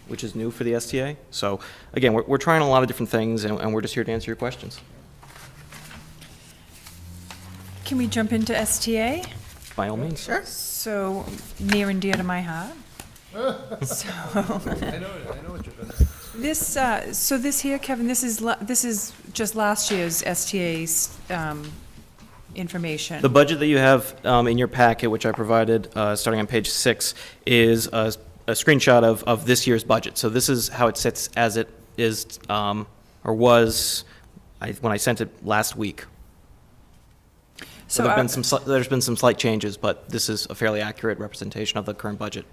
which is new for the STA. So again, we're trying a lot of different things, and we're just here to answer your questions. Can we jump into STA? By all means. Sure. So near and dear to my heart. So I know what you're gonna. this here, Kevin, this is just last year's STA's information. The budget that you have in your packet, which I provided starting on page 6, is a screenshot of this year's budget. So this is how it sits as it is, or was, when I sent it last week. So there's been some slight changes, but this is a fairly accurate representation of the current budget.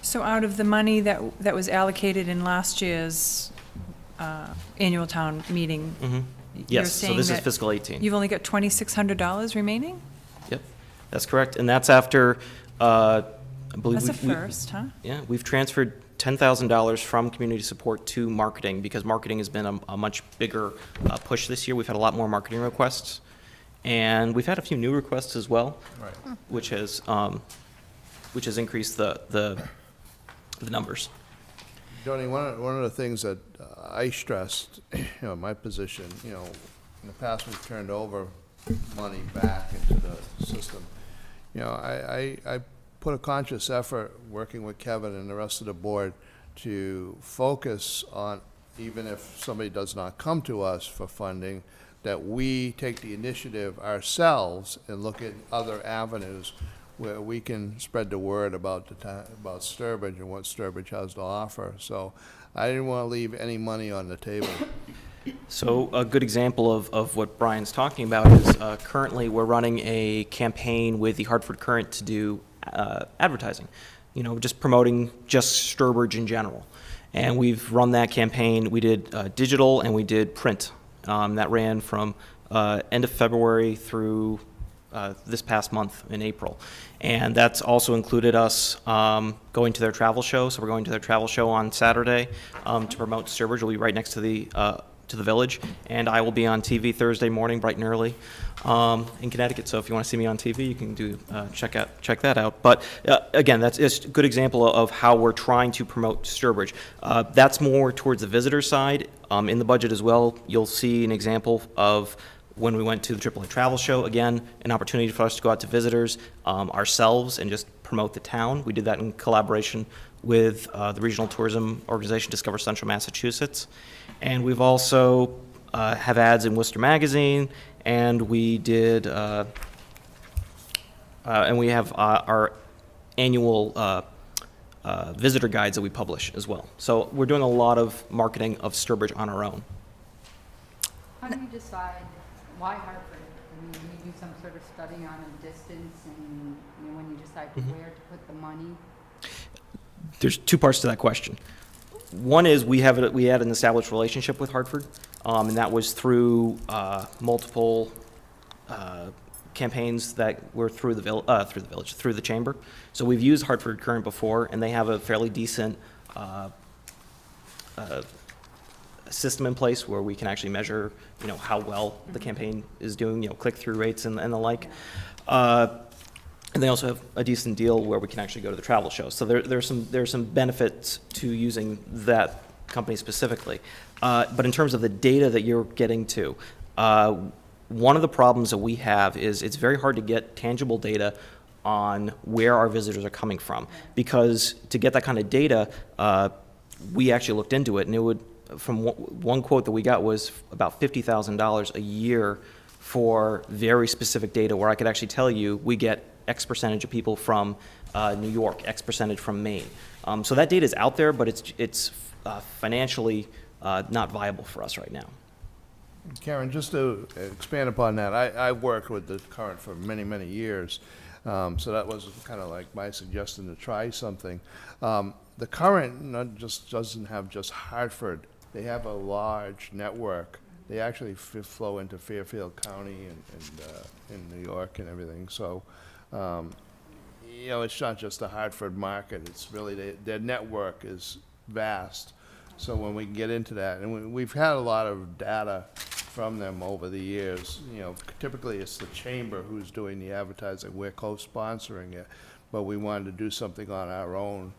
So out of the money that was allocated in last year's annual town meeting, you're Yes, so saying this is that fiscal 18. you've only got $2,600 remaining? Yep, that's correct. And that's after, I believe. That's a first, huh? Yeah, we've transferred $10,000 from community support to marketing, because marketing has been a much bigger push this year. We've had a lot more marketing requests, and we've had a few new requests as well, Right. which has increased the numbers. Joni, one of the things that I stressed, in my position, in the past, we've turned over money back into the system. I put a conscious effort, working with Kevin and the rest of the board, to focus on, even if somebody does not come to us for funding, that we take the initiative ourselves and look at other avenues where we can spread the word about about Sturbridge and what Sturbridge has to offer. So I didn't want to leave any money on the table. So a good example of what Brian's talking about is currently we're running a campaign with the Hartford Courant to do advertising, just promoting just Sturbridge in general. And we've run that campaign. We did digital and we did print. That ran from end of February through this past month in April. And that's also included us going to their travel show. So we're going to their travel show on Saturday to promote Sturbridge. We'll be right next to the village. And I will be on TV Thursday morning, bright and early, in Connecticut. So if you want to see me on TV, you can check that out. But again, that's just a good example of how we're trying to promote Sturbridge. That's more towards the visitor side. In the budget as well, you'll see an example of when we went to the AAA Travel Show. Again, an opportunity for us to go out to visitors ourselves and just promote the town. We did that in collaboration with the regional tourism organization Discover Central Massachusetts. And we've also have ads in Worcester Magazine, and we did, and we have our annual visitor guides that we publish as well. So we're doing a lot of marketing of Sturbridge on our own. How do you decide why Hartford? I mean, do you do some sort of study on a distance and when you decide where to put the money? There's two parts to that question. One is we had an established relationship with Hartford, and that was through multiple campaigns that were through the chamber. So we've used Hartford Courant before, and they have a fairly decent system in place where we can actually measure, how well the campaign is doing, click-through rates and the like. And they also have a decent deal where we can actually go to the travel show. So there's some benefits to using that company specifically. But in terms of the data that you're getting to, one of the problems that we have is it's very hard to get tangible data on where our visitors are coming from. Because to get that kind of data, we actually looked into it, and it would, from one quote that we got was about $50,000 a year for very specific data, where I could actually tell you we get X percentage of people from New York, X percentage from Maine. So that data is out there, but it's financially not viable for us right now. Karen, just to expand upon that, I've worked with the Courant for many, many years, so that was kind of like my suggestion to try something. The Courant not just doesn't have just Hartford; they have a large network. They actually flow into Fairfield County and in New York and everything. So, it's not just the Hartford market. It's really their network is vast. So when we can get into that, and we've had a lot of data from them over the years. Typically it's the chamber who's doing the advertising. We're co-sponsoring it, but we wanted to do something on our own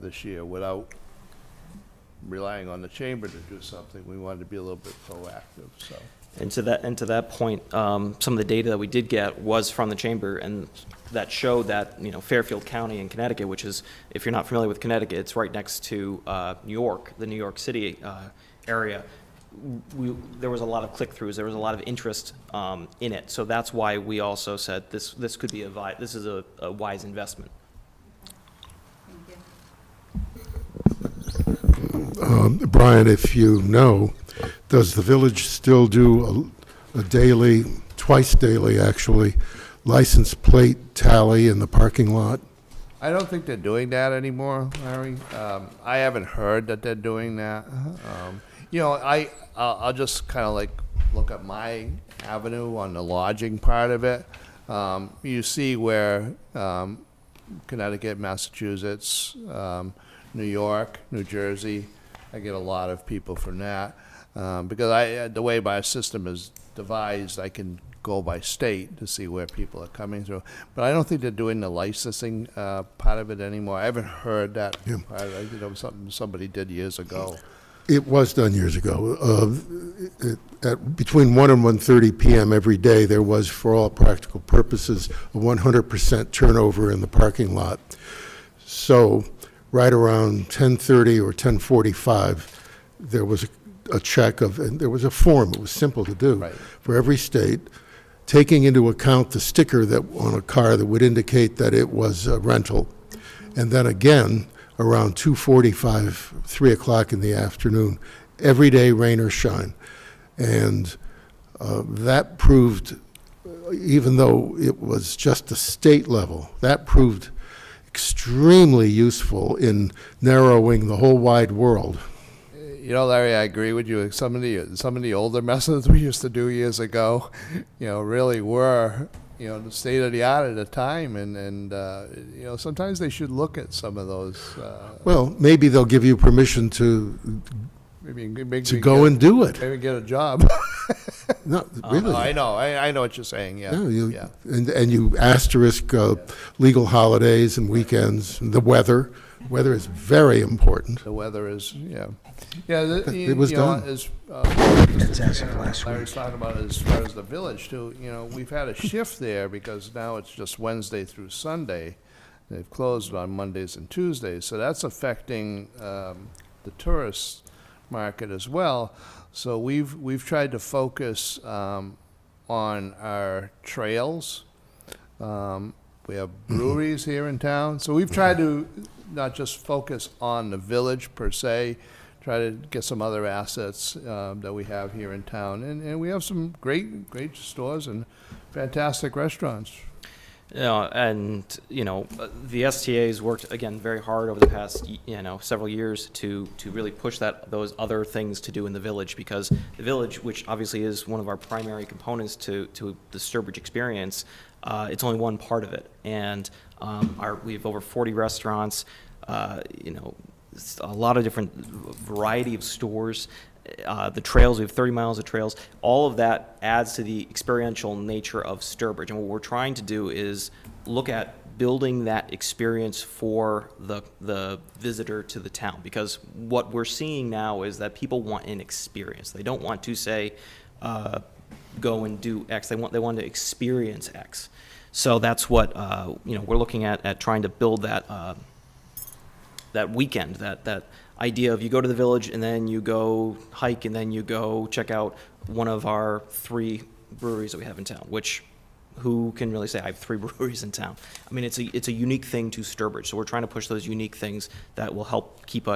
this year without relying on the chamber to do something. We wanted to be a little bit proactive, so. And to that point, some of the data that we did get was from the chamber, and that showed that, Fairfield County in Connecticut, which is, if you're not familiar with Connecticut, it's right next to New York, the New York City area. There was a lot of click-throughs, there was a lot of interest in it. So that's why we also said this could be this is a wise investment. Thank you. Brian, if you know, does the village still do a daily, twice daily actually, license plate tally in the parking lot? I don't think they're doing that anymore, Larry. I haven't heard that they're doing that. I'll just kind of like look at my avenue on the lodging part of it. You see where Connecticut, Massachusetts, New York, New Jersey, I get a lot of people from that. Because the way my system is devised, I can go by state to see where people are coming through. But I don't think they're doing the licensing part of it anymore. I haven't heard that part of it. Something somebody did years ago. It was done years ago. Between 1 and 1:30 p.m. every day, there was, for all practical purposes, a 100% turnover in the parking lot. So right around 10:30 or 10:45, there was a check and there was a form. It was simple to do Right. for every state, taking into account the sticker that on a car that would indicate that it was a rental. And then again, around 2:45, 3 o'clock in the afternoon, every day, rain or shine. And that proved, even though it was just a state level, that proved extremely useful in narrowing the whole wide world. Larry, I agree with you. Some of the older methods we used to do years ago, really were, the state of the art at the time, and sometimes they should look at some of those. Well, maybe they'll give you permission to go and do it. maybe get a job. No, really. I know. I know what you're saying. Yeah. Yeah, and you asterisk legal holidays and weekends, and the weather. Weather is very important. The weather is, yeah. It was done. Larry's talking about as far as the village too, we've had a shift there because now it's just Wednesday through Sunday. They've closed on Mondays and Tuesdays, so that's affecting the tourist market as well. So we've tried to focus on our trails. We have breweries here in town, so we've tried to not just focus on the village per se, try to get some other assets that we have here in town. And we have some great stores and fantastic restaurants. The STA's worked, again, very hard over the past, several years to really push those other things to do in the village, because the village, which obviously is one of our primary components to the Sturbridge experience, it's only one part of it. And we have over 40 restaurants, a lot of different variety of stores. The trails, we have 30 miles of trails. All of that adds to the experiential nature of Sturbridge. And what we're trying to do is look at building that experience for the visitor to the town. Because what we're seeing now is that people want an experience. They don't want to say, go and do X. They want to experience X. So that's what we're looking at trying to build that weekend, that idea of you go to the village and then you go hike and then you go check out one of our 3 breweries that we have in town, which who can really say I have 3 breweries in town? I mean, it's a unique thing to Sturbridge. So we're trying to push those unique things that will help keep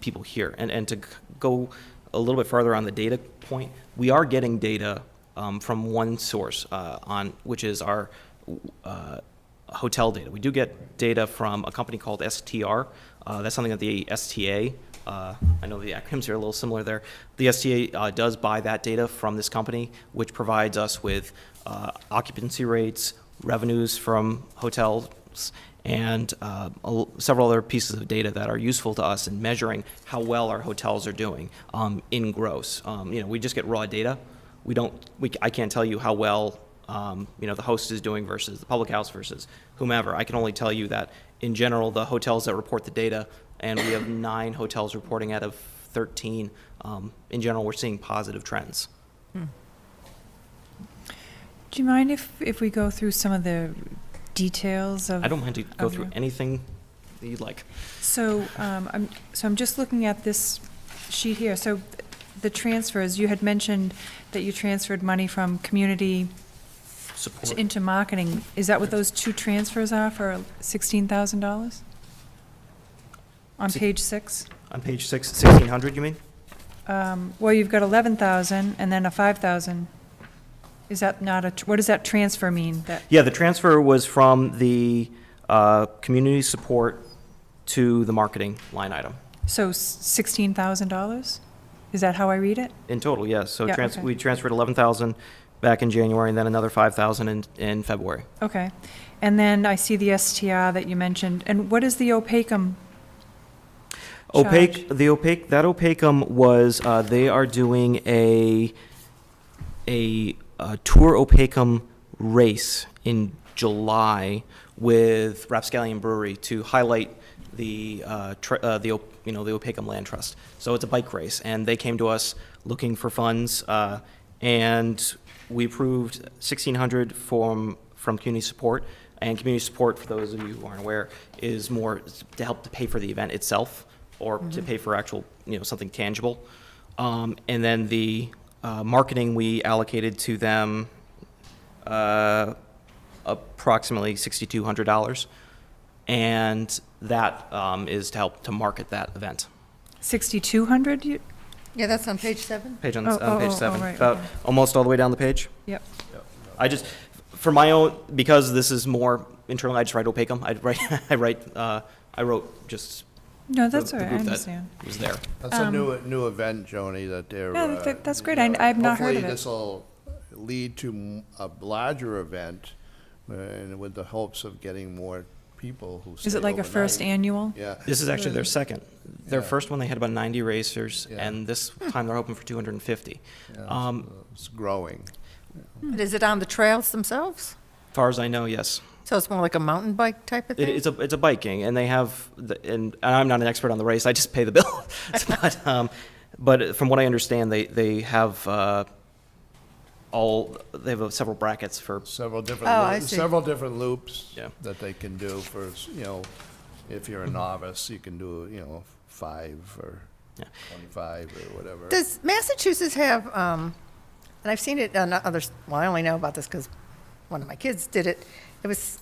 people here. And to go a little bit further on the data point, we are getting data from one source which is our hotel data. We do get data from a company called STR. That's something that the STA, I know the acronyms are a little similar there. The STA does buy that data from this company, which provides us with occupancy rates, revenues from hotels, and several other pieces of data that are useful to us in measuring how well our hotels are doing in gross. We just get raw data. I can't tell you how well the host is doing versus the public house versus whomever. I can only tell you that in general, the hotels that report the data and we have 9 hotels reporting out of 13. In general, we're seeing positive trends. Do you mind if we go through some of the details of? I don't mind to go through Okay. anything that you'd like. So, I'm just looking at this sheet here. So the transfers, you had mentioned that you transferred money from community Support. into marketing. Is that what those 2 transfers are for $16,000? On Si- page 6? On page 6, 1,600, you mean? Well, you've got 11,000 and then a 5,000. Is that not what does that transfer mean? That, Yeah, the transfer was from the community support to the marketing line item. so $16,000? Is that how I read it? In total, yes. So Yeah, okay. we transferred 11,000 back in January, and then another 5,000 in February. Okay. And then I see the STR that you mentioned. And what is the Opacum charge? That Opacum was, they are doing a Tour Opacum race in July with Rapscallion Brewery to highlight the Opacum Land Trust. So it's a bike race, and they came to us looking for funds, and we approved 1,600 from community support. And community support, for those of you who aren't aware, is more to help to pay for the event itself, or to pay for actual, something tangible. And then the marketing, we allocated to them approximately $6,200, and that is to help to market that event. 6,200? Yeah, that's on page 7. Page on, Oh, on page oh, oh, 7, right, about okay. almost all the way down the page. Yep. I just, for my own, because this is more internal, I just write Opacum. I wrote just No, that's the all right. I group that understand. was there. That's a new event, Joni, that they're. Yeah, that's great. I've not heard of Hopefully, it. this will lead to a larger event, and with the hopes of getting more people who stay Is it like a first overnight. annual? Yeah. This is actually their second. Their Yeah. first one, they had about 90 racers, Yeah. and this time they're hoping for 250. Yeah, it's growing. But is it on the trails themselves? Far as I know, yes. So it's more like a mountain bike type of thing? It's a biking, and they have, and I'm not an expert on the race, I just pay the bill. But from what I understand, they have several brackets for, Several different, Oh, I see. several different loops Yeah. that they can do for, if you're a novice, you can do, 5 or Yeah. 25 or whatever. Does Massachusetts have, and I've seen it on others, well, I only know about this because one of my kids did it. It was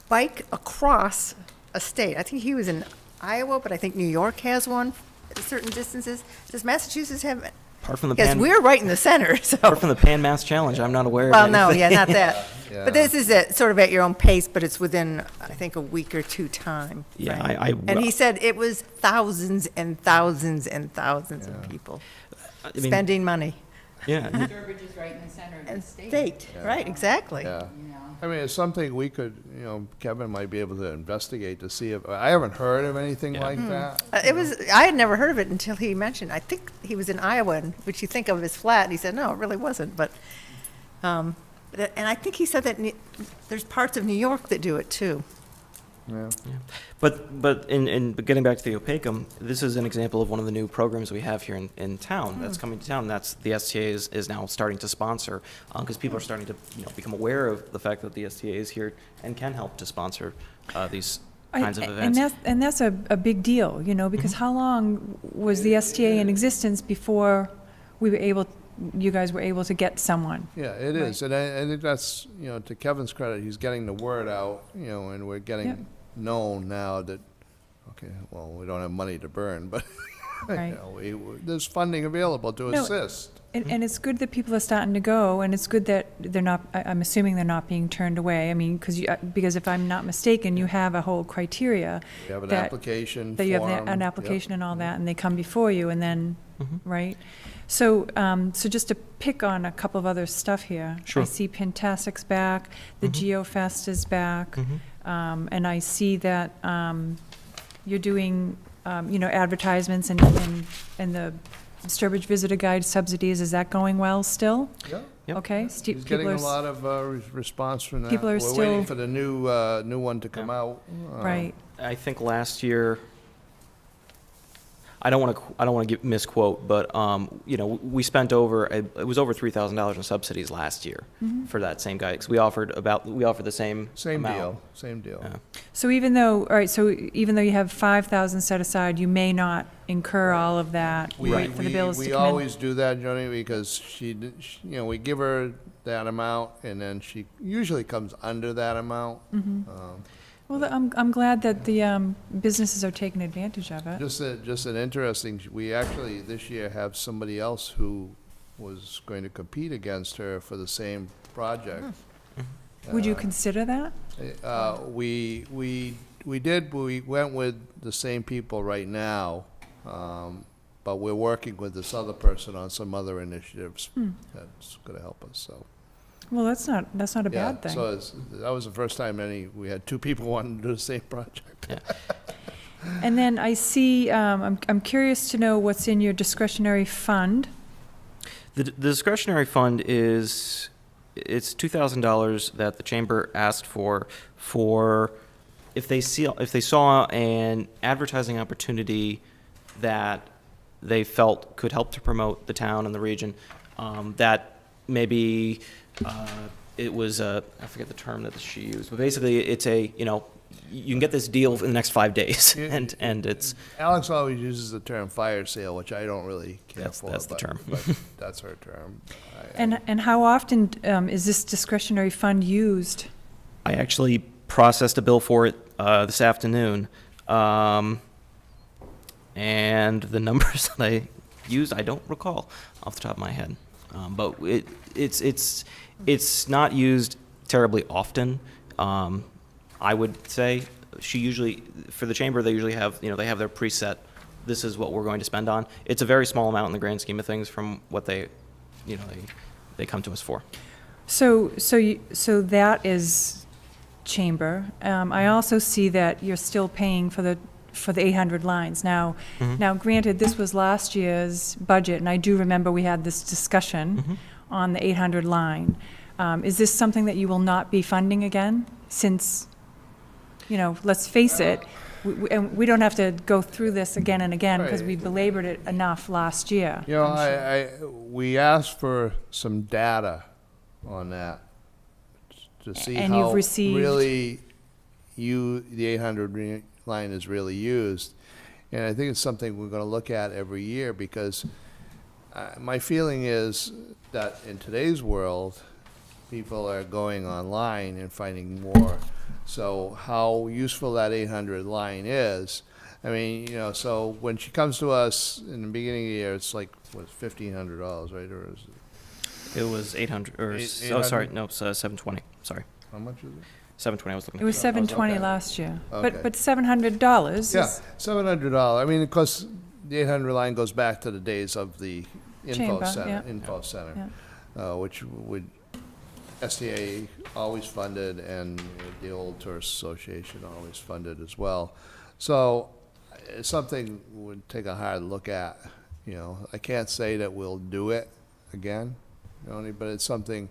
bike across a state. I think he was in Iowa, but I think New York has one at certain distances. Does Massachusetts have it? apart from the Because Pan, we're right in the center, so. apart from the Pan Mass Challenge, I'm not aware of Well, no, anything. yeah, not that. Yeah. But this is sort of at your own pace, but it's within, I think, a week or 2 time. Yeah, right? And he said it was thousands and thousands and thousands of people I mean, spending money. yeah, Sturbridge is right in the center of the And state. state, right, exactly. Yeah. You know, I mean, it's something we could, Kevin might be able to investigate to see if, I haven't heard of anything Yeah. like that. It was, I had never heard of it until he mentioned, I think he was in Iowa, which you think of as flat, and he said, no, it really wasn't, but, and I think he said that there's parts of New York that do it too. Yeah. but but getting back to the Opacum, this is an example of one of the new programs we have here in town that's coming to town. That's the STA is now starting to sponsor, because people are starting to become aware of the fact that the STA is here and can help to sponsor these kinds of events. And that's a big deal, because how long was the STA in existence before you guys were able to get someone? Yeah, it is, and I think that's, to Kevin's credit, he's getting the word out, and we're Yep. getting known now that, okay, well, we don't have money to burn, but, Right. there's funding available to No, assist. And it's good that people are starting to go, and it's good that they're not, I'm assuming they're not being turned away. I mean, because if I'm not mistaken, you have a whole criteria. We have an that- application That you have form. an Yep. application and all that, and they come before you, and then, Mm-hmm. right? So, so just to pick on a couple of other stuff here. Sure. I see Pentastic's back, the GeoFest is back, and I see that you're doing, advertisements and the Sturbridge Visitor Guide subsidies. Is that going well still? Yeah. Yep. Okay. He's getting a lot of response from that. people are We're waiting still- for the new one to come out. Right. I think last year, I don't want to misquote, but, you know, we spent it was over $3,000 in subsidies last year for that same guy, because we offered the same Same amount. deal, same deal. Yeah. So even though, all right, so even though you have 5,000 set aside, you may not incur all of that for the bills to We come in? always do that, Joni, because you know, we give her that amount, and then she usually comes under that amount. Well, I'm glad that the businesses are taking advantage of it. Just an interesting, we actually this year have somebody else who was going to compete against her for the same project. Would you consider that? We did, we went with the same people right now, but we're working with this other person on some other initiatives that's gonna help us, so. Well, that's not a Yeah, bad thing. so that was the first time we had two people wanting to do the same project. And then I see, I'm curious to know what's in your discretionary fund. The discretionary fund it's $2,000 that the chamber asked for if they saw an advertising opportunity that they felt could help to promote the town and the region, that maybe it was I forget the term that she used, but basically it's you can get this deal in the next 5 days, Yeah. and it's Alex always uses the term fire sale, which I don't really care That's- for. that's the but- term. But that's her term. And how often is this discretionary fund used? I actually processed a bill for it this afternoon, and the numbers that I used, I don't recall off the top of my head. But it's not used terribly often. I would say for the chamber, they usually have, they have their preset, this is what we're going to spend on. It's a very small amount in the grand scheme of things from what they come to us for. So that is chamber. I also see that you're still paying for the 800 lines. Now, granted, this was last year's budget, and I do remember we had this discussion on the 800 line. Is this something that you will not be funding again? Since, let's face it, and we don't have to go through this again and again because Right. we belabored it enough last year. We asked for some data on that to see And you've how received- really the 800 line is really used. And I think it's something we're gonna look at every year, because my feeling is that in today's world, people are going online and finding more. So how useful that 800 line is, I mean, so when she comes to us in the beginning of the year, it's like, what, $1,500, right? Or is it, It was 800, or, Eight- oh, sorry, 800? no, it's 720, sorry. how much is it? 720, I was looking It at. was $720 okay. last year. Okay. But $700 Yeah, is, $700. I mean, of course, the 800 line goes back to the days of the Chamber, yeah. info center, which STA always funded, and the old Tourist Association always funded as well. So it's something we'll take a hard look at. I can't say that we'll do it again, but it's something,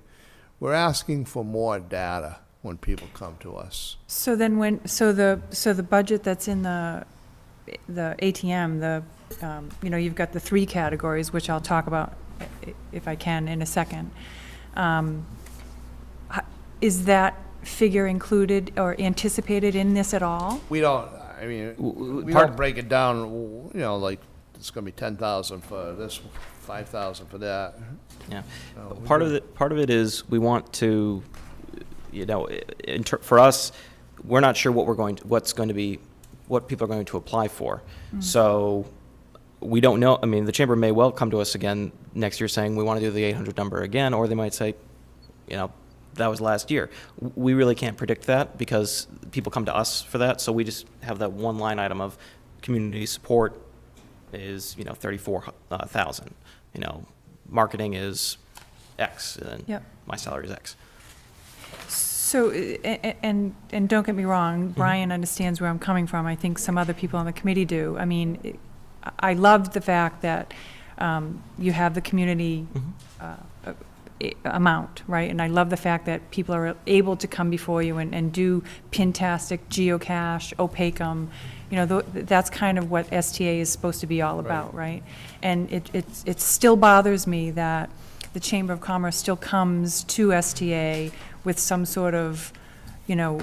we're asking for more data when people come to us. so then the budget that's in the ATM, you've got the 3 categories, which I'll talk about if I can in a second. Is that figure included or anticipated in this at all? We don't, I mean, we part- don't break it down, like, it's gonna be 10,000 for this, 5,000 for that. Yeah. No, we Part do. of it is we want to, for us, we're not sure what what people are going to apply for. So we don't know. I mean, the chamber may well come to us again next year saying we want to do the 800 number again, or they might say, that was last year. We really can't predict that because people come to us for that. So we just have that one line item of community support is, 34,000. Marketing is X, and Yep. my salary is X. So, and don't get me wrong, Brian understands where I'm coming from. I think some other people on the committee do. I mean, I loved the fact that you have the community amount, right? And I love the fact that people are able to come before you and do Pintastic, Geocache, Opacum, You know, that's kind of what STA is supposed to be all about, right? And it still bothers me that the Chamber of Commerce still comes to STA with some sort of, you know,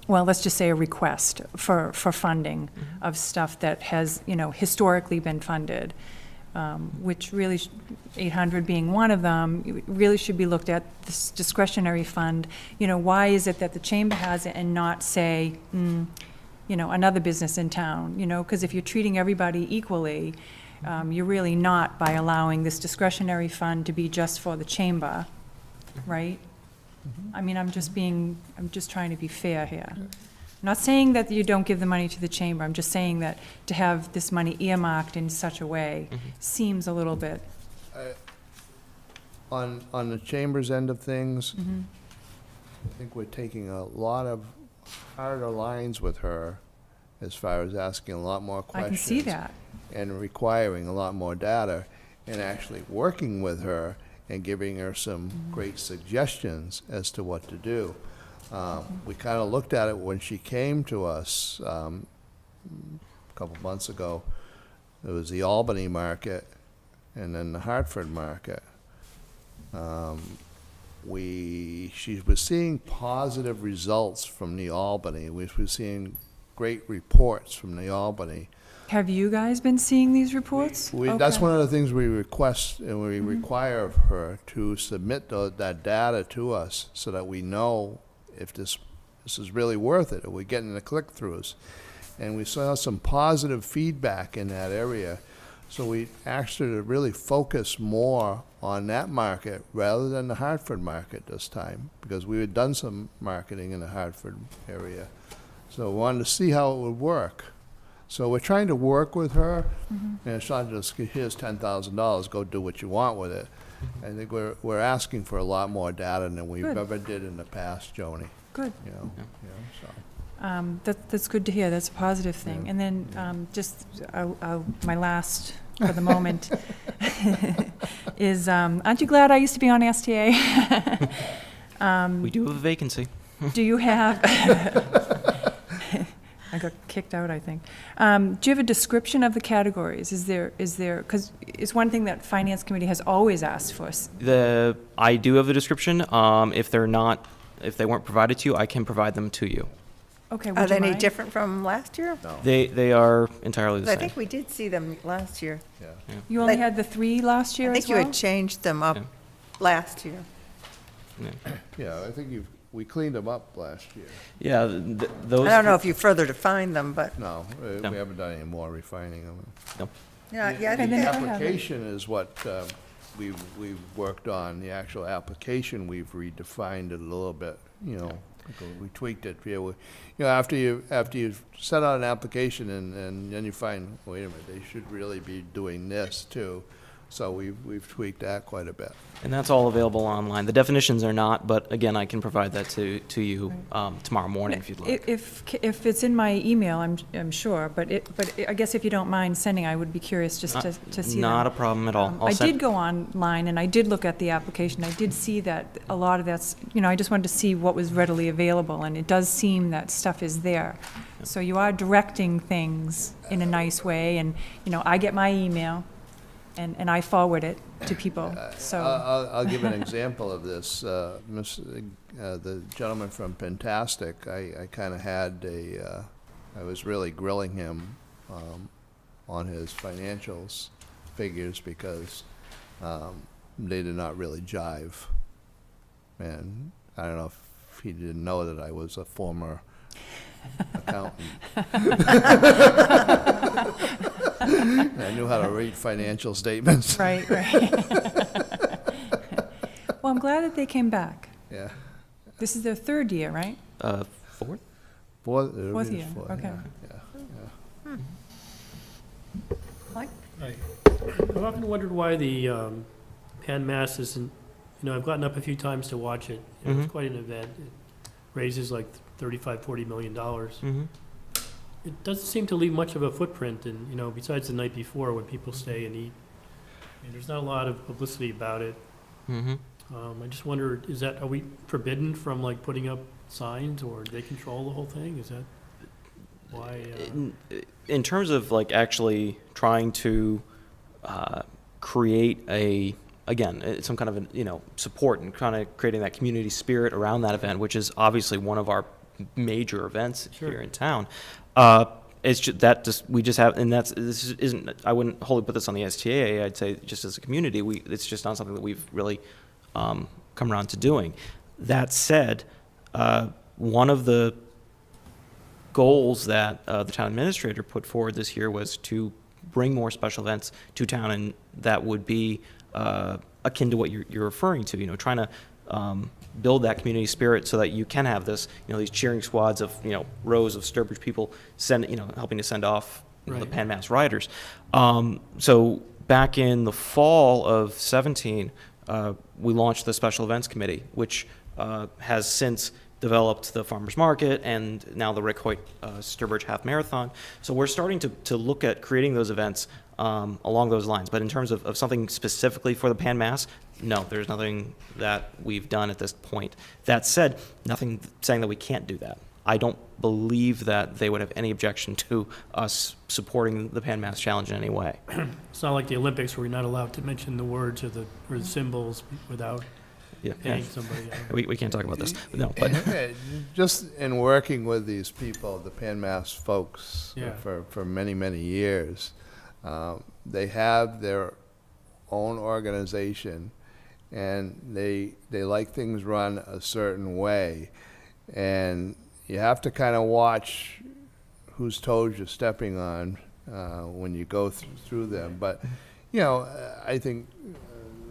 well, let's just say a request for funding of stuff that has, you know, historically been funded, which really, 800 being one of them, it really should be looked at, this discretionary fund. You know, why is it that the chamber has it and not, say, you know, another business in town? You know, because if you're treating everybody equally, you're really not by allowing this discretionary fund to be just for the chamber, right? I mean, I'm just trying to be fair here. I'm not saying that you don't give the money to the chamber, I'm just saying that to have this money earmarked in such a way seems a little bit, On the chamber's end of things, I think we're taking a lot of harder lines with her as far as asking a lot more I questions. can see that. And requiring a lot more data, and actually working with her and giving her some great suggestions as to what to do. We kind of looked at it when she came to us a couple months ago. It was the Albany market and then the Hartford market. She was seeing positive results from the Albany. We were seeing great reports from the Albany. Have you guys been seeing these reports? That's Okay. one of the things we request and we require of her, to submit that data to us so that we know if this is really worth it, or we're getting the click-throughs. And we saw some positive feedback in that area. So we asked her to really focus more on that market rather than the Hartford market this time, because we had done some marketing in the Hartford area. So we wanted to see how it would work. So we're trying to work with her, and it's not just, here's $10,000, go do what you want with it. I think we're asking for a lot more data than we've Good. ever did in the past, Joni, Good. you know, so. That's good to hear, that's a positive thing. And then, my last, for the moment, is, aren't you glad I used to be on STA? We do have a vacancy. Do you have, I got kicked out, I think. Do you have a description of the categories? Is there, because it's one thing that Finance Committee has always asked for. I do have the description. If they weren't provided to you, I can provide them to you. Okay, Are would they you any mind? different from last year? No, They are entirely the I same. think we did see them last year. yeah. You only But- had the 3 last year I as think you well? had changed them up Yeah. last year. Yeah, I think we cleaned them up last year. Yeah, those. I don't know if you further defined them, but, No, No. we haven't done any more refining of them. yeah, I The think then if I have it. application is what we've worked on. The actual application, we've redefined it a little bit, you know. We tweaked it. Yeah, after you've set out an application and then you find, wait a minute, they should really be doing this too. So we've tweaked that quite a bit. And that's all available online. The definitions are not, but again, I can provide that to you tomorrow morning if you'd like. If it's in my email, I'm sure, but I guess if you don't mind sending, I would be curious just to see them. Not a problem at all. I'll I send- did go online and I did look at the application. I did see that a lot of that's, I just wanted to see what was readily available, and it does seem that stuff is there. So you are directing things in a nice way, and, I get my email, and I forward it to people, so. I'll give an example of this. The gentleman from Pentastic, I kind of had I was really grilling him on his financials figures because they did not really jive. And I don't know if he didn't know that I was a former accountant. I knew how to read financial statements. Right. Well, I'm glad that they came back. Yeah. This is their 3rd year, right? Fourth? Fourth year, okay. Yeah. Mike? I've often wondered why the Pan Mass isn't, I've gotten up a few times to watch it. It's Mhm. quite an event. It raises like $35-40 million. Mm-hmm. It doesn't seem to leave much of a footprint, and, besides the night before when people stay and eat. And there's not a lot of publicity about it. Mm-hmm. I just wonder, are we forbidden from like putting up signs, or do they control the whole thing? Is that? Why, In terms of like actually trying to create some kind of support and kind of creating that community spirit around that event, which is obviously one of our major events Sure. here in town. It's we just have, and this isn't. I wouldn't wholly put this on the STA. I'd say just as a community, it's just not something that we've really come around to doing. That said, one of the goals that the town administrator put forward this year was to bring more special events to town, and that would be akin to what you're referring to. Trying to build that community spirit so that you can have these cheering squads of rows of Sturbridge people helping to send off the Right. Pan Mass riders. So back in the fall of 17, we launched the Special Events Committee, which has since developed the Farmers Market and now the Rick Hoyt Sturbridge Half Marathon. So we're starting to look at creating those events along those lines. But in terms of something specifically for the Pan Mass, no, there's nothing that we've done at this point. That said, nothing saying that we can't do that. I don't believe that they would have any objection to us supporting the Pan Mass Challenge in any way. it's not like the Olympics where you're not allowed to mention the words or the symbols without Yeah, paying somebody. we can't talk about this. No, but Just in working with these people, the Pan Mass folks, Yeah. for many, many years, they have their own organization, and they like things run a certain way. And you have to kind of watch whose toes you're stepping on when you go through them. But, I think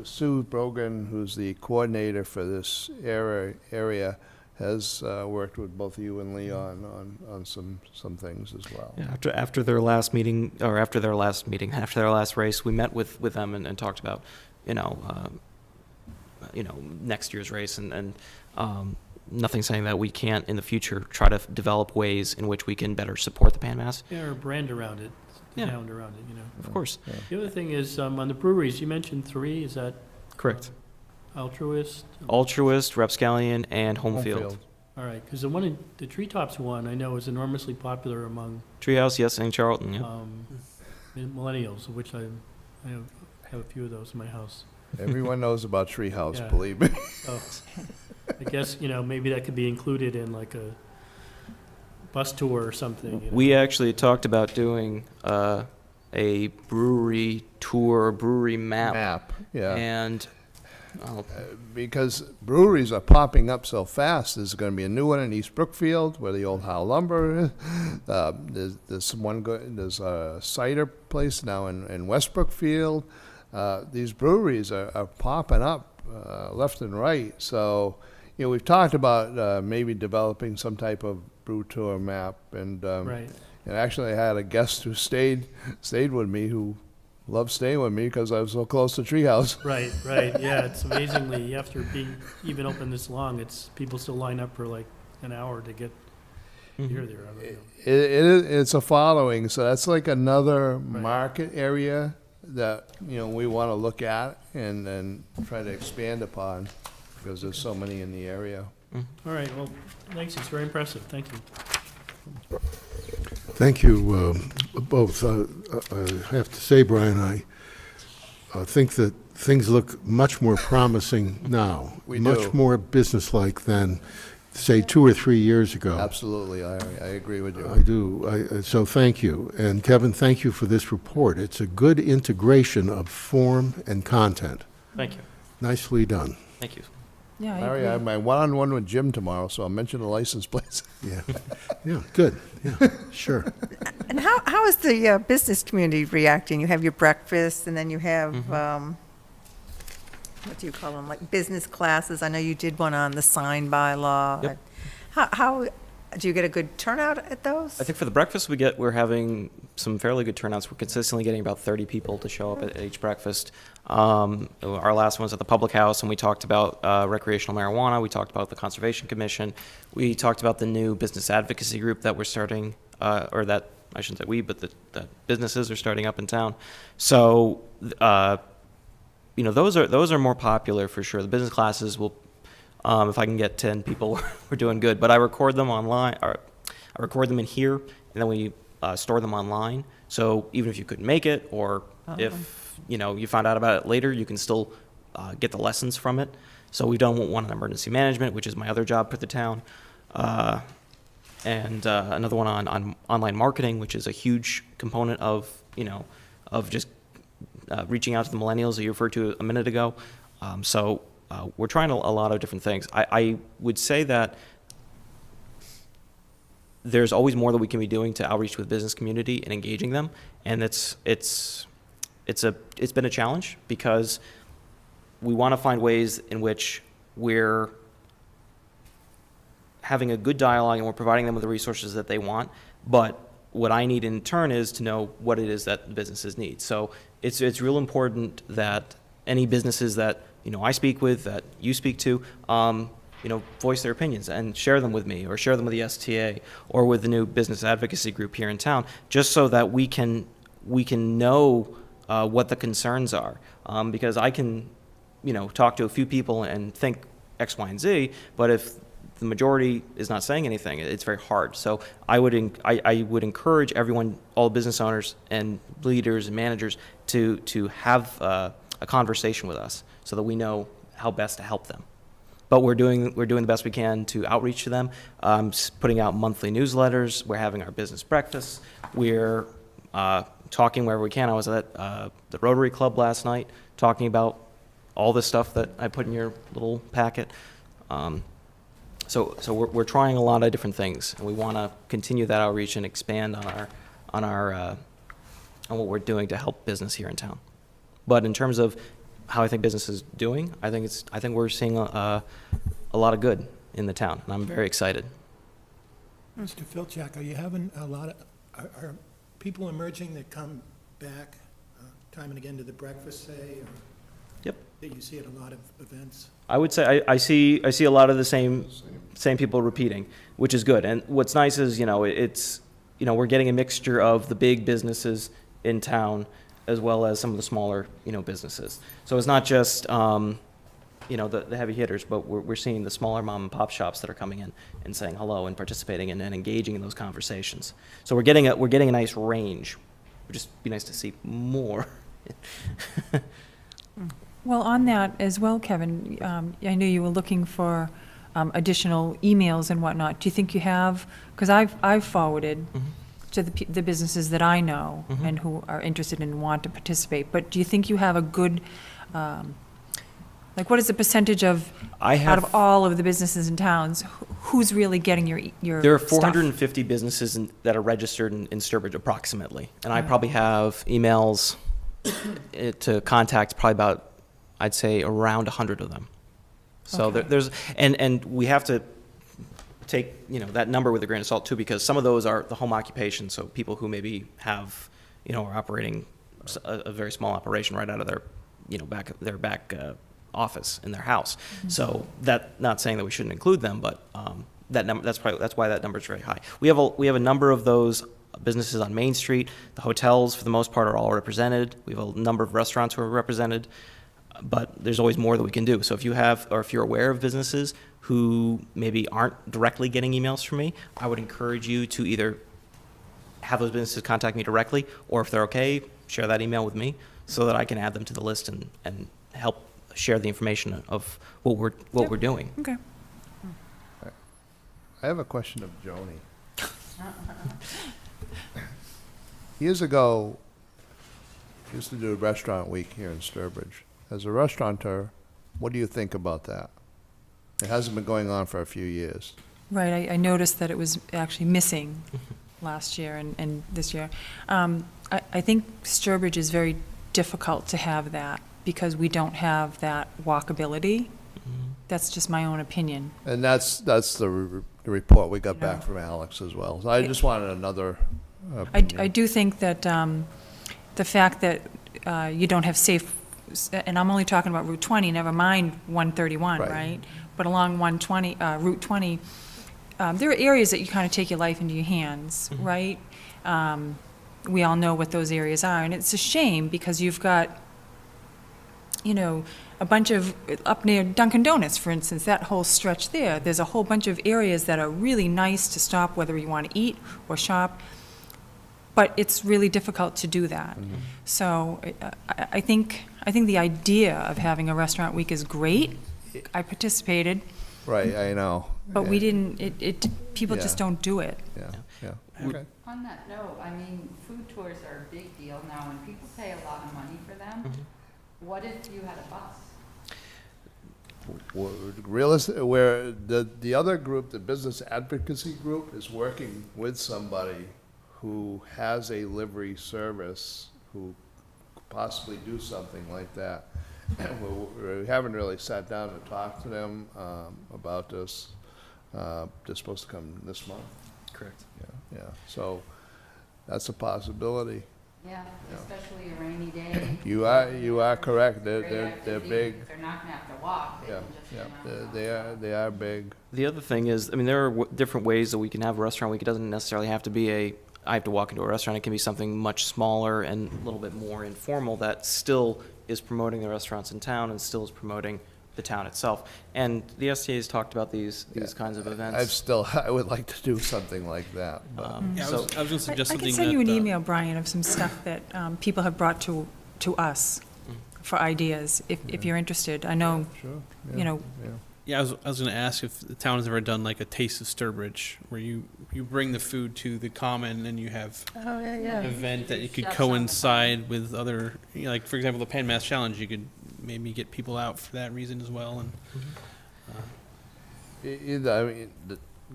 Sue Brogan, who's the coordinator for this area, has worked with both you and Leon on some things as well. yeah, after their last meeting, or after their last race, we met with them and talked about, next year's race, and nothing saying that we can't in the future try to develop ways in which we can better support the Pan Mass. Yeah, or brand around it, Yeah. sound around it, Of course, The other thing is, on the breweries, you mentioned 3, is that correct. Altruist? Altruist, Rapscallion, and Homefield. Homefield. All right, because the Treetops one, I know is enormously popular among Treehouse, yes, and Charlton, yeah. millennials, of which I have a few of those in my house. Everyone knows about Treehouse, Yeah. believe me. So I guess, maybe that could be included in like a bus tour or something. We actually talked about doing a brewery tour, brewery map, Yeah. and Because breweries are popping up so fast. There's going to be a new one in East Brookfield where the old Howe Lumber is. There's a cider place now in West Brookfield. These breweries are popping up left and right. So, we've talked about maybe developing some type of brew tour map. And Right. and actually, I had a guest who stayed with me who loved staying with me because I was so close to Treehouse. Right, yeah, it's amazingly, after being even open this long, people still line up for like an hour to get here there. I don't know. It's a following, so that's like another market area that, we want to look at and try to expand upon, because there's so many in the area. All right, well, thanks, it's very impressive, thank you. Thank you both. I have to say, Brian, I think that things look much more promising now. We do. Much more businesslike than, say, 2 or 3 years ago. Absolutely, I agree with you. I do. So thank you. And Kevin, thank you for this report. It's a good integration of form and content. thank you, Nicely done. thank you. Yeah, I Larry, I have agree. my one-on-one with Jim tomorrow, so I'll mention the license plates. Yeah. Yeah, good. Yeah, sure. And how is the business community reacting? You have your breakfast, and then you have, what do you call them, like business classes? I know you did one on the sign bylaw. Yep. How, do you get a good turnout at those? I think for the breakfast we're having some fairly good turnouts. We're consistently getting about 30 people to show up at each breakfast. Our last one was at the Public House, and we talked about recreational marijuana. We talked about the Conservation Commission. We talked about the new business advocacy group that we're starting, or that, I shouldn't say we, but that businesses are starting up in town. So, those are more popular for sure. The business classes will, if I can get 10 people, we're doing good. But I record them online, or I record them in here, and then we store them online. So even if you couldn't make it, or if you found out about it later, you can still get the lessons from it. So we've done one on emergency management, which is my other job for the town, and another one on online marketing, which is a huge component of just reaching out to the millennials that you referred to a minute ago. So we're trying a lot of different things. I would say that there's always more that we can be doing to outreach with business community and engaging them, and it's been a challenge because we want to find ways in which we're having a good dialogue and we're providing them with the resources that they want. But what I need in turn is to know what it is that businesses need. So it's real important that any businesses that I speak with, that you speak to, voice their opinions and share them with me, or share them with the STA or with the new business advocacy group here in town, just so that we can know what the concerns are. Because I can, talk to a few people and think X, Y, and Z, but if the majority is not saying anything, it's very hard. So I would encourage everyone, all business owners and leaders and managers, to have a conversation with us so that we know how best to help them. But we're doing the best we can to outreach to them, putting out monthly newsletters. We're having our business breakfasts. We're talking wherever we can. I was at the Rotary Club last night talking about all this stuff that I put in your little packet. So we're trying a lot of different things, and we want to continue that outreach and expand on what we're doing to help business here in town. But in terms of how I think business is doing, I think we're seeing a lot of good in the town, and I'm very excited. Mr. Filchak, are you having a lot of, are people emerging that come back time and again to the breakfast, say? Or Yep. that you see at a lot of events? I would say I see a lot of the same people repeating, which is good. And what's nice is we're getting a mixture of the big businesses in town as well as some of the smaller businesses. So it's not just the heavy hitters, but we're seeing the smaller mom and pop shops that are coming in and saying hello and participating and engaging in those conversations. So we're getting a nice range. It would just be nice to see more. Well, on that as well, Kevin, I know you were looking for additional emails and whatnot. Do you think you have, because I've forwarded to the businesses that I know and who are interested and want to participate, but do you think you have a good, what is the percentage of, out of all of the businesses in towns, who's really getting your There are stuff? 450 businesses that are registered in Sturbridge approximately, and I probably have emails to contact probably about, I'd say, around 100 of them. So Okay. there's, and we have to take, that number with a grain of salt too, because some of those are the home occupation, so people who maybe have, are operating a very small operation right out of their back office in their house. So not saying that we shouldn't include them, but that number, that's why that number is very high. We have a number of those businesses on Main Street. The hotels, for the most part, are all represented. We have a number of restaurants who are represented. But there's always more that we can do. So if you're aware of businesses who maybe aren't directly getting emails from me, I would encourage you to either have those businesses contact me directly, or if they're okay, share that email with me so that I can add them to the list and help share the information of what we're doing. Okay. I have a question of Joni. Years ago, I used to do a restaurant week here in Sturbridge. As a restaurateur, what do you think about that? It hasn't been going on for a few years. Right, I noticed that it was actually missing last year and this year. I think Sturbridge is very difficult to have that because we don't have that walkability. That's just my own opinion. And that's the report we got Yeah. back from Alex as well. So I just wanted another I opinion. do think that the fact that you don't have safe, and I'm only talking about Route 20, never mind 131, Right. right? But along Route 20, there are areas that you kind of take your life into your hands, right? We all know what those areas are, and it's a shame because you've got, a bunch of, up near Dunkin' Donuts, for instance, that whole stretch there's a whole bunch of areas that are really nice to stop, whether you want to eat or shop. but it's really difficult to do that. So I think the idea of having a restaurant week is great. I participated, Right, I know. but we didn't, people just Yeah. don't do it. Yeah, yeah, okay. On that note, I mean, food tours are a big deal now, and people pay a lot of money for them. What if you had a bus? Where the other group, the business advocacy group, is working with somebody who has a livery service, who could possibly do something like that. We haven't really sat down and talked to them about this. They're supposed to come this month. Correct. Yeah, so that's a possibility. Yeah, especially a rainy day. You are correct. Great They're activity. big. They're not gonna have to walk, they Yeah, can just, yeah, you know. they are big. The other thing is, I mean, there are different ways that we can have a restaurant week. It doesn't necessarily have to be I have to walk into a restaurant. It can be something much smaller and a little bit more informal that still is promoting the restaurants in town and still is promoting the town itself. And the STA has talked about these kinds of events. I would like to do something like that, but. Yeah, So- I was going to I suggest can something send you an that, email, Brian, of some stuff that people have brought to us for ideas, if you're interested. I know, Sure. you know, Yeah, I was going to ask if the town has ever done like a Taste of Sturbridge, where you bring the food to the common and you have Oh, yeah, an yeah. event that it could Chefs on the coincide with other, you know, like for example, the Pan Mass Challenge. You could maybe get people out for that reason as well. And Either, I mean,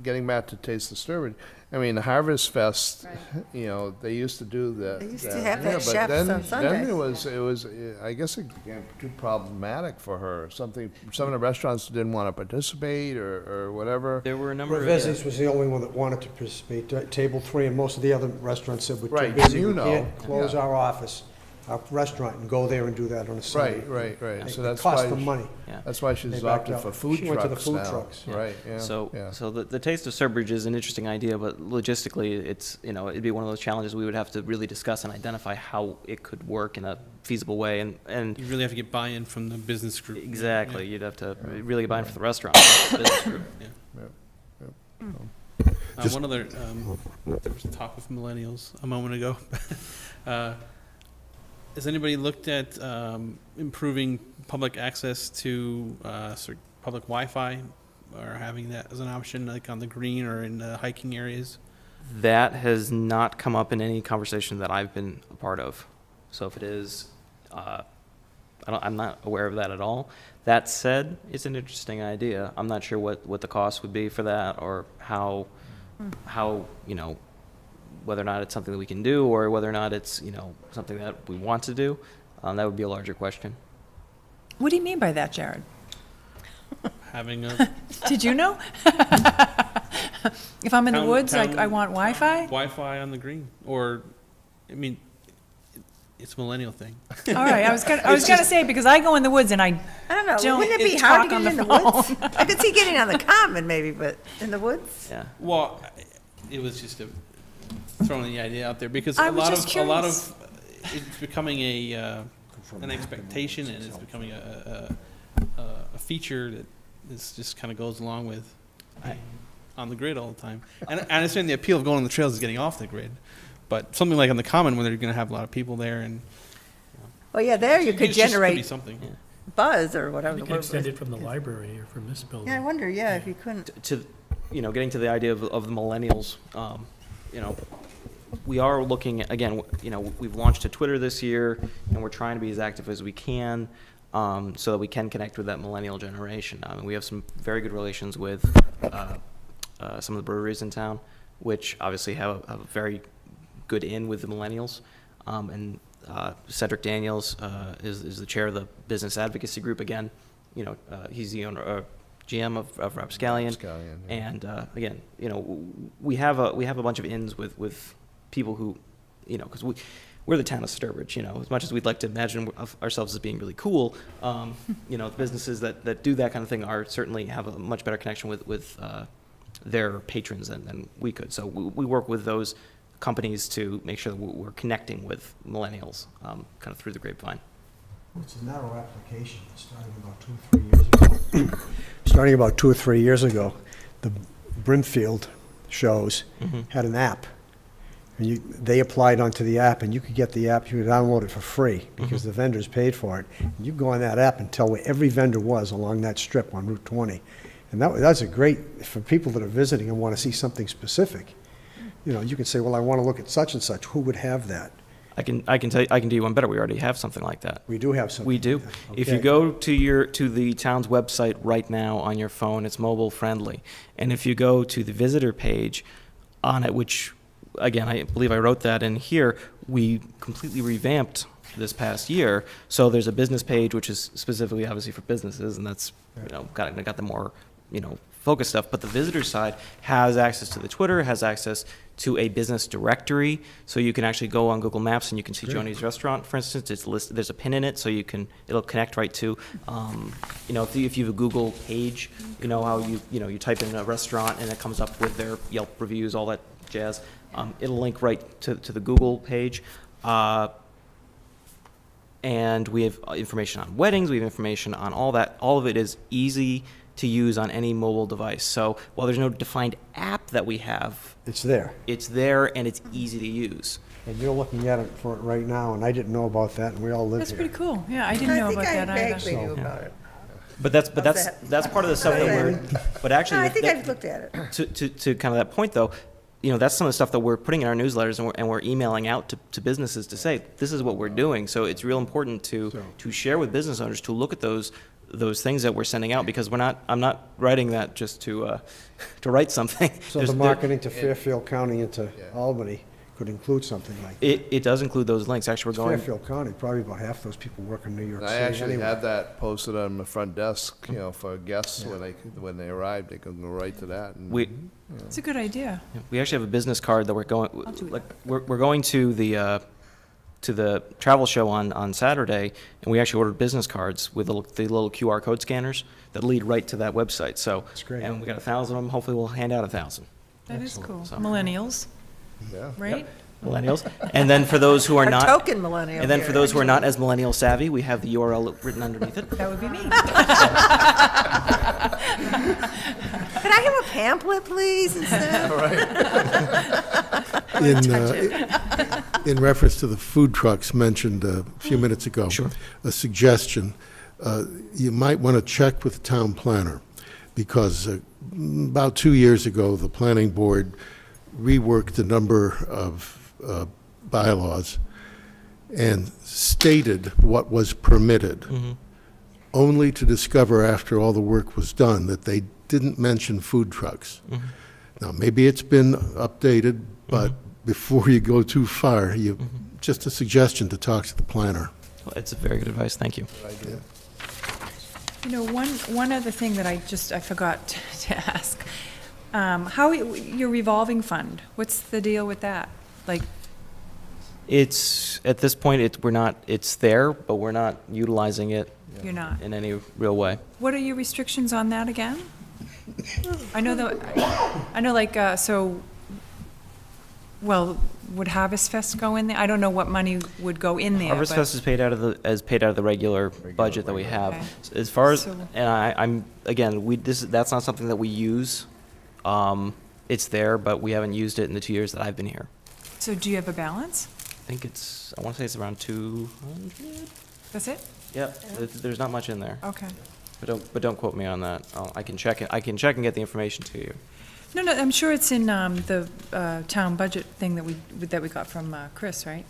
getting back to Taste the Sturbridge, I mean, Harvest Fest, Right. you know, they used to do that. They used to have that but chefs then- on Sunday. Then it was, I guess, again, too problematic for her. Some of the restaurants didn't want to participate or whatever. There were a number of. Reveses was the only one that wanted to participate, Table 3, and most of the other restaurants said we're too Right, busy. you We know, can't close yeah. our office, our restaurant, and go there and do that on a Sunday. Right. It So that's cost why, them money. Yeah. that's why They she's backed opted out. for food She went to the trucks food now. trucks. Yeah. Right, yeah. So, yeah. so the Taste of Sturbridge is an interesting idea, but logistically, it's, you know, it'd be one of those challenges we would have to really discuss and identify how it could work in a feasible way, and you really have to get buy-in from the business group. exactly, you'd have to really get buy-in for the restaurant, not the business group. Just- One other, there was talk with millennials a moment ago. Has anybody looked at improving public access to sort of public Wi-Fi, or having that as an option, like on the green or in hiking areas? That has not come up in any conversation that I've been a part of. So if it is, I'm not aware of that at all. That said, it's an interesting idea. I'm not sure what the cost would be for that, or how, you know, whether or not it's something that we can do, or whether or not it's, you know, something that we want to do. That would be a larger question. what do you mean by that, Jared? Having a Did you know? If I'm in the Town- woods, like, town- I want Wi-Fi? Wi-Fi on the green, or, I mean, it's a millennial thing. All right, I was gonna say, because I go in the woods and I I don't know, Don't wouldn't it be talk hard to on get in the the woods? I could see getting on the common maybe, but in the woods? Yeah. Well, it was just throwing the idea out there, because I a was lot just of curious. it's becoming an expectation, and it's becoming a feature that this just kind of goes along with on the grid all the time. And I understand the appeal of going on the trails is getting off the grid, but something like on the common, when they're going to have a lot of people there, and Well, yeah, there you could it's just gonna be generate something. Yeah. buzz or whatever You the can word extend was. it from the library or from this building. Yeah, I wonder, yeah, if you couldn't. To, you know, getting to the idea of the millennials, you know, we are looking at, again, you know, we've launched a Twitter this year, and we're trying to be as active as we can, so that we can connect with that millennial generation. I mean, we have some very good relations with some of the breweries in town, which obviously have a very good in with the millennials. And Cedric Daniels is the chair of the business advocacy group. Again, you know, he's the owner, GM of Rapscallion. Rapscallion, yeah. And again, you know, we have a bunch of ins with people who, you know, because we're the town of Sturbridge. You know, as much as we'd like to imagine of ourselves as being really cool, you know, the businesses that do that kind of thing are certainly have a much better connection with their patrons than we could. So we work with those companies to make sure that we're connecting with millennials kind of through the grapevine. It's a narrow application, starting about 2 or 3 years ago. Starting about 2 or 3 years ago, the Brimfield shows had an app, And they applied onto the app, and you could get the app, you could download it for free, because the vendors paid for it. You go on that app and tell where every vendor was along that strip on Route 20. And that's a great, for people that are visiting and want to see something specific. You know, you can say, well, I want to look at such and such, who would have that? I can do you one better. We already have something like that. We do have something. We do. like that. If you Okay. go to the town's website right now on your phone, it's mobile friendly. And if you go to the visitor page on it, which, again, I believe I wrote that in here, we completely revamped this past year. So there's a business page, which is specifically obviously for businesses, and that's, got the more, focused stuff. But the visitor side has access to the Twitter, has access to a business directory. So you can actually go on Google Maps and you can see Joni's Restaurant, for instance. It's listed, there's a pin in it, so it'll connect right to, if you have a Google page, how you type in a restaurant and it comes up with their Yelp reviews, all that jazz. It'll link right to the Google page. And we have information on weddings, we have information on all that. All of it is easy to use on any mobile device. So while there's no defined app that we have, It's there. it's there and it's easy to use. And you're looking at it for it right now, and I didn't know about that, and we all live That's here. pretty cool. Yeah, I didn't know about that I think I either. vaguely knew So- about it. But that's part of the stuff that we're, but actually. No, I think that- I've looked at it. to kind of that point, though, that's some of the stuff that we're putting in our newsletters and we're emailing out to businesses to say, this is what we're doing. So it's real important to share with business owners, to look at those things that we're sending out, because I'm not writing that just to write something. So There's- the marketing to Fairfield County and to Albany could include something like that. It does include those links. Actually, we're going, Fairfield County, probably about half those people work in New York And City I actually anyway. had that posted on the front desk, for guests when they arrive, they can go right to that. And It's a good idea. we actually have a business card that we're going, I'll do like, we're going to the travel show on Saturday, and we actually ordered business cards with the little QR code scanners that lead right to that website. So, That's great. and we got 1,000 of them. Hopefully, we'll hand out 1,000 That is cool. So- Millennials, yeah. right? millennials. And then for those who are Our not, token millennial. and then for here. those who are not as millennial savvy, we have the URL written underneath it. That would be me. Could I have a pamphlet, please, instead? In reference to the food trucks mentioned a few minutes ago. Sure. A suggestion, you might want to check with the town planner, because about 2 years ago, the planning board reworked a number of bylaws and stated what was permitted, only to discover after all the work was done that they didn't mention food trucks. Now, maybe it's been updated, but before you go too far, just a suggestion to talk to the planner. Well, it's a very good advice. Thank you. One other thing that I forgot to ask. How, your revolving fund, what's the deal with that? Like, It's, at this point, it's there, but we're not utilizing it you're not? in any real way. What are your restrictions on that again? I know would Harvest Fest go in there? I don't know what money would go in there. Harvest but- Fest is paid out of the regular budget that we have. Okay. As far as, So- and I'm, again, that's not something that we use. It's there, but we haven't used it in the 2 years that I've been here. So do you have a balance? I think I want to say it's around 200. That's it? Yep, there's not much in there, Okay. but don't quote me on that. I can check it, I can check and get the information to you. No, I'm sure it's in the town budget thing that we got from Chris, right?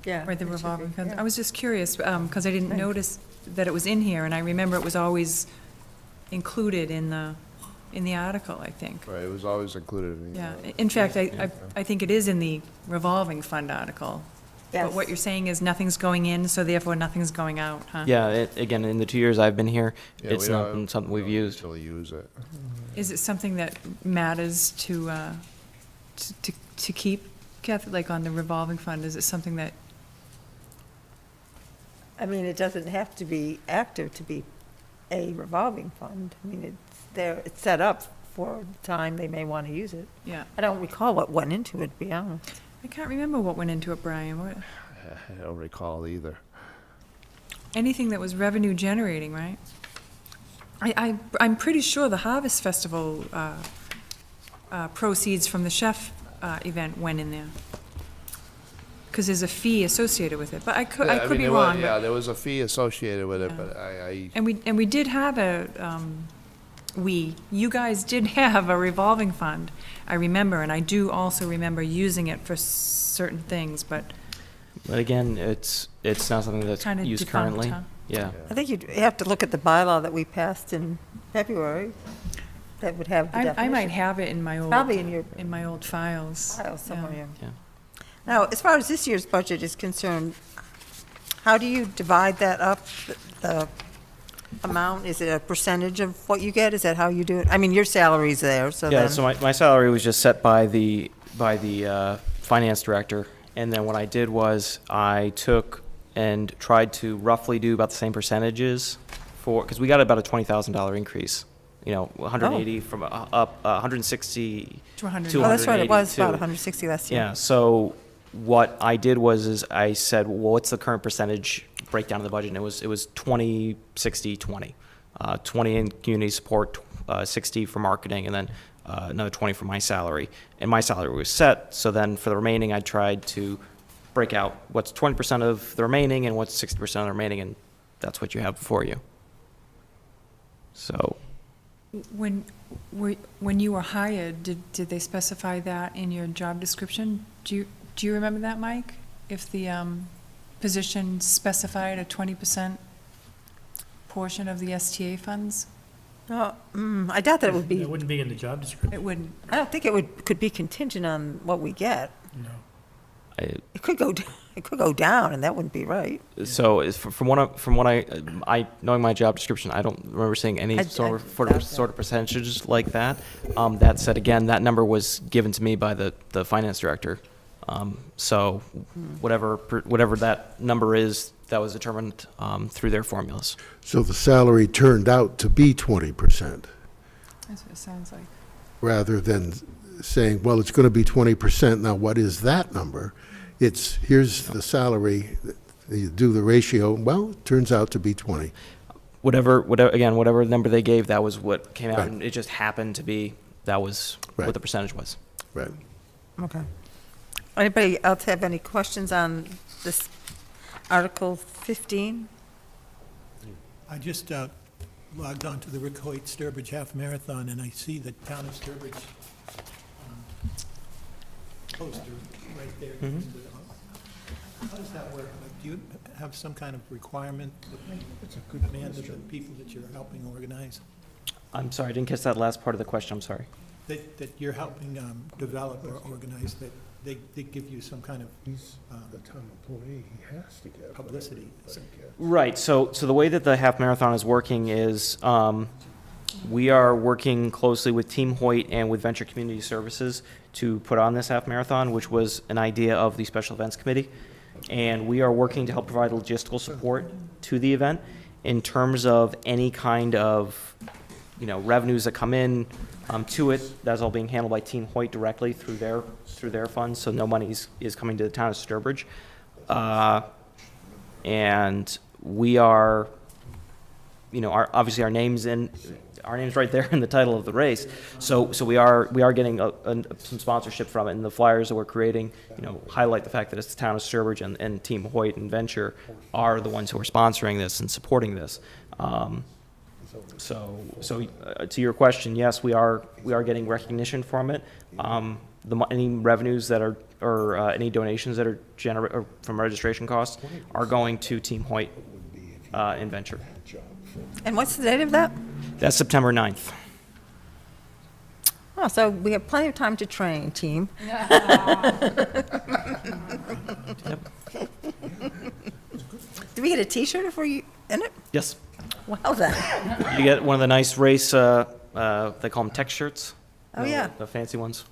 Yeah. Or the it should be, revolving fund. yeah. I was just curious, because I didn't Right. notice that it was in here, and I remember it was always included in the article, I think. Right, it was always included in. Yeah, in fact, I think it is in the revolving fund article. But what Yes. you're saying is nothing's going in, so therefore nothing's going out, huh? Yeah, again, in the 2 years I've been here, Yeah, it's we not don't- been something we we've don't used. usually use it. Is it something that matters to keep, Kathy, like on the revolving fund? Is it something that, I mean, it doesn't have to be active to be a revolving fund. I mean, it's set up for the time they may want to use it. yeah, I don't recall what went into it, to be honest. I can't remember what went into it, Brian. I don't recall either. Anything that was revenue generating, right? I'm pretty sure the Harvest Festival proceeds from the chef event went in there. Because there's a fee associated with it, but I could Yeah, be there was- wrong. Yeah, but- there was a fee associated with it, Yeah. but I, And we did have you guys did have a revolving fund, I remember, and I do also remember using it for certain things, but But again, it's not something that's kind of used defunct, currently. huh? Yeah. I think you'd have to look at the bylaw that we passed in February that would have the I definition. might have it in my Probably in your in my old files. file somewhere, yeah. Yeah. Now, as far as this year's budget is concerned, how do you divide that up, the amount? Is it a percentage of what you get? Is that how you do it? I mean, your salary's there, so Yeah, then. so my salary was just set by the finance director, and then what I did was I took and tried to roughly do about the same percentages because we got about a $20,000 increase. 180 from up 160 To 100. to Oh, that's right, it was 182. about 160 last year. Yeah, so what I did was I said, well, what's the current percentage breakdown of the budget? And it was 20, 60, 20. 20 in community support, 60 for marketing, and then another 20 for my salary. And my salary was set, so then for the remaining, I tried to break out what's 20% of the remaining and what's 60% of the remaining, and that's what you have before you. So, When you were hired, did they specify that in your job description? Do you remember that, Mike? If the position specified a 20% portion of the STA funds? I doubt that it would be, It wouldn't be in the job description, It wouldn't. I don't think could be contingent on what we get. no. It could go down, and that wouldn't be right. So from what I knowing my job description, I don't remember seeing any I sort doubt that. of percentages like that. That said, again, that number was given to me by the finance director. So whatever that number is, that was determined through their formulas. So the salary turned out to be 20%, That's what it sounds like. rather than saying, well, it's going to be 20%. Now, what is that number? It's, here's the salary, you do the ratio, well, it turns out to be 20. Whatever number they gave, that was what came out, Right. and it just happened to be that was Right. what the percentage was. Right. Okay. Anybody else have any questions on this Article 15? I just logged on to the Rick Hoyt Sturbridge Half Marathon, and I see the Town of Sturbridge poster right there. How does that work? Like, do you have some kind of requirement that demand of the people that you're helping organize, I'm sorry, I didn't catch that last part of the question. I'm sorry. that you're helping develop or organize, that they give you some kind of The town employee, he has to get publicity? Right. So the way that the half marathon is working is we are working closely with Team Hoyt and with Venture Community Services to put on this half marathon, which was an idea of the Special Events Committee. And we are working to help provide logistical support to the event in terms of any kind of, revenues that come in to it. That's all being handled by Team Hoyt directly through their funds. So no money is coming to the town of Sturbridge. And we are, obviously our name's right there in the title of the race. So we are getting some sponsorship from it, and the flyers that we're creating, highlight the fact that it's the town of Sturbridge and Team Hoyt and Venture are the ones who are sponsoring this and supporting this. So to your question, yes, we are getting recognition from it. Any revenues that are, or any donations that are generated from registration costs are going to Team Hoyt and Venture. And what's the date of that? That's September 9th. Oh, so we have plenty of time to train, team. Do we get a T-shirt if we're in it? Yes. Well then. You get one of the nice race, they call them tech shirts. Oh, yeah. The fancy ones.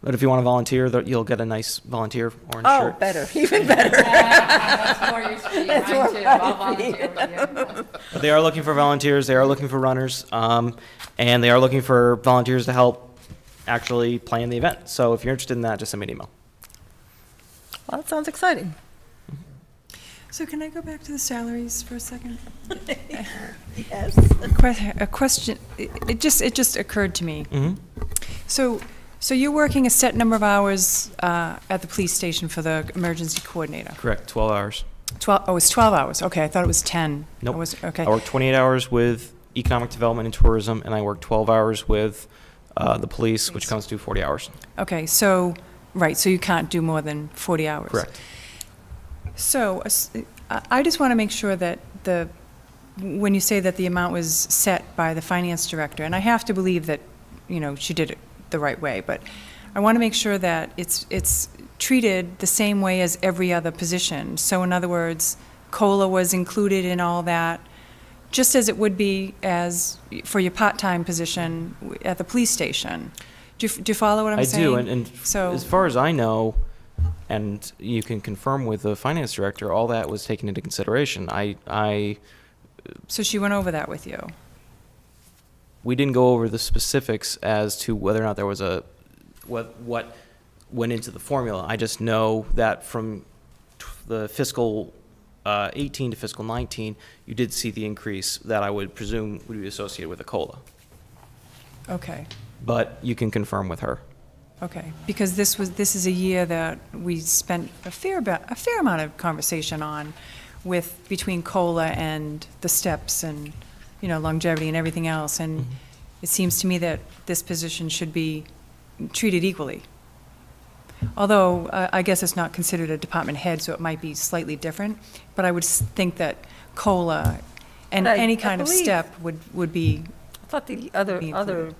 But if you want to volunteer, you'll get a nice volunteer orange Oh, shirt. better, even better. That's more your speed, That's mine more too, my I'll volunteer with you. But they are looking for volunteers, they are looking for runners, and they are looking for volunteers to help actually plan the event. So if you're interested in that, just send me an email. Well, that sounds exciting. So can I go back to the salaries for a second? Yes. A question, it just occurred to me. Mm-hmm. So So you're working a set number of hours at the police station for the emergency coordinator? Correct, 12 hours. 12, oh, it's 12 hours, okay, I thought it was 10. Nope. I was, okay, I work 28 hours with economic development and tourism, and I work 12 hours with the police, which comes to 40 hours. okay, so, right, so you can't do more than 40 hours? Correct. So, I just want to make sure that when you say that the amount was set by the finance director, and I have to believe that, you know, she did it the right way, but I want to make sure that it's treated the same way as every other position. So in other words, COLA was included in all that, just as it would be as for your part-time position at the police station. Do you follow what I'm saying? I do, and So- as far as I know, and you can confirm with the finance director, all that was taken into consideration. So she went over that with you? We didn't go over the specifics as to whether or not there was what went into the formula. I just know that from the fiscal 18 to fiscal 19, you did see the increase that I would presume would be associated with a COLA. Okay. But you can confirm with her. Okay, because this is a year that we spent a fair amount of conversation on between COLA and the steps and, you know, longevity and everything else, and it seems to me that this position should be treated equally. Although, I guess it's not considered a department head, so it might be slightly different, but I would think that COLA and But I any kind of believe- step would be, I thought the Be other included.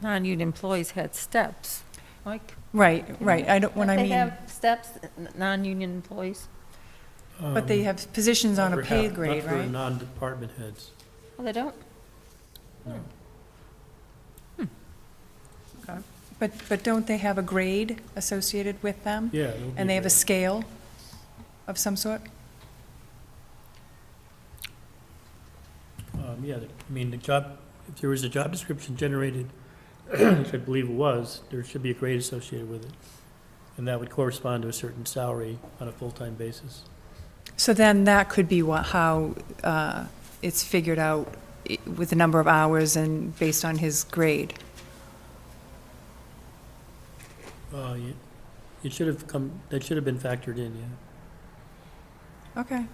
non-union employees had steps, Mike? right, I don't, when I Don't mean. they have steps, non-union employees? But they have positions on a Not for pay half- grade, Not for right? non-department heads. Oh, they don't? But don't they have a grade associated with them? Yeah. it'll be And they have a great. scale of some sort? Yeah, I mean, if there was a job description generated, which I believe it was, there should be a grade associated with it. And that would correspond to a certain salary on a full-time basis. So then that could be how it's figured out with the number of hours and based on his grade. It should have that should have been factored in, yeah. Okay.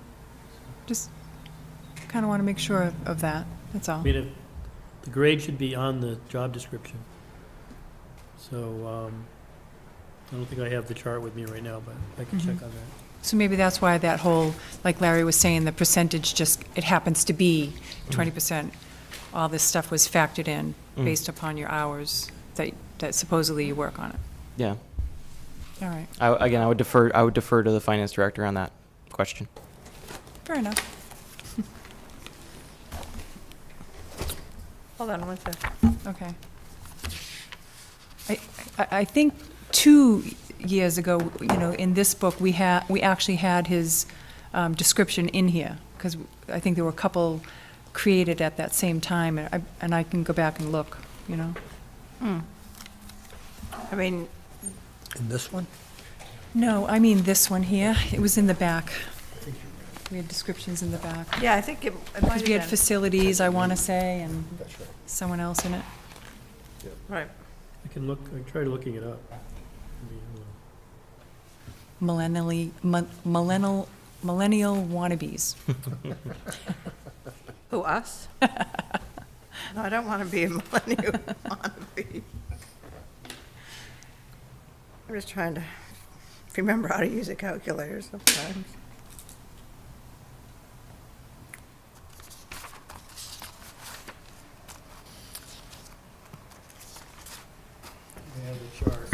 Just kind of want to make sure of that, that's all. I mean, if, the grade should be on the job description. So, I don't think I have the chart with me right now, but I can check on that. So maybe that's why that whole, like Larry was saying, the percentage it happens to be 20%. All this stuff was factored in based upon your hours that supposedly you work on it. Yeah. All right, Again, I would defer to the finance director on that question. fair enough. Hold on one second. Okay. I think 2 years ago, you know, in this book, we actually had his description in here, because I think there were a couple created at that same time, and I can go back and look, you know? I mean, In this one? No, I mean this one here. It was in the back. We had descriptions in the back. yeah, I think it might Because have we had been. facilities, I want to say, and someone else in it. Right. I can try looking it up. Millennial wannabes. Who, us? No, I don't want to be a millennial wannabe. I'm just trying to remember how to use a calculator sometimes. I have the chart.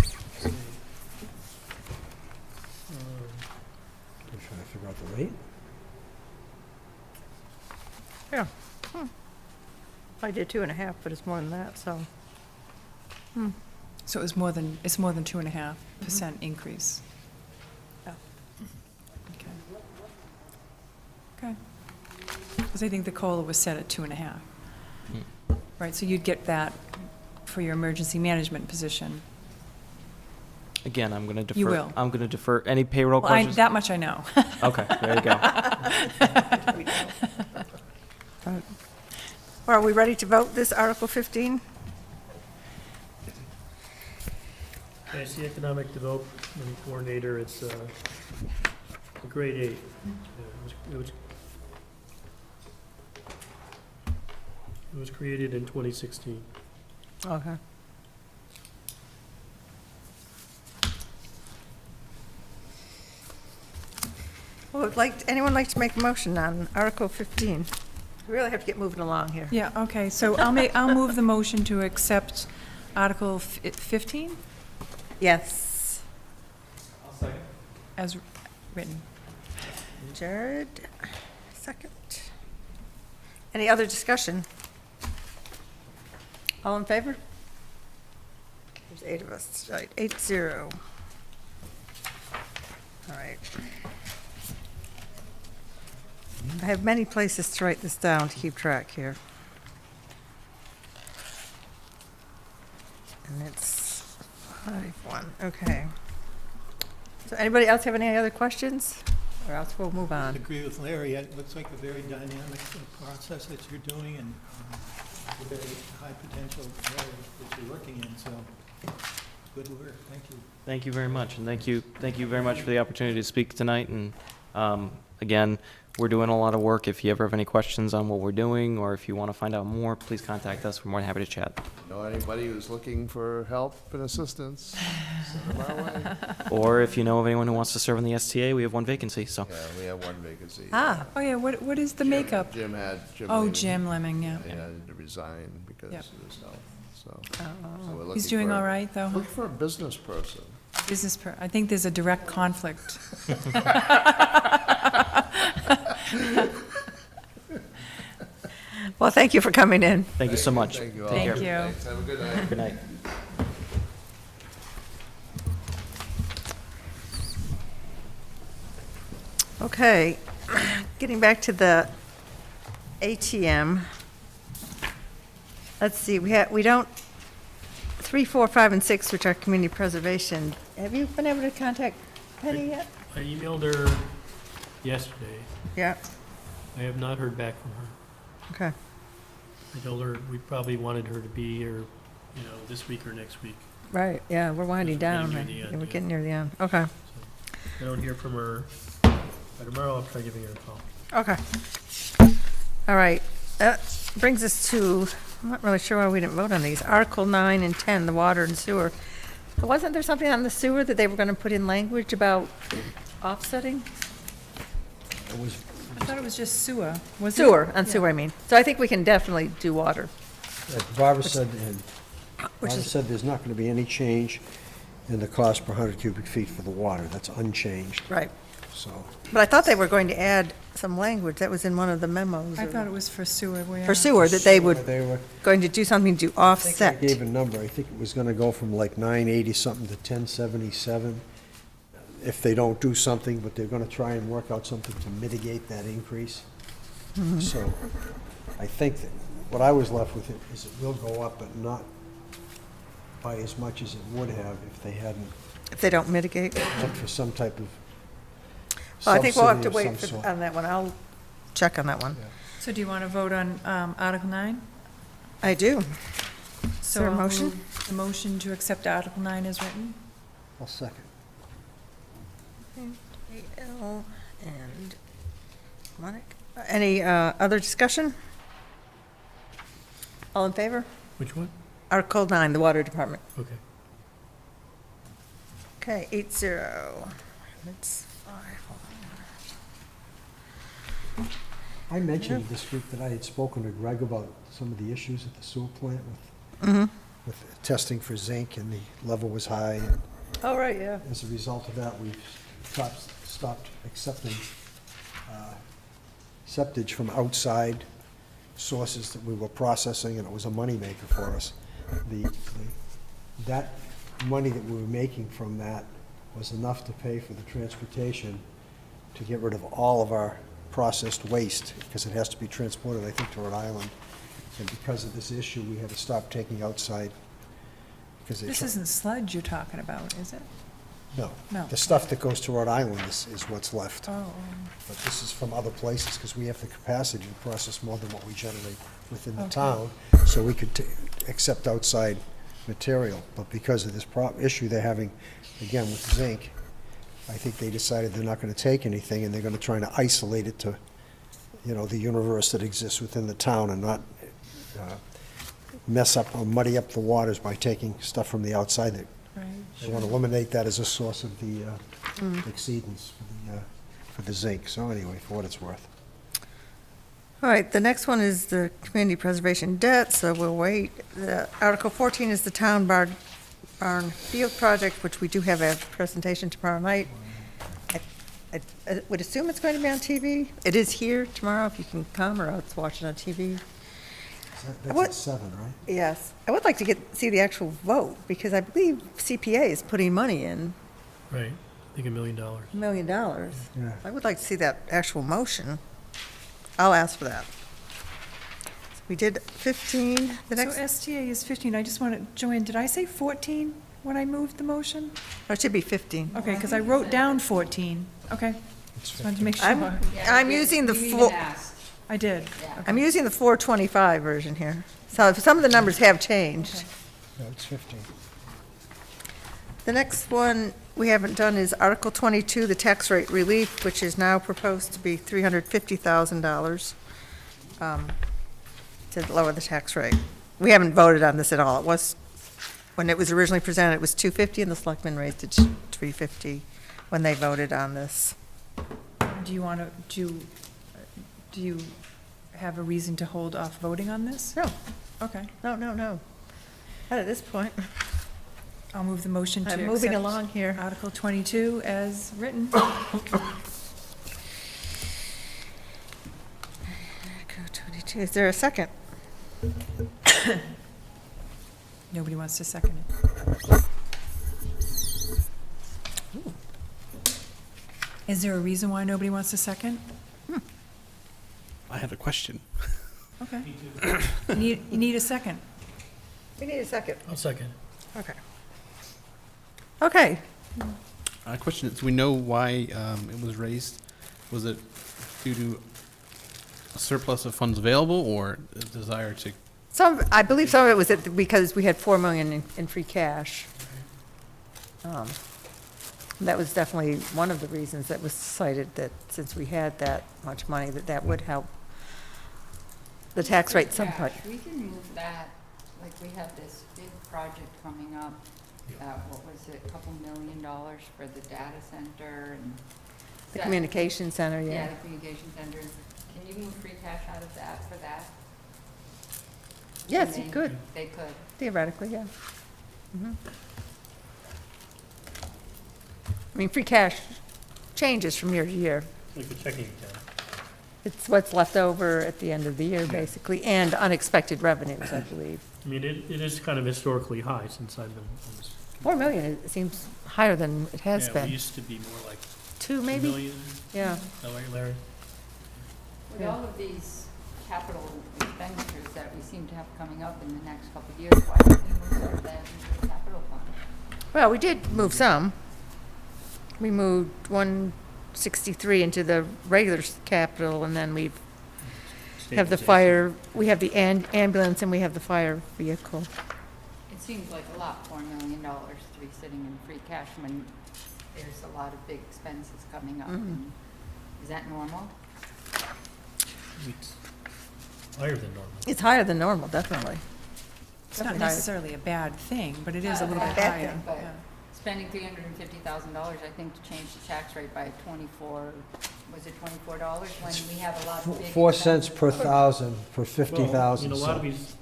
I'm trying to figure out the rate. Yeah. I did 2.5, but it's more than that, so. So it's more than 2.5% increase. Yeah. Okay. Okay. Because I think the COLA was set at 2.5. Right, so you'd get that for your emergency management position. Again, I'm going to defer. You will. I'm going to defer. Any payroll Well, questions? that much I know. Okay, there you go. Well, are we ready to vote this Article 15? Okay, it's the Economic Development Coordinator, it's a grade 8. It was created in 2016. Okay. Well, anyone like to make a motion on Article 15? We really have to get moving along here. Yeah, okay, so I'll move the motion to accept Article 15 Yes. as written. Jared, second. Any other discussion? All in favor? There's 8 of us, right, 8-0. All right. I have many places to write this down to keep track here. And it's 5-1, okay. So anybody else have any other questions? Or else we'll move I on. agree with Larry. It looks like a very dynamic process that you're doing and a very high potential area that you're working in, so good work. Thank you. Thank you very much, and thank you very much for the opportunity to speak tonight. And again, we're doing a lot of work. If you ever have any questions on what we're doing, or if you want to find out more, please contact us. We're more than happy to chat. Know anybody who's looking for help and assistance, send them our way. Or if you know of anyone who wants to serve in the STA, we have one vacancy. So Yeah, we have one vacancy. Ah, Oh, yeah, what is the makeup? Jim Oh, Lee, Jim Lemming, yeah. He had to resign because Yep. of his health, so. oh. so we're He's looking doing for- all right, though? Look for a business person. I think there's a direct conflict. Well, thank you for coming in. thank you so much. Thank you all. Thank you. Thanks. Have a good night. Good night. Okay, getting back to the ATM. Let's see, we don't, 3, 4, 5, and 6, which are community preservation. Have you been able to contact Penny yet? I emailed her yesterday. Yeah, I have not heard back from her. okay. I told her we probably wanted her to be here, this week or next week. Right, yeah, we're winding We're down. getting near the Yeah, end, we're yeah. getting near the end. Okay, So if I don't hear from her by tomorrow, I'll try giving her a call. okay. All right, that brings us to, I'm not really sure why we didn't vote on these. Article 9 and 10, the water and sewer. Wasn't there something on the sewer that they were gonna put in language about offsetting? It was, I thought it was just sewer. Was it? Sewer, on Yeah. sewer, I mean. So I think we can definitely do water. Barbara said, and Which Barbara is, said there's not going to be any change in the cost per 100 cubic feet for the water. That's unchanged, right. so. But I thought they were going to add some language. That was in one of the memos. I thought it was for sewer. For sewer, that they would, They were, going to do something to I think they offset. gave a number. I think it was going to go from like 980 something to 1077 if they don't do something, but they're going to try and work out something to mitigate that increase. So I think that what I was left with it is it will go up, but not by as much as it would have if they hadn't If they don't mitigate. looked for some type of Well, I think we'll have to subsidy wait of some sort. on that one. I'll check on that one. So do you want to vote on Article 9? I do. So there a I'll motion? move the motion to accept Article 9 as written. I'll second. A.L. and Monic. Any other discussion? All in favor? Which one? Article 9, the water department. Okay. Okay, 8-0. That's 5. I mentioned this week that I had spoken to Greg about some of the issues at the sewer plant Mm-hmm. with testing for zinc, and the level was high. And Oh, right, yeah. as a result of that, we've stopped accepting septage from outside sources that we were processing, and it was a moneymaker for us. That money that we were making from that was enough to pay for the transportation to get rid of all of our processed waste, because it has to be transported, I think, to Rhode Island. And because of this issue, we had to stop taking outside, because This isn't sludge you're talking about, is it? No. No. The stuff that goes to Rhode Island is what's left. Oh, But this is from other places, because we have the capacity to process more than what we generate within the Okay. town, so we could accept outside material, but because of this issue they're having, again, with zinc, I think they decided they're not gonna take anything, and they're gonna try to isolate it to, you know, the universe that exists within the town and not mess up or muddy up the waters by taking stuff from the outside. Right. They want to eliminate that as a source of the exceedance for the zinc. So anyway, for what it's worth. All right, the next one is the community preservation debt, so we'll wait. Article 14 is the town barn field project, which we do have a presentation tomorrow night. I would assume it's going to be on TV. It is here tomorrow, if you can come, or else watch it on TV. That's What- at 7, right? Yes, I would like to see the actual vote, because I believe CPA is putting money in, Right, I think $1 million. $1 million. Yeah. I would like to see that actual motion. I'll ask for that. We did 15, the So next, STA is 15. I just want to, Joanne, did I say 14 when I moved the motion? oh, it should be 15. Okay, because I wrote down 14. Okay, just wanted to make sure. I'm using the You full, even asked. I did. Yeah. I'm using the 425 version here. So some of the numbers have changed. No, it's 15. The next one we haven't done is Article 22, the tax rate relief, which is now proposed to be $350,000 to lower the tax rate. We haven't voted on this at all. It was, when it was originally presented, it was 250, and the selectmen raised it to 350 when they voted on this. Do you want to, do you have a reason to hold off voting on this? No, Okay, no, no, no. Not at this point. I'll move the motion to I'm accept moving along here. Article 22 as written. Article 22, is there a second? Nobody wants to second it. Is there a reason why nobody wants to second? I have a question. Okay. You need a second. We need a second. I'll second. Okay. Okay, My question is, do we know why it was raised? Was it due to a surplus of funds available or a desire to? I believe some of it was because we had 4 million in free cash. That was definitely one of the reasons that was cited, that since we had that much money, that would help the tax rate somewhat. Cash, we can move that, like we have this big project coming up, what was it, a couple $1 million for the data center and. The communication center, Yeah, yeah. the communication center. Can you move free cash out of that for that? Yes, Can you they- could, They could. theoretically, yeah. Mhm. I mean, free cash changes from year to year. Like a checking account. It's what's left over at the end of the year, basically, and unexpected revenues, I believe. I mean, it is kind of historically high since I've been on this. 4 million, it seems higher than it has Yeah, been. we used to be more like 2, 2 maybe? million. Yeah. Is that right, Larry? With Yeah. all of these capital expenditures that we seem to have coming up in the next couple of years, why don't we move some of that into the capital fund? Well, we did move some. We moved 163 into the regular capital, and then we have the fire, we have the ambulance, and we have the fire vehicle. It seems like a lot, $4 million to be sitting in free cash when there's a lot of big expenses coming up. And Is that normal? It's higher than normal. It's higher than normal, definitely. It's not Definitely higher. necessarily a bad thing, but it is a Not little bit bad higher. thing, But Yeah. spending $350,000, I think, to change the tax rate by 24, was it $24 when we have a lot of big 4 cents per expenses? thousand for Well, 50,000. a lot of these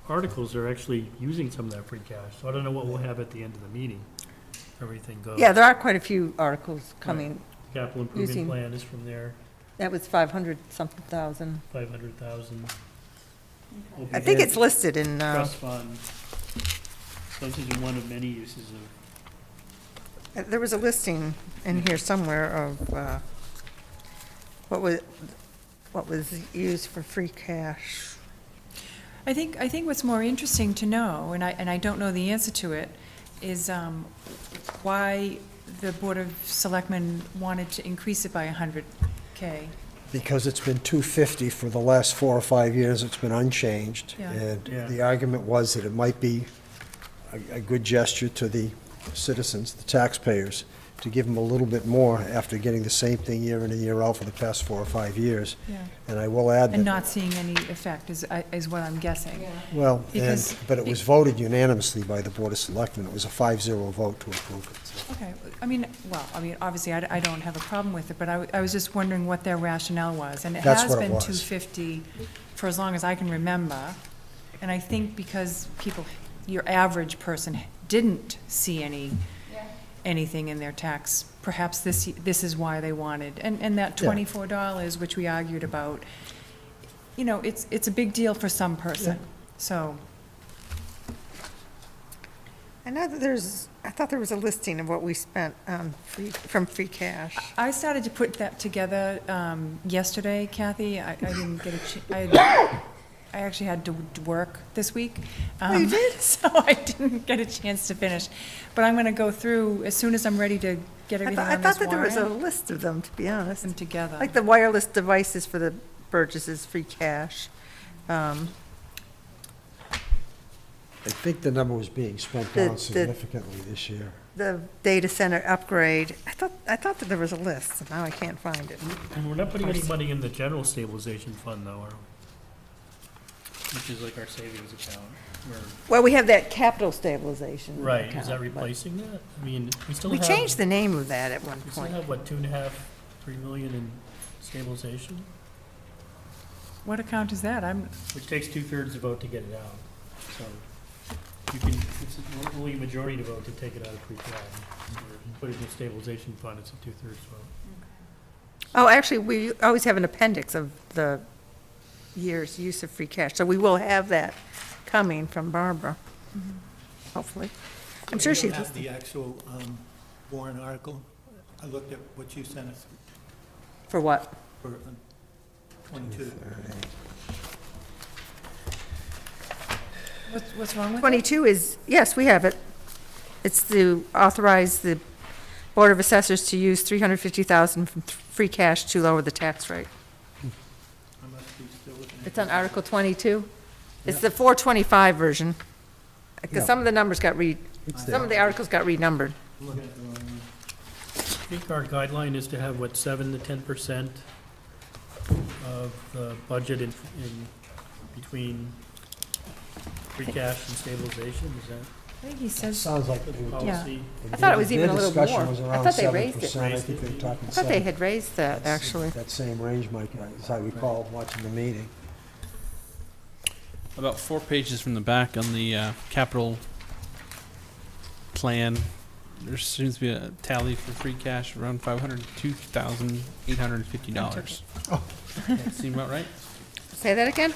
articles are actually using some of that free cash, so I don't know what we'll have at the end of the meeting. Everything goes. Yeah, there are quite a few articles coming. Capital using- improvement plan is from there, That was 500-something thousand. 500,000. I think it's listed in, Trust fund. So this is one of many uses of, there was a listing in here somewhere of what was used for free cash. I think what's more interesting to know, and I don't know the answer to it, is why the Board of Selectmen wanted to increase it by 100K. Because it's been 250 for the last 4 or 5 years, it's been unchanged. Yeah. And Yeah. the argument was that it might be a good gesture to the citizens, the taxpayers, to give them a little bit more after getting the same thing year in and year out for the past 4 or 5 years. Yeah. And I will add And that, not seeing any effect is what I'm guessing. well, because- but it was voted unanimously by the Board of Selectmen. It was a 5-0 vote to approve it. So. Okay, obviously, I don't have a problem with it, but I was just wondering what their rationale was. And it That's has what it been was. 250 for as long as I can remember. And I think because your average person didn't see anything in their tax, perhaps this is why they wanted. And that Yeah. $24, which we argued about, it's a big deal for some person, so. I know that I thought there was a listing of what we spent from free cash. I started to put that together yesterday, Kathy. I didn't get I actually had to work this week. Oh, you did? So I didn't get a chance to finish. But I'm going to go through, as soon as I'm ready to get everything I on thought this that there was a warrant, list of them, to be honest. them together. Like the wireless devices for the Burgess's free cash. I think the number was being spent The- down significantly this year. The data center upgrade. I thought that there was a list, and now I can't find it. And we're not putting any money in the general stabilization fund, though, are we? Which is like our savings account. Well, we have that capital stabilization. Right, is account, that but replacing that? I mean, we still We have. changed the name of that at one We still point. have, what, 2.5, 3 million in stabilization? What account is that? Which takes 2/3 to vote to get it out. So you can, it's only a majority to vote to take it out of free cash. Or if you put it in the stabilization fund, it's a 2/3 vote. Oh, actually, we always have an appendix of the year's use of free cash, so we will have that coming from Barbara, hopefully. I'm sure We she, don't have the actual warrant article. I looked at what you sent us for what? for 22. What's wrong with it? 22 is, yes, we have it. It's to authorize the Board of Assessors to use $350,000 from free cash to lower the tax rate. I must be still looking at. It's on Article 22. It's the 425 version, because some of the numbers got some of the articles got renumbered. I'm looking at the wrong one. I think our guideline is to have, what, 7 to 10% of the budget in between free cash and stabilization, is that I think he says, Sounds like the the policy? I thought it was even a little Their more. discussion was I around thought they raised it. 7%. I think they were talking I thought they 7. had raised that, actually. That same range, Mike, as I recall watching the meeting. About 4 pages from the back on the capital plan, there seems to be a tally for free cash around $502,850. That seem about right? Say that again?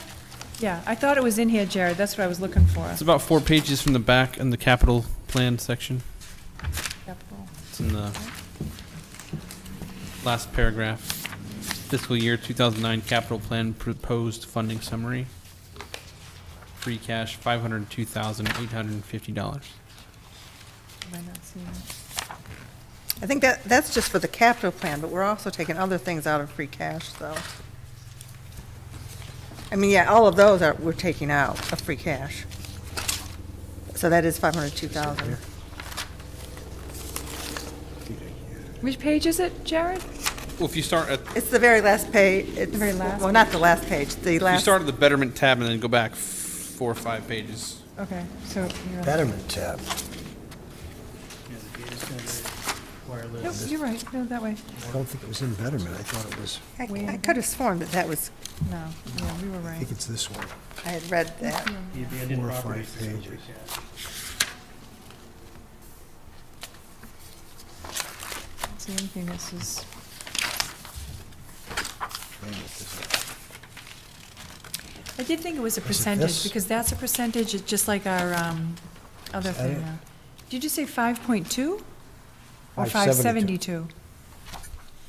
yeah, I thought it was in here, Jared. That's what I was looking for. It's about 4 pages from the back in the capital plan section. Capital. It's in the last paragraph. Fiscal year 2009 capital plan proposed funding summary. Free cash $502,850. Am I not seeing it? I think that's just for the capital plan, but we're also taking other things out of free cash, though. I mean, yeah, all of those we're taking out of free cash. So that is 502,000. Which page is it, Jared? Well, if you start at It's the very last page. The very last Well, not the last page, the you last. start at the betterment tab and then go back 4 or 5 pages. Okay, so you're. Betterment tab. Yeah, the data center, wireless. Nope, you're right. No, that way. I don't think it was in Betterment. I thought it was, I could have sworn that was, No, yeah, we were I right. think it's this one. I had read that. The abandoned 4 or 5 properties is free pages. cash. It's the only thing this is. I did think it was a percentage, this? because that's a percentage, it's just like our other that thing. it? Did you say 5.2? Or 572. 572?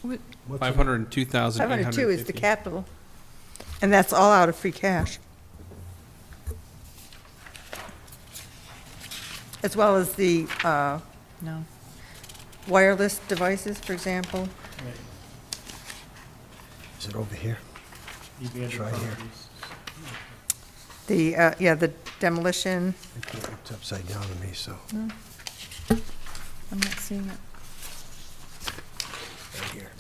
What's it? 502,850. 502 is the capital, and that's all out of free cash. As well as the No. wireless devices, for example. Right. Is it over here? The abandoned Try here. properties. The demolition, It's upside down on me, so, I'm not seeing it. right here.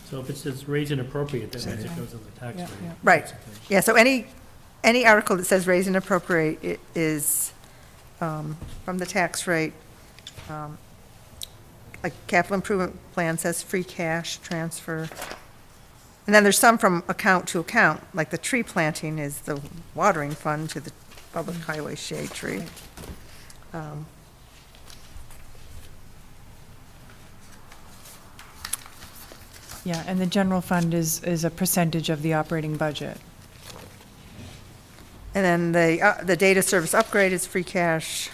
So if it says raise and appropriate, that means it goes on the tax Yeah, rate. yeah. right. Yeah, so any article that says raise and appropriate is from the tax rate. Like capital improvement plan says free cash transfer. And then there's some from account to account, like the tree planting is the watering fund to the public highway shade tree. Yeah, and the general fund is a percentage of the operating budget. And then the data service upgrade is free cash.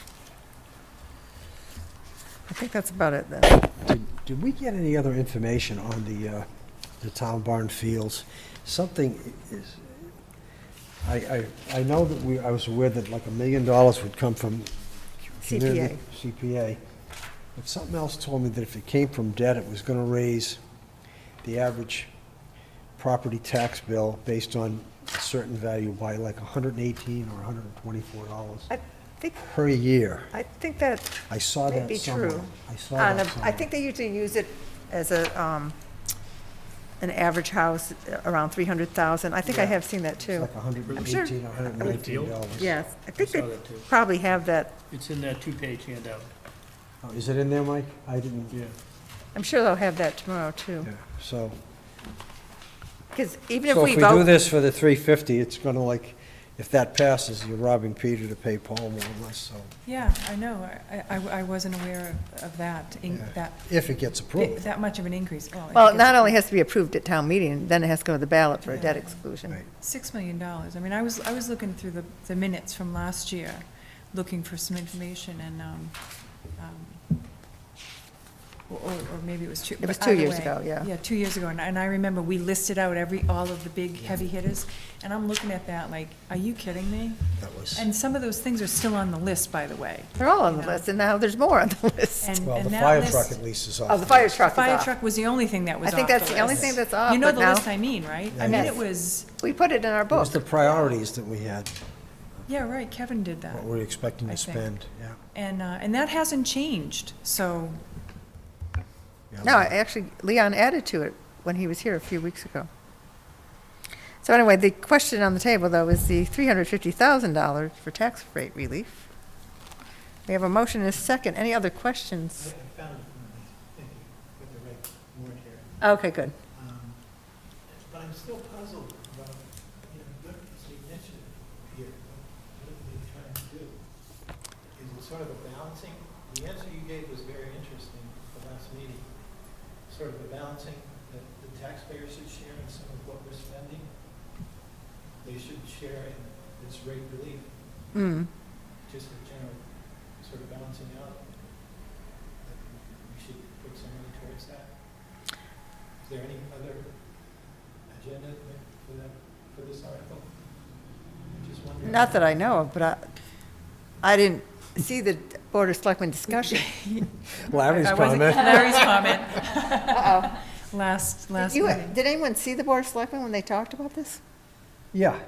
I think that's about it then. Did we get any other information on the town barn fields? Something is, I know that I was aware that like $1 million would come from community- CPA. But something else told me that if it came from debt, it was gonna raise the average property tax bill based on a certain value by like $118 or $124 I think, per year. I think that I saw may that be somewhere. true. I saw On that a- I somewhere. think they usually use it as an average house around 300,000. I think I have seen that It's too. like $118 sure- or $119. Yes, I I think saw they that too. probably have that. It's in that two-page handout. Oh, is it in there, Mike? I didn't, Yeah. I'm sure they'll have that tomorrow too. yeah, so. Because even if So we if we do vote, this for the 350, it's gonna like, if that passes, you're robbing Peter to pay Paul more or less, so, Yeah, I know. I wasn't aware of that, Yeah. that, if it gets approved. that much of an increase. Well, well, it not only has to be approved at town meeting, then it has to go to the ballot for a debt exclusion. Right. $6 million. I mean, I was looking through the minutes from last year, looking for some information, and, or maybe it was two. It was but 2 either years way. ago, yeah. Yeah, 2 years ago, and I remember we listed out all of the big heavy hitters, and I'm looking at that like, are you kidding me? That was, And some of those things are still on the list, by the way. They're all on the You know. list, and now there's more on the list. And well, the that fire list- truck at least is off. Oh, the fire truck is Fire off. truck was the only thing that was I off think the that's the only list. thing that's off, You know but the now, list I mean, right? I mean, Yes. it was, we put it in our It was book. the priorities that we had, yeah, right, Kevin did that. what we're expecting I to think. spend, yeah. And that hasn't changed, so, Yeah. No, actually, Leon added to it when he was here a few weeks ago. So anyway, the question on the table, though, is the $350,000 for tax rate relief. We have a motion and a second. Any other questions? I found it, thank you, with the right word here. Okay, good. But I'm still puzzled about, what is the initiative here? What are they trying to do? Is it sort of a balancing? The answer you gave was very interesting at the last meeting. Sort of a balancing that the taxpayers should share in some of what we're spending. They should share in this rate relief, Mm. just a general sort of balancing out. That we should put some money towards that. Is there any other agenda for this article? I'm just wondering. Not that I know of, but I didn't see the Board of Selectmen discussion. Larry's I wasn't- comment. Larry's comment, Uh-oh. last Did meeting. did anyone see the Board of Selectmen when they talked about this? Yeah. It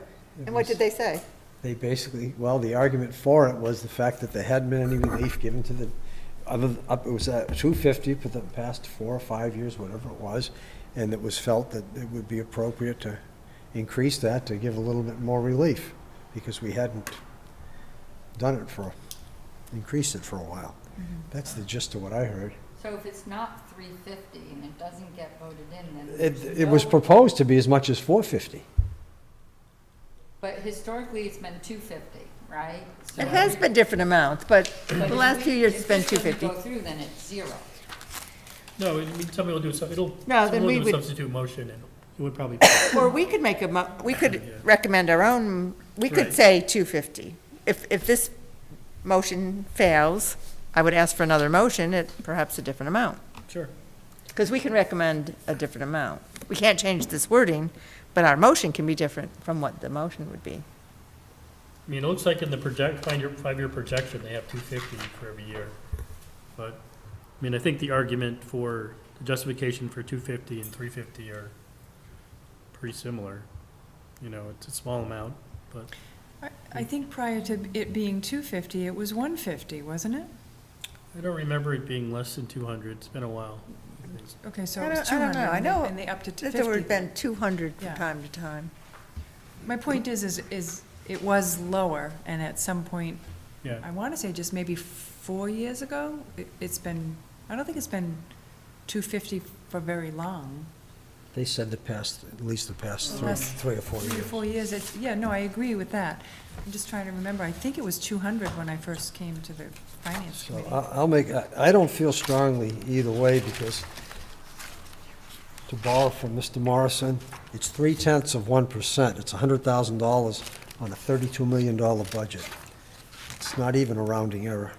And what was- did they say? They basically, well, the argument for it was the fact that there hadn't been any relief given to the, it was at 250 for the past 4 or 5 years, whatever it was, and it was felt that it would be appropriate to increase that to give a little bit more relief, because we hadn't done it increased it for a while. That's the gist of what I heard. So if it's not 350 and it doesn't get voted in, then there's It was no- proposed to be as much as 450. But historically, it's been 250, right? So It has been different amounts, but but the if last we- few years it's been If this 250. doesn't go through, then it's 0. No, I mean, somebody will do some, No, then someone we will do a would- substitute motion, and it would probably, Or we could make we could Yeah. recommend our own, we could Right. say 250. If this motion fails, I would ask for another motion at perhaps a different amount. sure. Because we can recommend a different amount. We can't change this wording, but our motion can be different from what the motion would be. I mean, it looks like in the five-year projection, they have 250 for every year. But, I mean, I think the argument for, the justification for 250 and 350 are pretty similar. You know, it's a small amount, but I think prior to it being 250, it was 150, wasn't it? I don't remember it being less than 200. It's been a while. Okay, so I it was don't 200. know. I know And they upped it to that 50. there would have been 200 Yeah. from time to time. My point is it was lower, and at some point, Yeah. I want to say just maybe 4 years ago, it's been, I don't think it's been 250 for very long. They said at least the past Last 3 or 4 3 or years. 4 years, yeah, no, I agree with that. I'm just trying to remember, I think it was 200 when I first came to the finance So committee. I'll make, I don't feel strongly either way, because to borrow from Mr. Morrison, it's 0.3%. It's $100,000 on a $32 million budget. It's not even a rounding error.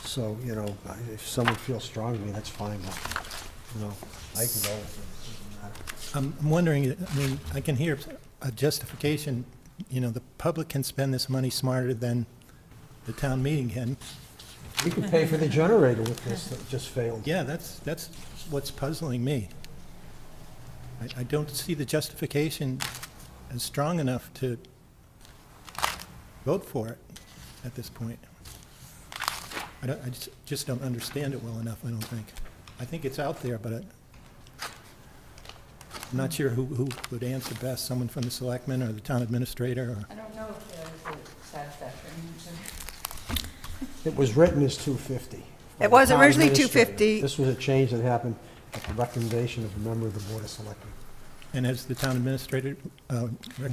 So, you know, if someone feels strongly, that's fine, but, you know, I can go with it. Doesn't matter. I'm wondering, I mean, I can hear a justification, you know, the public can spend this money smarter than the town meeting can. We could pay for the generator with this that just failed. Yeah, that's what's puzzling me. I don't see the justification as strong enough to vote for it at this point. I just don't understand it well enough, I don't think. I think it's out there, but I'm not sure who would answer best, someone from the selectmen or the town administrator, or... I don't know if there's a satisfaction. It was written as 250. It was Town originally administrator. 250. This was a change that happened at the recommendation of a member of the Board of Selectmen. And has the town administrator...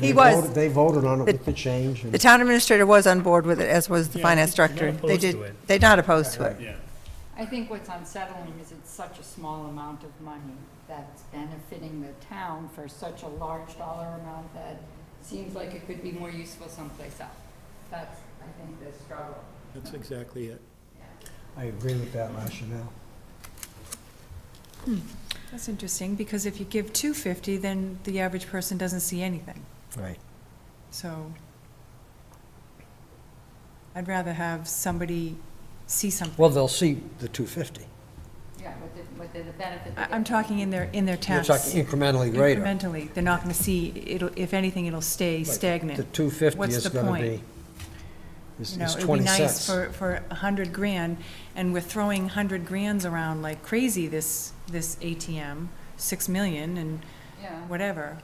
He was. They voted on it with the change, The and town administrator was on board with it, as was the Yeah, finance they're not director. They opposed did, to it. they're not opposed to it. Yeah. I think what's unsettling is it's such a small amount of money that's benefiting the town for such a large dollar amount that seems like it could be more useful someplace else. That's, I think, the struggle. That's exactly it. I agree with that rationale. That's interesting, because if you give 250, then the average person doesn't see anything. Right. So I'd rather have somebody see something. Well, they'll see the 250. Yeah, with the benefit. they I'm get. talking in their You're tax. talking incrementally greater. Incrementally, they're not going to see, it'll, if anything, it'll stay The stagnant. 250 What's is the going to point? be, is You know, it'd be 20 nice cents. for 100 grand, and we're throwing 100 grands around like crazy this ATM, 6 million and Yeah. whatever.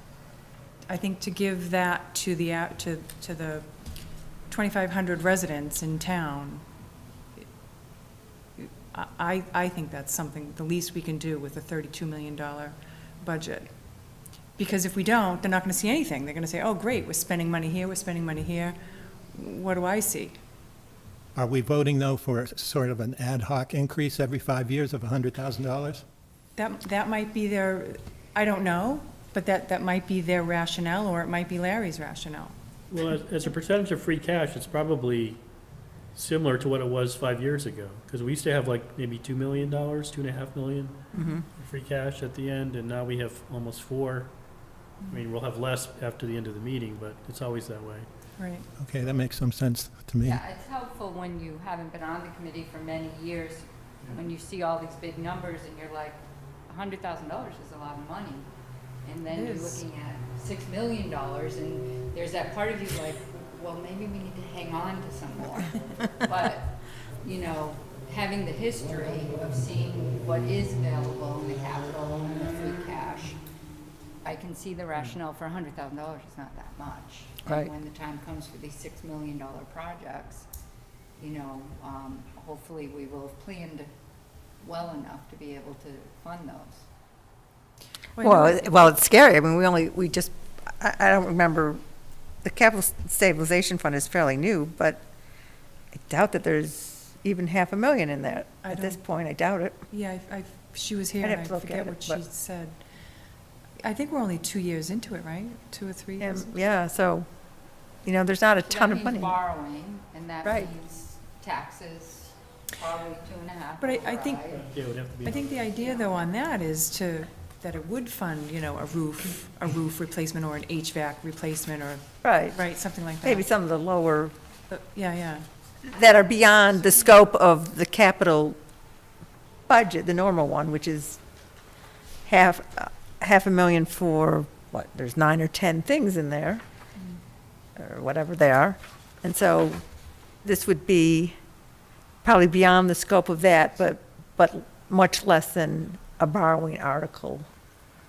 I think to give that to the 2,500 residents in town, I think that's something, the least we can do with a $32 million budget. Because if we don't, they're not going to see anything. They're going to say, oh, great, we're spending money here, we're spending money here. What do I see? Are we voting, though, for sort of an ad hoc increase every 5 years of $100,000? That might be their, I don't know, but that might be their rationale, or it might be Larry's rationale. Well, as a percentage of free cash, it's probably similar to what it was 5 years ago. Because we used to have like maybe $2 million, $2.5 million in free cash at the end, and now we have almost 4. I mean, we'll have less after the end of the meeting, but it's always that way. Right. Okay, that makes some sense to me. Yeah, it's helpful when you haven't been on the committee for many years, when you see all these big numbers and you're like, $100,000 is a lot of money. And then It you're is. looking at $6 million, and there's that part of you like, well, maybe we need to hang on to some more. But, you know, having the history of seeing what is available in the capital and the free cash, I can see the rationale for $100,000 is not that much. Right. And when the time comes for these $6 million projects, you know, hopefully we will have planned well enough to be able to fund those. Well, it's scary. I mean, I don't remember, the capital stabilization fund is fairly new, but I doubt that there's even $500,000 in that I at this don't- point. I doubt it. Yeah, she was here, I'd and have to I look forget at it, what she but- said. I think we're only 2 years into it, right? 2 or 3 years? Yeah, so, you know, there's not a ton of money. That means borrowing, and that Right. means taxes, probably 2.5. But I think- right? Yeah, it would have to be. I think the idea, though, on that is that it would fund, you know, a roof replacement or an HVAC replacement, or, Right. right, something like that. Maybe some of the lower, Yeah. that are beyond the scope of the capital budget, the normal one, which is $500,000 for there's 9 or 10 things in there, or whatever they are. And so this would be probably beyond the scope of that, but much less than a borrowing article.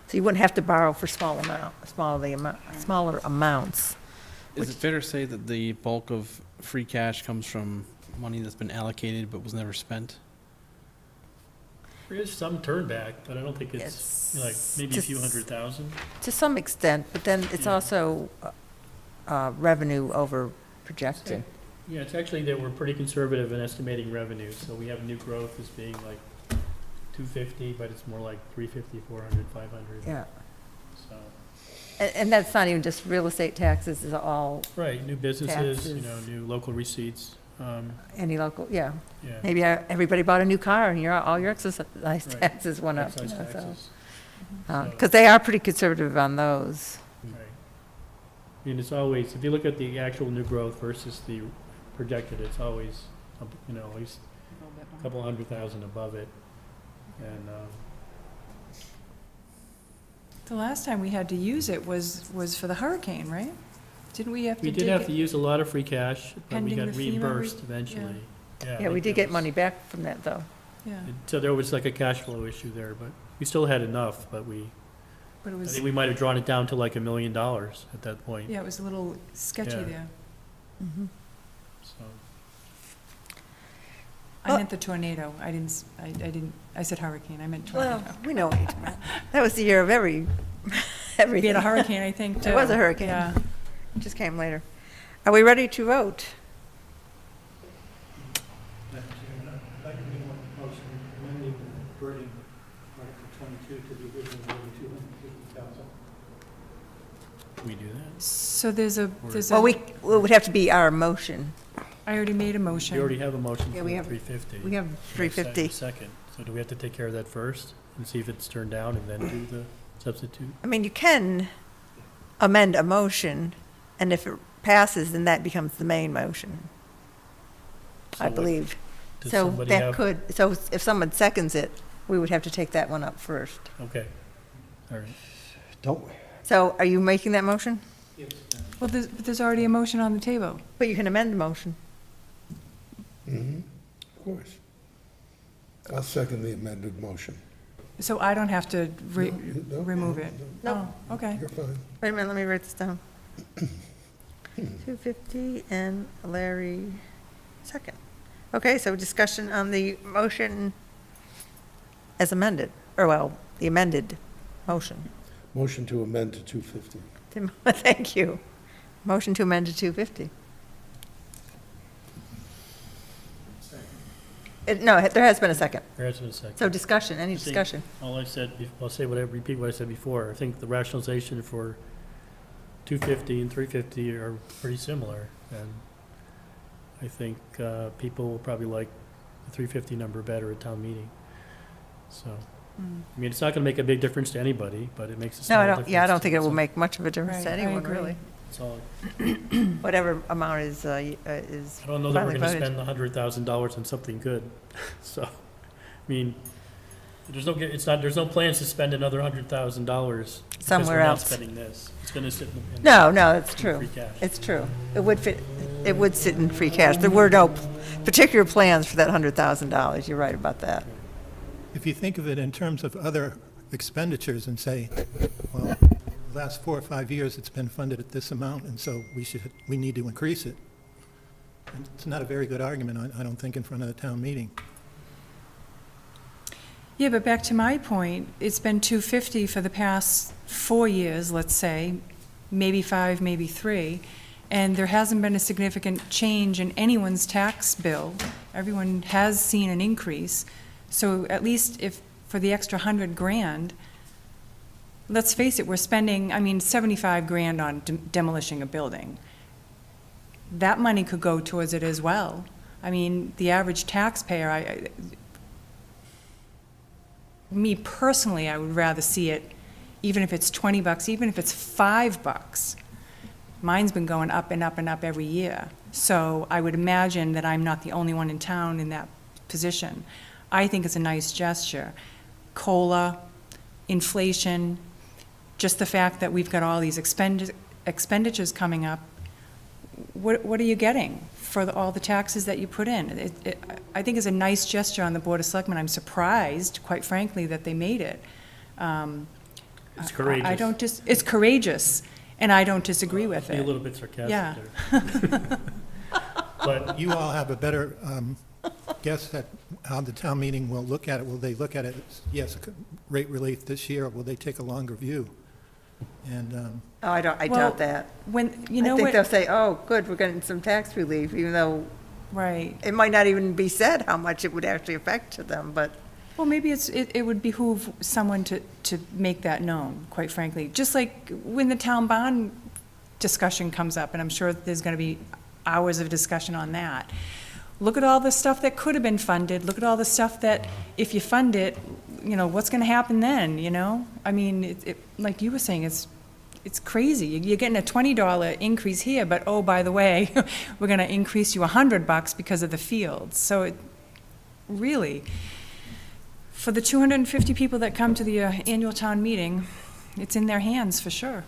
So you wouldn't have to borrow for smaller amounts. Is it fair to say that the bulk of free cash comes from money that's been allocated but was never spent? There is some turn back, but I don't think it's, like, maybe a few $100,000. To some extent, but then it's Yeah. also revenue over projected. Yeah, it's actually that we're pretty conservative in estimating revenue, so we have new growth as being like 250, but it's more like 350, 400, 500. Yeah. So, And that's not even just real estate taxes, it's all, right, new businesses, Taxes. new local receipts, any local, yeah. yeah. Maybe everybody bought a new car and all your exercise Right. taxes went up. Excise taxes. Because they are pretty conservative on those. Right. I mean, it's always, if you look at the actual new growth versus the projected, it's always, at least a couple $100,000 above it. And, The last time we had to use it was for the hurricane, right? Didn't we have to we dig did have it? to use a lot of free cash, but we Pending got the FEMA reimbursed eventually. Yeah, I we think did that get was- money back from that, though. Yeah, So there was like a cash flow issue there, but we still had enough, but but it I was, think we might have drawn it down to like $1 million at that point. yeah, it was a little sketchy Yeah. there. So, I meant the tornado. I didn't, I said hurricane, I meant Well, tornado. we know what you're talking about. That was the year of everything. We had a hurricane, I think, too. There was a hurricane. Yeah. It just came later. Are we ready to vote? Madam Chairman, I'd like to make one motion amending the wording Article 22 to the original wording 250,000. can we do that? So there's a, Well, it would have to be our motion. I already made a motion. We already have a motion Yeah, for we the have- 350. We have We have 350. Second, so do we have to take care of that first and see if it's turned down and then do the substitute? I mean, you can amend a motion, and if it passes, then that becomes the main motion, So I what- believe. Does So somebody that have- could, so if someone seconds it, we would have to take that one up first. Okay, all right. Don't, So are you making that motion? Well, but there's already a motion on the table. But you can amend the motion. Of course. I'll second the amended motion. So I don't have to No, remove it? No. Oh, okay. You're fine. Wait a minute, let me write this down. 250 and Larry second. Okay, so discussion on the motion as amended, or well, the amended motion. Motion to amend to 250. Thank you. Motion to amend to 250. No, there has been a second. There has been a second. So discussion, any I think discussion? All I said, I'll say what I, repeat what I said before. I think the rationalization for 250 and 350 are pretty similar. And I think people will probably like the 350 number better at town meeting. So, I mean, it's not going to make a big difference to anybody, but it makes a No, small I difference. don't, yeah, I don't think it will to- make much of a difference to Right, I anyone, agree. really. That's all. Whatever amount is I don't know that we're finally going to voted. spend $100,000 on something good. So, I mean, there's no plans to spend another $100,000 because Somewhere we're not else. spending this. It's going to sit in. No, it's in true. free cash. It's true. It would fit, it would sit in free cash. There were no particular plans for that $100,000. You're right about that. If you think of it in terms of other expenditures and say, well, the last 4 or 5 years, it's been funded at this amount, and so we need to increase it. And it's not a very good argument, I don't think, in front of the town meeting. Yeah, but back to my point, it's been 250 for the past 4 years, let's say, maybe 5, maybe 3, and there hasn't been a significant change in anyone's tax bill. Everyone has seen an increase. So at least if, for the extra $100,000, let's face it, we're spending, $75,000 on demolishing a building. That money could go towards it as well. The average taxpayer, me personally, I would rather see it, even if it's $20, even if it's $5. Mine's been going up and up and up every year. So I would imagine that I'm not the only one in town in that position. I think it's a nice gesture. COLA, inflation, just the fact that we've got all these expenditures coming up, what are you getting for all the taxes that you put in? I think it's a nice gesture on the Board of Selectmen. I'm surprised, quite frankly, that they made it. It's courageous. It's courageous, and I don't disagree with Be a it. little bit sarcastic Yeah. there. But, You all have a better guess at how the town meeting will look at it. Will they look at it, as, yes, rate relief this year, or will they take a longer view? And, Oh, I Well, doubt that. When, you know I think they'll what, say, oh, good, we're getting some tax relief, even though right. it might not even be said how much it would actually affect to them, but. Well, maybe it would behoove someone to make that known, quite frankly. Just like when the town bond discussion comes up, and I'm sure there's gonna be hours of discussion on that. Look at all the stuff that could have been funded, look at all the stuff that, if you fund it, you know, what's gonna happen then, you know? I mean, like you were saying, it's crazy. You're getting a $20 increase here, but oh, by the way, we're gonna increase you $100 because of the fields. So really, for the 250 people that come to the annual town meeting, it's in their hands for sure.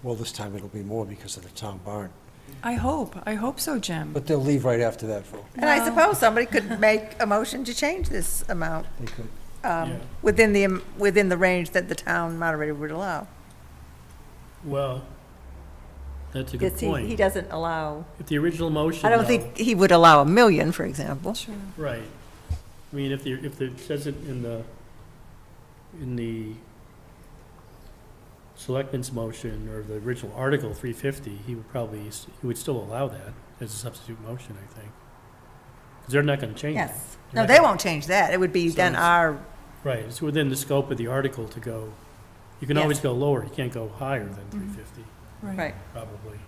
Well, this time it'll be more because of the town barn. I hope so, Jim. But they'll leave right after that, Phil. And I Well- suppose somebody could make a motion to change this amount They could. Yeah. within the range that the town moderator would allow. well, that's a good Because he point. doesn't allow, If the original motion, I don't though- think he would allow 1 million, for example. Sure. Right. I mean, if it says it in the selectmen's motion or the original article 350, he would still allow that as a substitute motion, I think. Because they're not gonna change it. Yes. They're No, not they gonna- won't change that. It would be So then it's- our, Right, it's within the scope of the article to go, you can Yes. always go lower, you can't go higher than 350, right. probably.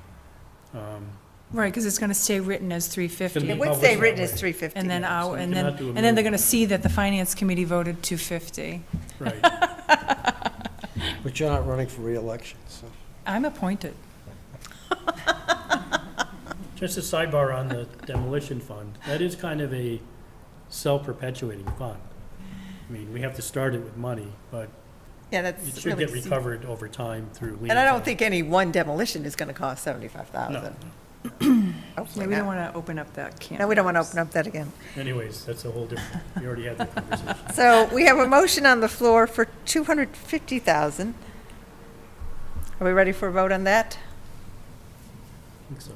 Right, because it's gonna stay written as It's 350. gonna It be would published stay that written way. as 350. And then yeah. So you and cannot do a then they're million. gonna see that the finance committee voted 250. Right. But you're not running for reelection, so. I'm appointed. Just a sidebar on the demolition fund, that is kind of a self-perpetuating fund. I mean, we have to start it with money, but Yeah, that's. it should really get recovered over time through lien. And I don't funds. think any one demolition is going to cost 75,000. No. Yeah, Hopefully we don't not. wanna open up that can. No, we don't want to open up that again. Anyways, that's a whole different, we already had that conversation. So we have a motion on the floor for 250,000. Are we ready for a vote on that? I think so.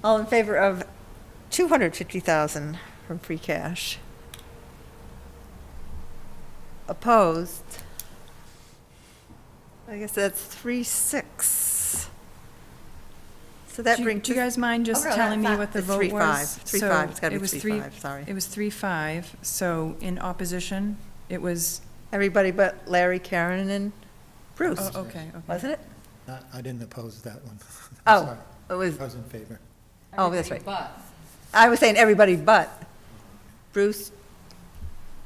All in favor of 250,000 from free cash? Opposed? I guess that's 3-6. So that Do brings. you guys mind just Oh, no, telling me that's what not- the it's vote 3-5. was? 3-5. It's So got to it be was 3-5, sorry. It was 3-5, so in opposition, it was, Everybody but Larry, Karen, and Bruce, oh, okay, okay. wasn't it? I didn't oppose that one. Oh, Sorry. it was, I was in favor. Oh, that's Everybody right. But I was saying everybody but Bruce.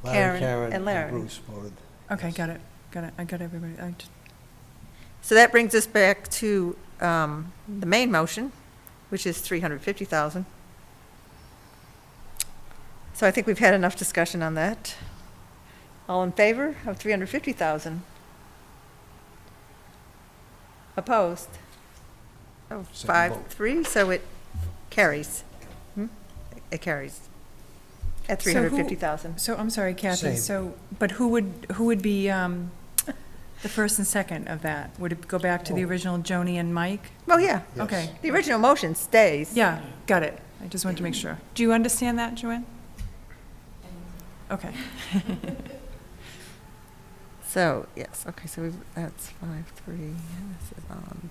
Larry, Karen, and Larry. Bruce voted. Okay, got it, I got everybody. So that brings us back to the main motion, which is 350,000. So I think we've had enough discussion on that. All in favor of 350,000? Opposed? Oh, Second vote. 5-3, so it carries. It carries at So who- 350,000. So, I'm sorry, Kathy, Same. so, but who would be the first and second of that? Would it go back to the original Joni and Mike? Well, yeah, Yes. Okay, the original motion stays. yeah, got it. I just wanted to make sure. Do you understand that, Joanne? Okay. So, yes, okay, so that's 5-3, this is on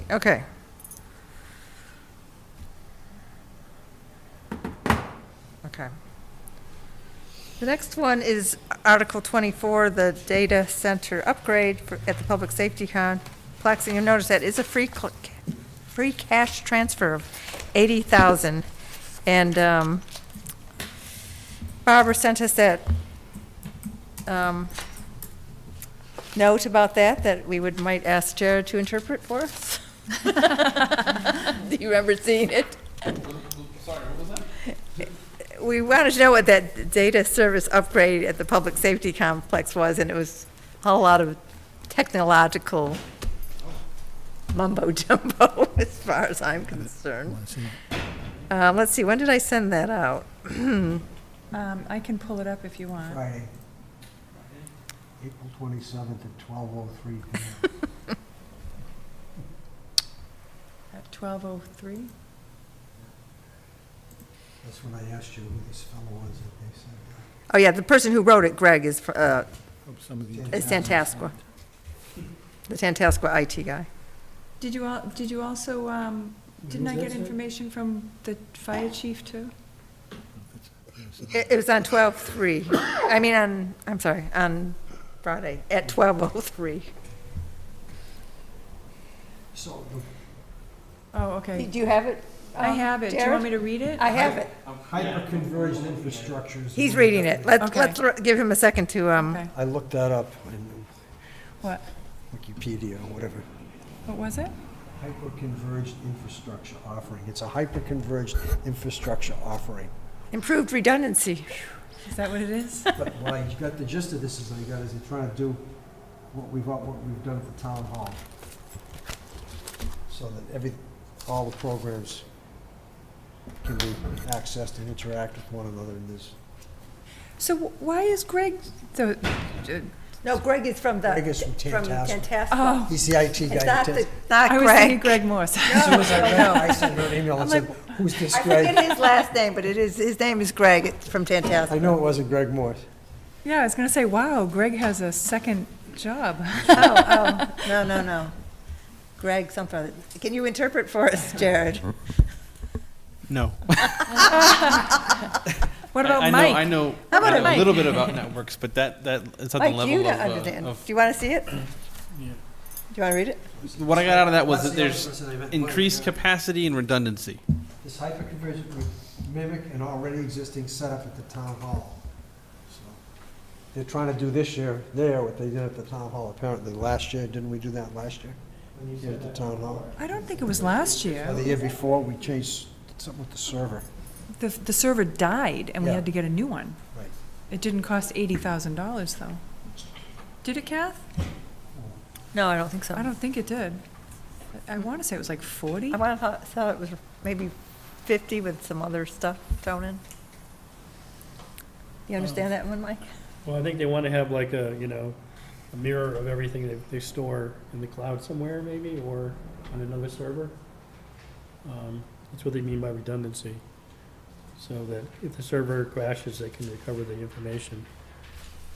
5-1-18, okay. Okay. The next one is Article 24, the data center upgrade at the public safety complex, and you'll notice that is a free cash transfer of 80,000. And Barbara sent us that note about that we might ask Jared to interpret for us. Do you remember seeing it? Sorry, what was that? We wanted to know what that data service upgrade at the public safety complex was, and it was a lot of technological mumbo jumbo as far as I'm concerned. Let's see, when did I send that out? I can pull it up if you want. Friday. April 27th at 12:03 PM. At 12:03? That's when I asked you who this fellow was that they said. Oh, yeah, the person who wrote it, Greg, is Is Tantasqua. The Tantasqua IT guy. Did you also, didn't I get information from the fire chief too? It was on 12/3. I mean, I'm sorry, on Friday at 12:03. So Oh, okay. Do you have it? I have it. Do you want me to read it? I have it. hyper-converged infrastructures. He's reading it. Let's Okay. give him a second to, Okay. I looked that up in What? Wikipedia or whatever. What was it? Hyper-converged infrastructure offering. It's a hyper-converged infrastructure offering. improved redundancy. Is that what it is? But what I got, the gist of this is they're trying to do what we've done at the town hall. So that all the programs can be accessed and interact with one another in this. So why is Greg the, No, Greg is from the. Greg is from Tantascwa. Tantasqua. oh, He's the IT guy. It's that not takes- not I was thinking Greg. Greg Morse. As soon as I read it, I sent her an email and I'm said, like, who's this I Greg? forget his last name, but his name is Greg. It's from I Tantasqua. know it wasn't Greg Morse. Yeah, I was gonna say, wow, Greg has a second job. No. Greg something. Can you interpret for us, Jared? No. What about I Mike? I know How about a Mike? little bit about networks, but that it's at the Mike, level you don't of, understand. Do of you want to see it? Do Yeah. you want to read it? what I got out of that was That's that the other there's person I meant. increased capacity and redundancy. This hyperconvergent would mimic an already existing setup at the town hall. So they're trying to do this year there what they did at the town hall apparently last year. Didn't we do that last year? Here at the town hall. I don't think it was last Or year. the year before, we changed something with the server. The server died and we Yeah. had to get a new one. Right. It didn't cost $80,000 though. Did it, Kath? No, I don't think so. I don't think it did. I want to say it was like 40. I thought it was maybe 50 with some other stuff thrown in. You understand that one, Mike? Well, I think they want to have like a, a mirror of everything they store in the cloud somewhere maybe, or on another server. That's what they mean by redundancy. So that if the server crashes, they can recover the information.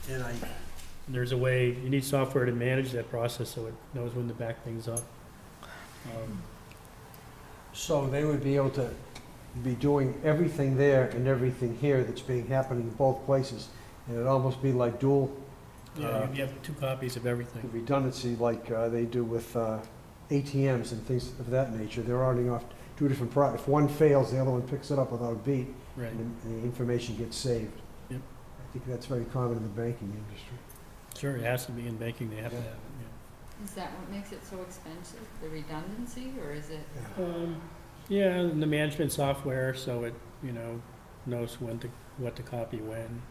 And And there's a way, you need software to manage that process so it knows when to back things up. so they would be able to be doing everything there and everything here that's happening in both places. And it'd almost be like dual Yeah, you have 2 copies of everything. redundancy like they do with ATMs and things of that nature. They're running off 2 different if one fails, the other one picks it up without a beat, Right. and the information gets saved. Yep. I think that's very common in the banking industry. Sure, it has to be in banking, they have to have it, Is that what makes it so expensive, the redundancy, or is it? yeah. And the management software, so it, knows what to copy when.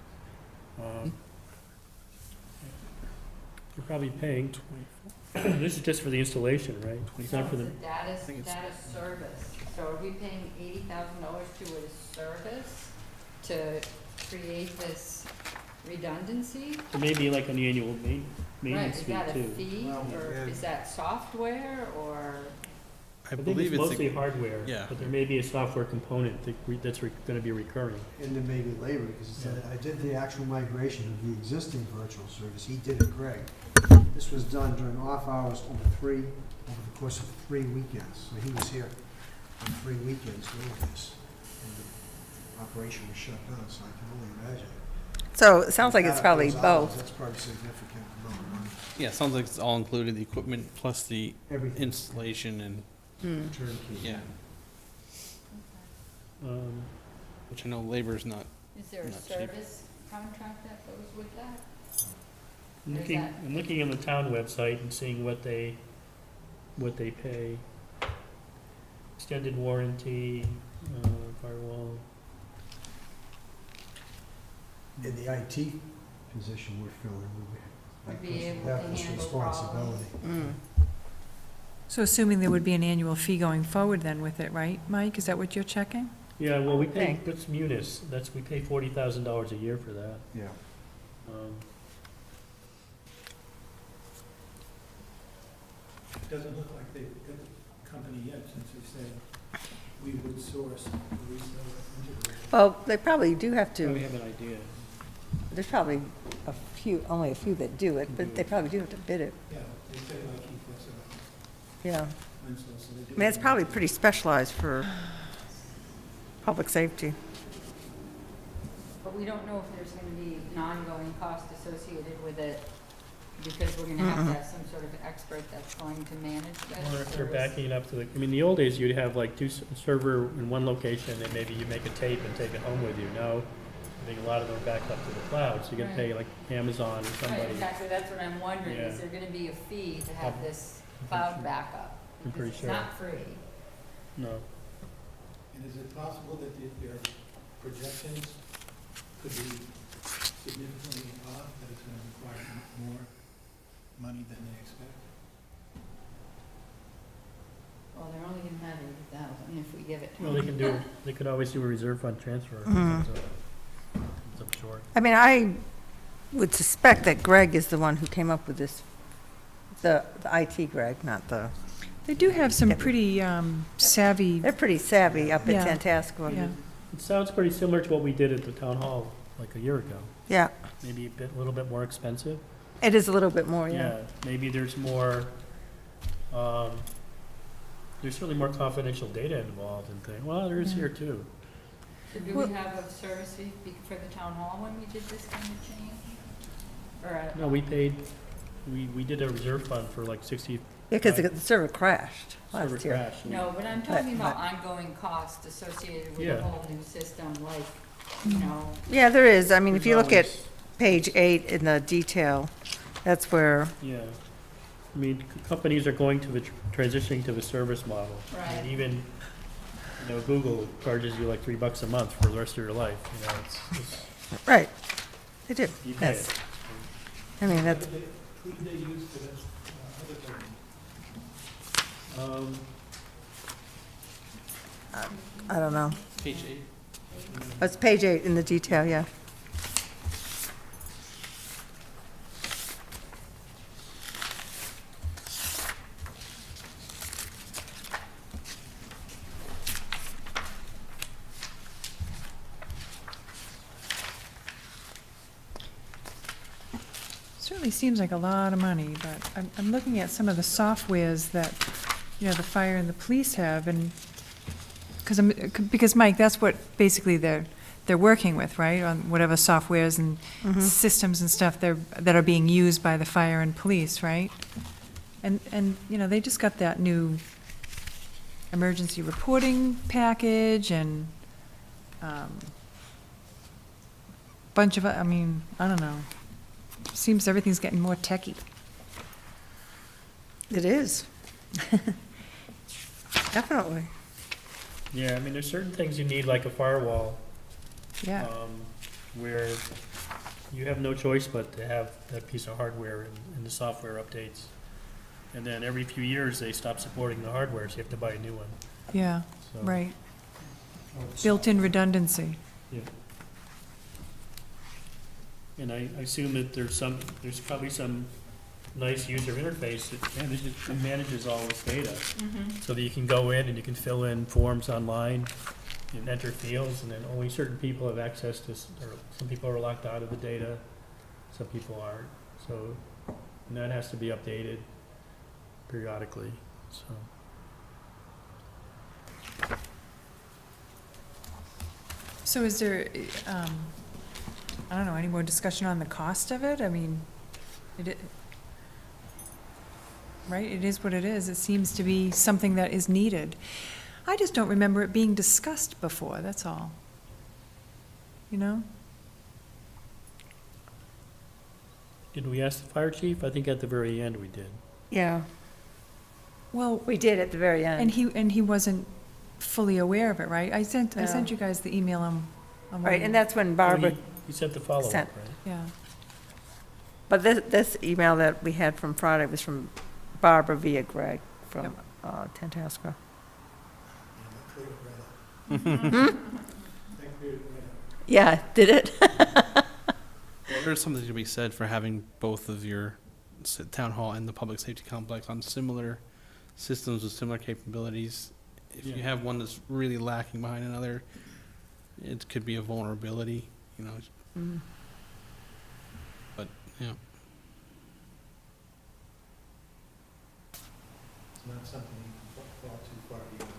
You're probably paying, this is just for the installation, right? It's not for the, Data service, so are we paying $80,000 to a service to create this redundancy? it may be like an annual Right, maintenance is fee that a too. fee, or is that software, or? I I think believe it's it's mostly hardware, yeah. but there may be a software component that's gonna be recurring. And there may be labor, because I did the actual migration of the existing virtual service. He did it, Greg. This was done during off hours over the course of 3 weekends. So he was here on 3 weekends doing this. And the operation was shut down, so I can only imagine. So it sounds like it's Add up probably those hours, both. That's probably a significant amount of money. Yeah, it sounds like it's all included, the equipment plus the Everything installation and, turnkey. yeah, Um, which I know labor is not. Is there a Not cheap. service contract that goes with that? I'm Or is looking, that- I'm looking on the town website and seeing what they pay. Extended warranty, firewall. In the IT position we're filling, be able to That was handle problems. responsibility. So assuming there would be an annual fee going forward then with it, right, Mike? Is that what you're checking? Yeah, well, we pay, Thank- that's Munis, we pay $40,000 a year for that. Yeah. Um, It doesn't look like they've got the company yet, since they said we would source the reseller integrator. Well, they probably do have so we to, have an idea. there's probably only a few that do it, but they probably do have to bid it, Yeah, they said like Keith yeah. Winslow, so they do. I mean, it's probably pretty specialized for public safety. But we don't know if there's gonna be an ongoing cost associated with it, because we're gonna have to have some sort of expert that's going to manage that Or if they're service. backing it up to the, I mean, the old days, you'd have like server in one location, and maybe you make a tape and take it home with you. Now, I think a lot of them are backed up to the cloud, so you can pay like Amazon or Right, somebody. exactly, that's what I'm wondering, Yeah. is there gonna be a fee to have this cloud backup? I'm pretty Because sure. it's not free. No. And is it possible that their projections could be significantly off, that it's gonna require more money than they expect? Well, they're only gonna have 80,000 if we give it to Well, them. they could always do a reserve fund transfer. if it Mhm. comes up short. I mean, I would suspect that Greg is the one who came up with this, the IT Greg, not the, They do have some pretty savvy, they're pretty savvy up at Yeah. Tantascwa. yeah. It sounds pretty similar to what we did at the town hall like a year ago. Yeah, Maybe a little bit more expensive. it is a little bit more, yeah. Yeah, maybe there's more, there's certainly more confidential data involved and things. Well, there is here too. So do Well- we have a service fee for the town hall when we did this kind of change? Or a- No, we paid, we did a reserve fund for like 60 Yeah, because the server crashed server last year. crash. No, but I'm talking about but- ongoing costs associated with Yeah. a whole new system, like, you know, Yeah, there is. I mean, if you There's look at always- page 8 in the detail, that's where, Yeah. I mean, companies are going to the, transitioning to the service model. I Right. mean, even, you know, Google charges you like $3 a month for the rest of your life, you know, it's, right, they do, you pay yes. it. I mean, that's, Who did they use for this other thing? I don't know. Page 8. It's page 8 in the detail, yeah. Certainly seems like a lot of money, but I'm looking at some of the softwares that, you know, the fire and the police have, and, because Mike, that's what basically they're working with, right? On whatever softwares and systems and stuff that are being used by the fire and police, right? And, you know, they just got that new emergency reporting package and, bunch of, I mean, I don't know. Seems everything's getting more techy. It is. Definitely. Yeah, I mean, there's certain things you need, like a firewall, Yeah. where you have no choice but to have that piece of hardware and the software updates. And then every few years, they stop supporting the hardware, so you have to buy a new one. Yeah, So- right. Built-in redundancy. Yeah. And I assume that there's probably some nice user interface that manages all this data. So that you can go in and you can fill in forms online and enter fields, and then only certain people have access to, or some people are locked out of the data, some people aren't. So, and that has to be updated periodically, so. So is there, I don't know, any more discussion on the cost of it? I mean, right, it is what it is. It seems to be something that is needed. I just don't remember it being discussed before, that's all. You know? Did we ask the fire chief? I think at the very end we did. Yeah, Well, we did at the very end. and he wasn't fully aware of it, right? I sent No. you guys the email on what Right, he- and that's when Barbara, He sent the follow-up, sent- right? Yeah. But this email that we had from Friday was from Barbara via Greg from Tantasco. Yeah, did it? There's something to be said for having both of your town hall and the public safety complex on similar systems with similar capabilities. If you Yeah. have one that's really lacking behind another, it could be a vulnerability, you know. Mm. But, yeah. It's not something you can fall too far beyond.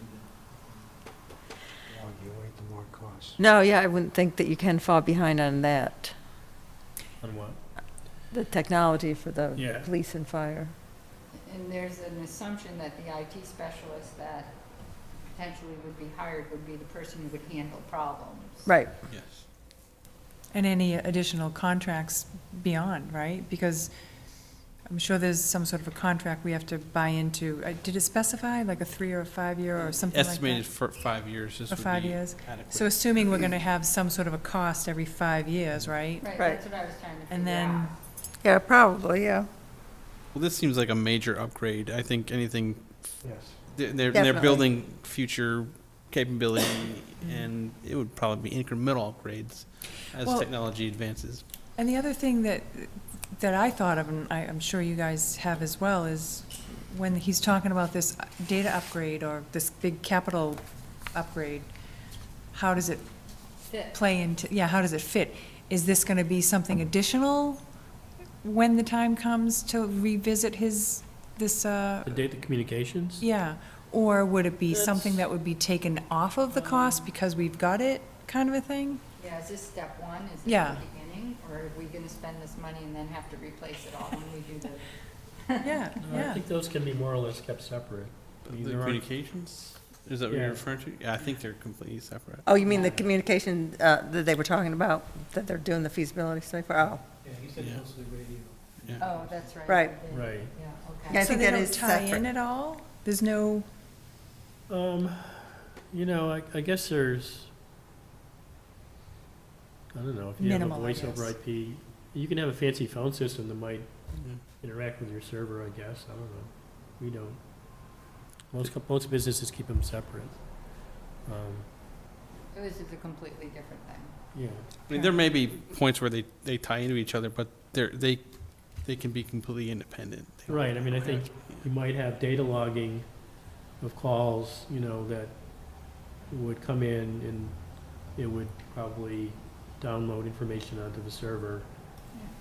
The longer you wait, the more it costs. No, yeah, I wouldn't think that you can fall behind on that, On what? the technology for the Yeah. police and fire. And there's an assumption that the IT specialist that potentially would be hired would be the person who would handle problems. Right. Yes. And any additional contracts beyond, right? Because I'm sure there's some sort of a contract we have to buy into. Did it specify, like a 3 or a 5 year or something like that? Estimated for 5 years, this For would 5 be years? adequate. So assuming we're gonna have some sort of a cost every 5 years, right? Right, Right. that's what I was trying to figure out. And then, Yeah, probably, yeah. Well, this seems like a major upgrade. I think anything, Yes. they're Definitely. building future capability, and it would probably be incremental upgrades as Well- technology advances. and the other thing that I thought of, and I'm sure you guys have as well, is when he's talking about this data upgrade or this big capital upgrade, how does it Fit. play into, yeah, how does it fit? Is this gonna be something additional when the time comes to revisit this, The data communications? yeah? Or would it be That's- something that would be taken off of the cost because we've got it, kind of a thing? Yeah, is this step one? Is this Yeah. the beginning? Or are we gonna spend this money and then have to replace it all when we do the? Yeah, No, I yeah. think those can be more or less kept separate. I mean, The there aren't- communications? Is that what Yeah. you're referring to? Yeah, I think they're completely separate. Oh, you mean the communication that they were talking about, that they're doing the feasibility study for? Oh, Yeah, he said Yeah. mostly radio. Yeah. Oh, that's right. Right. they did. Right. Yeah, Yeah, I okay. So think they that don't is tie in separate. at all? There's no, You know, I guess there's, I don't know, if you have a Minimal, I voice over guess. IP, you can have a fancy phone system that might Yeah. interact with your server, I guess, I don't know. We don't. Most businesses keep them separate. This is a completely different thing. Yeah, I mean, there may be points where they tie into each other, but they can be completely independent. They don't- right, I mean, I think you might have data logging of calls, you know, that would come in and it would probably download information onto the server.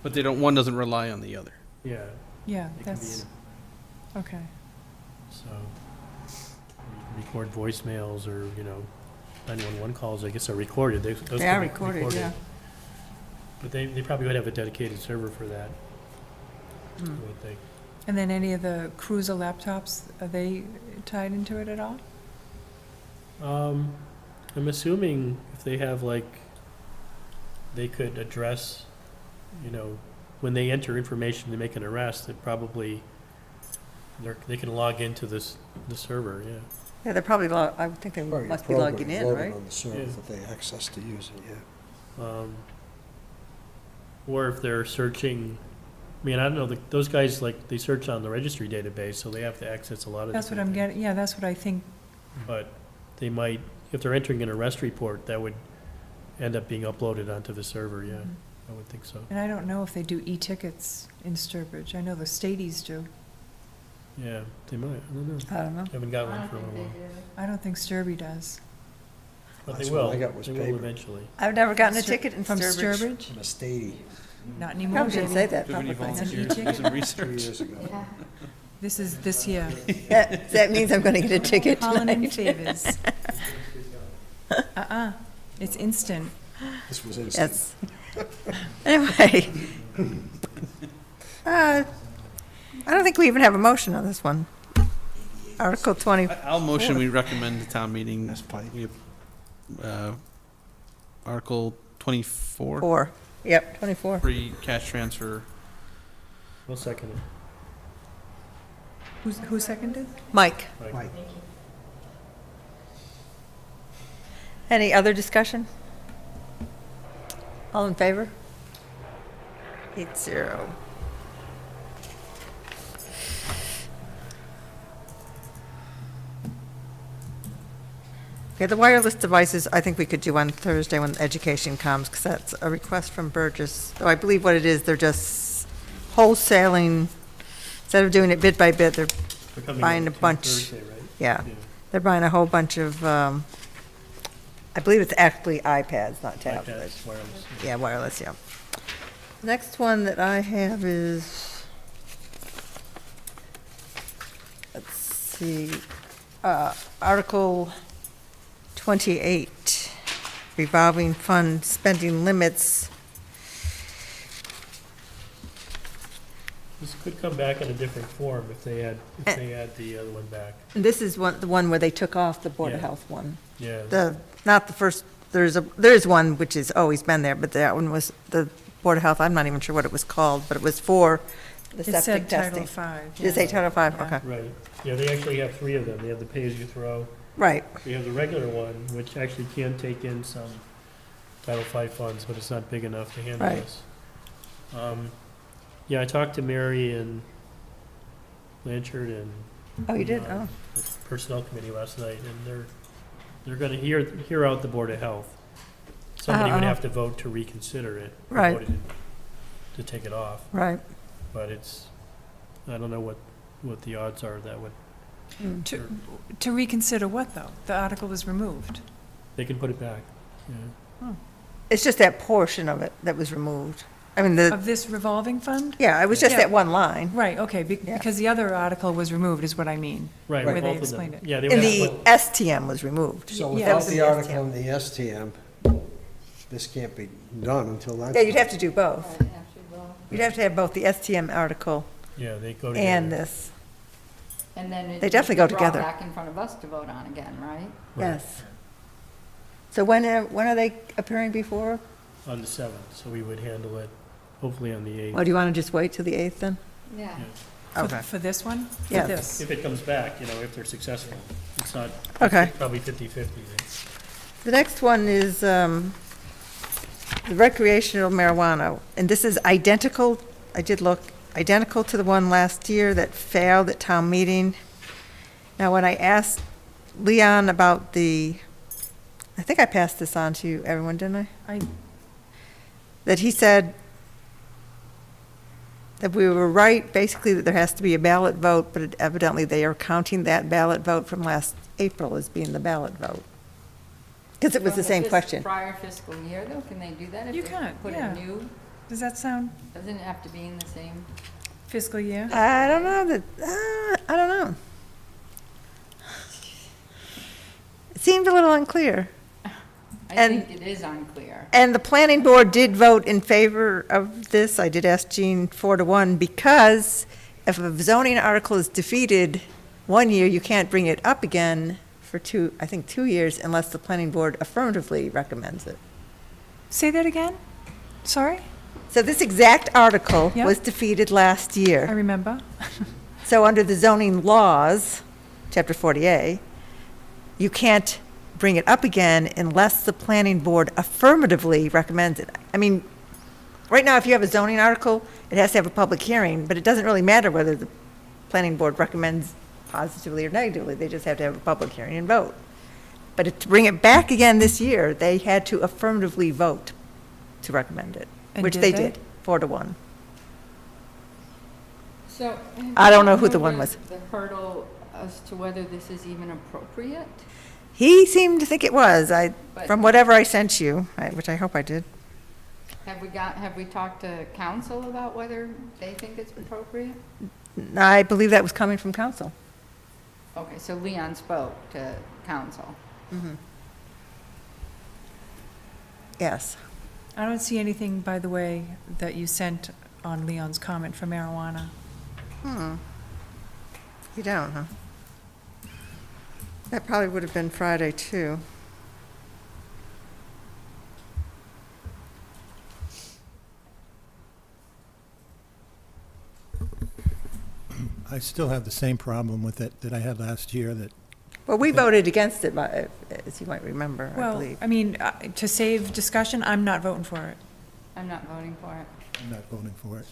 But one doesn't rely on the other. Yeah, yeah, it can be, that's, okay. so, you can record voicemails or, you know, 911 calls, I guess are recorded. Those they can are be recorded, yeah. But they probably would have a dedicated server for that, I Hmm. would think. And then any of the cruiser laptops, are they tied into it at all? I'm assuming if they have like, they could address, you know, when they enter information to make an arrest, that probably, they can log into the server, yeah. Yeah, they're probably, I would think they Or your must be logging program in, loaded right? on the server Yeah. that they access to use it, yeah. Or if they're searching, I mean, I don't know, those guys, like, they search on the registry database, so they have to access a lot of That's what different I'm things. getting, yeah, that's what I think, But they might, if they're entering an arrest report, that would end up being uploaded onto the server, yeah, I would think so. and I don't know if they do e-tickets in Sturbridge. I know the Stadies do. Yeah, they might, I don't know, I don't know. haven't got I one don't for a think while. they do. I don't think Sturby does. But they Last one will, I got was they will paper. eventually. I've never gotten a Stur- ticket in From Sturbridge. Sturbridge? I'm a stady Not anymore, Probably shouldn't say baby. that Too many publicly. It's an volunteers do e-ticket? some 2 research. years ago. Yeah. This is this year. That means I'm gonna get a ticket Holland and tonight. Favors. It's instant. This was instant. Yes. Anyway. I don't think we even have a motion on this one. Article 20, I'll motion we recommend the town meeting. That's fine. Article 24, 4. Yep, 24. free cash transfer. We'll second it. Who seconded? Mike, Mike, any other discussion? All in favor? 8-0. Okay, the wireless devices, I think we could do on Thursday when education comes, because that's a request from Burgess. So I believe what it is, they're just wholesaling, instead of doing it bit by bit, they're coming buying in a bunch. Thursday, right? Yeah, Yeah. they're buying a whole bunch of, I believe it's actually iPads, not tablets. iPads, wireless. Yeah, wireless, yeah. Next one that I have is, let's see, Article 28, revolving fund spending limits. This could come back in a different form if they add the other one back. And this is the one where they took off the Board of Yeah. Health one. Yeah. Not the first, there's one which has always been there, but that one was the Board of Health, I'm not even sure what it was called, but it was for the It septic said testing. Title V. Did it say Title V? Yeah. Okay, Right. Yeah, they actually have three of them. They have the pay-as-you-throw. right. We have the regular one, which actually can take in some Title V funds, but it's not big enough to handle Right. this. Yeah, I talked to Mary and Blanchard and Oh, you did? uh, Oh, the Personnel Committee last night, and they're gonna hear out the Board of Health. Somebody would Uh-uh. have to vote to reconsider it. or Right. voted To take it off, right. but I don't know what the odds are that would, To reconsider what, though? The article was removed. they can put it back. Yeah. It's just that portion of it that was removed. I mean, Of this revolving fund? yeah, it was just Yeah. that one line. Right, okay, Yeah. because the other article was removed, is what I mean. Right, Where they both of them. explained it. Yeah, they would And have to the put, STM was removed. So Yeah. without the Yeah. article in the STM, this can't be done until that's. Yeah, you'd have to do both. Right, actually, well, You'd have to have both the STM article yeah, they go together. and this. and then it They definitely would go be brought together. back in front of us to vote on again, right? Right. Yes. So when are they appearing before? On the 7th, so we would handle it hopefully on the 8th. Or do you want to just wait till the 8th then? Yeah. For this one? For Yes. this? If it comes back, if they're successful. It's not, Okay. probably 50/50. The next one is the recreational marijuana, and this is identical, I did look, identical to the one last year that failed at town meeting. Now, when I asked Leon about I think I passed this on to everyone, didn't I? That he said that we were right, basically, that there has to be a ballot vote, but evidently they are counting that ballot vote from last April as being the ballot vote. Because it was the same question. Prior fiscal year, though, can they do that? If You they can, Put yeah. a new, Does that sound doesn't it have to be in the same? fiscal year? I don't know I don't know. It seemed a little unclear. I And- think it is unclear. And the planning board did vote in favor of this. I did ask Jean 4-1, because if a zoning article is defeated one year, you can't bring it up again for 2 years unless the planning board affirmatively recommends it. Say that again? Sorry? So this exact article Yeah. was defeated last I year. remember. So under the zoning laws, Chapter 40A, you can't bring it up again unless the planning board affirmatively recommends it. I mean, right now, if you have a zoning article, it has to have a public hearing, but it doesn't really matter whether the planning board recommends positively or negatively. They just have to have a public hearing and vote. But to bring it back again this year, they had to affirmatively vote to recommend it, And which did they they? did, 4-1. So. have I don't you know who the gone one over was. The hurdle as to whether this is even appropriate? He seemed to think it was, But- from whatever I sent you, which I hope I did. Have we talked to council about whether they think it's appropriate? I believe that was coming from council. Okay, so Leon spoke to council. Yes. I don't see anything, by the way, that you sent on Leon's comment for marijuana. You don't, huh? That probably would have been Friday, too. I still have the same problem with it that I had last year, that Well, we voted against it, as you might remember, I Well, believe. I mean, to save discussion, I'm not voting for it. I'm not voting for it. I'm not voting for it.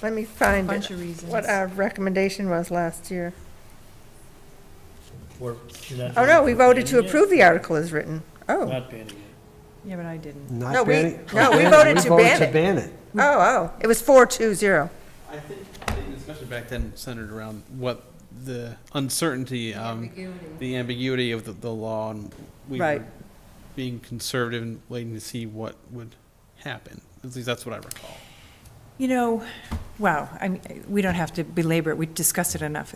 Let me find Bunch it, of reasons. what our recommendation was last year. Or is that Oh, no, we voted to banning it? approve the article as written. Oh, Not banning it. Yeah, but I didn't. Not No, we- banning- no, we ban it. voted to ban We it. voted to ban it. it was 4-2-0. I think the discussion back then centered around what the uncertainty, Ambiguity. the ambiguity of the law, and we Right. were being conservative and waiting to see what would happen. At least that's what I recall. You know, wow, I mean, we don't have to belabor it, we discussed it enough.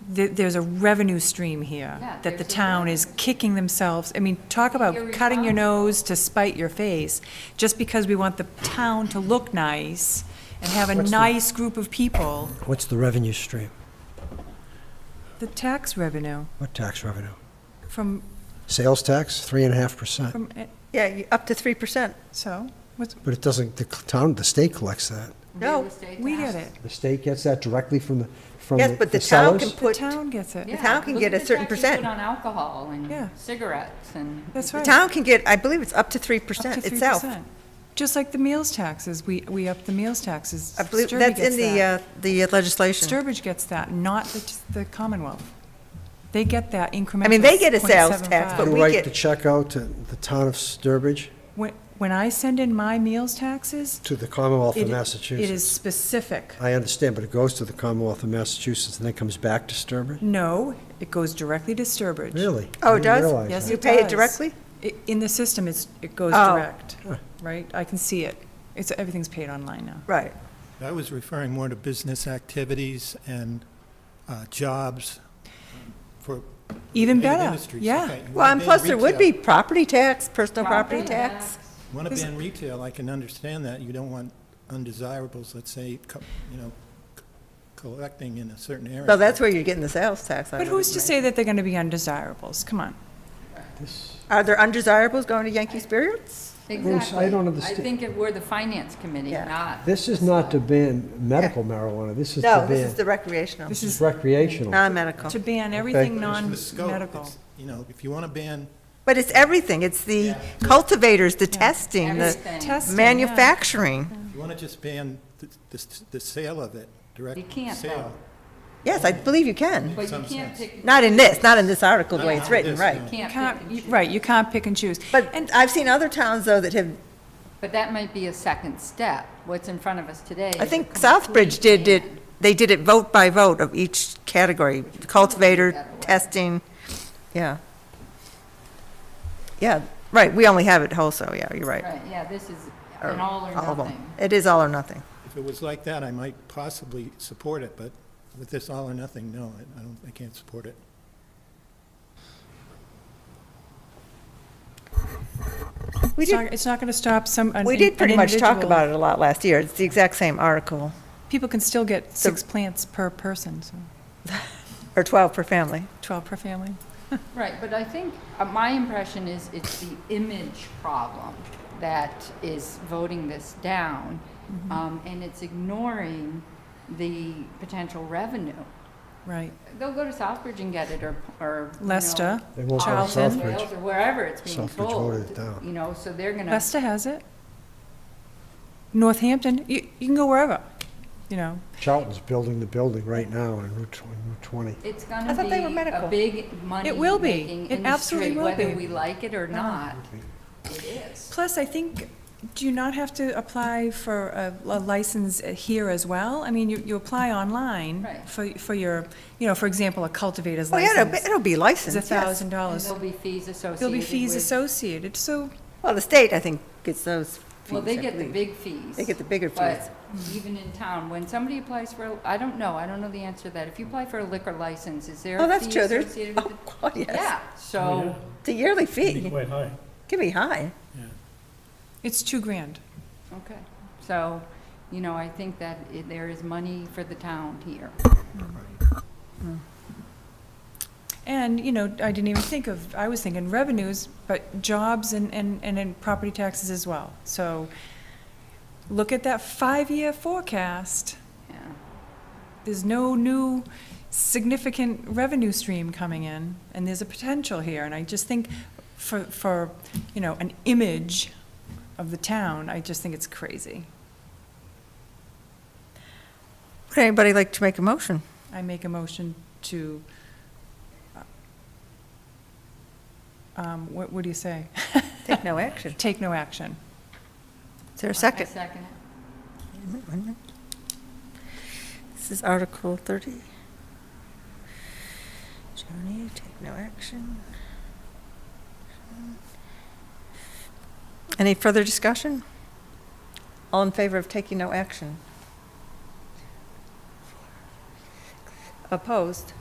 There's a revenue stream here Yeah, that the there's a town is kicking themselves, I mean, talk about You're cutting your responsible. nose to spite your face, just because we want the town to look nice and have a What's the- nice group of people, What's the revenue stream? the tax revenue What tax revenue? from, Sales tax, 3.5%. from, Yeah, up to 3%. so, what's, But it doesn't, the state collects that. No, Real estate we tax. get it. The state gets that directly from the Yes, but the town sellers? can The put, town gets it. Yeah, town can look get at a the certain tax you percent. put on alcohol Yeah. and cigarettes and. That's the right. town can get, I believe it's up to Up 3% to itself. 3%. Just like the meals taxes, we up the meals taxes. I believe Sturbridge that's gets in that. the legislation. Sturbridge gets that, not the Commonwealth. They get that incremental. I mean, they get a sales tax, 0.75. but You we write get- the check out to the town of Sturbridge, When I send in my meals taxes, to the Commonwealth of it is Massachusetts. specific. I understand, but it goes to the Commonwealth of Massachusetts and then comes back to Sturbridge? No, it goes directly to Sturbridge. Really? Oh, I it didn't does? realize Yes, that. You it pay it does. directly? In the system, it goes Oh. direct, right? I can see it. Everything's paid online now. Right. I was referring more to business activities and jobs for. Even related better, industries. yeah. Okay, you Well, wanna and ban plus there would be retail. property tax, personal property tax. You want to ban retail, I can understand that. You don't want undesirables, let's say, collecting in a certain area. So that's where you're getting the sales tax. I But would who's to imagine. say that they're gonna be undesirables? Come on. Are there undesirables going to Yankee Spirits? Exactly. I don't understand. I think we're the finance committee, Yeah. not. This is the not to select. ban medical marijuana, this is to No, this is the ban, recreational, This this is is recreational. non-medical. to ban everything There's the scope. non-medical. It's, you know, if you want to ban, But it's everything. It's the cultivators, the Yeah. testing, the Everything. Testing, yeah. manufacturing. if you want to just ban the sale of it, direct You can't, sale. though. Yes, I believe you can. But you some can't sense. pick. Not in this article, the way Not it's in written, this, right. no. Can't Can't, pick and choose. right, you can't pick and choose. But And I've seen other towns, though, that have, But that might be a second step. What's in front of us today I is a think complete Southbridge did it, ban. they did it vote by vote of each category, cultivator, testing, yeah. Yeah, right, we only have it wholesale, yeah, you're right. Right, yeah, this is Or an all or of 'em. nothing. It is all or nothing. If it was like that, I might possibly support it, but with this all or nothing, no, I can't support it. We it's not gonna stop We did pretty much talk about it a lot last year. It's the exact same article, People can still get 6 plants per person, so or 12 per family. 12 per family. Right, but I think, my impression is it's the image problem that is voting this down, and it's ignoring the potential revenue. Right. They'll go to Southbridge and get it, or, you know, Leicester, They won't go to Charlton. Southbridge. Wales, or wherever it's being Southbridge sold. voted it down. You know, so they're gonna, Leicester has it. Northampton, you can go wherever, you know. Charlton's building the building right now on Route 20. it's I gonna thought they were be medical. a big money It will be. making It absolutely industry, will whether be. we like it or not. It is. Plus, I think, do you not have to apply for a license here as well? I mean, you apply online Right. for your, you know, for example, a cultivator's Oh, yeah, license. it'll be It's licensed, yes. And $1,000. there'll be fees associated There'll be fees with- associated, so, Well, the state, I think, gets those fees. Well, they I get the believe. big fees. They get the bigger fees. But even in town, when somebody applies for, I don't know the answer to that. If you apply for a liquor license, is there Oh, a that's fee true. There's, associated with oh, it? God, yes. Yeah, Oh, so, It's a yearly It'd be fee. quite high. Can be high. it's $2,000. okay. So, you know, I think that there is money for the town here. And, you know, I didn't even think of, I was thinking revenues, but jobs and in property taxes as well. So look at that 5-year forecast. Yeah. There's no new significant revenue stream coming in, and there's a potential here. And I just think for, you know, an image of the town, I just think it's crazy. Would anybody like to make a motion? I make a motion to what do you say? Take no action. Take no action. Is there a I second? second it. This is Article 30. Joni, take no action. Any further discussion? All in favor of taking no action? Opposed?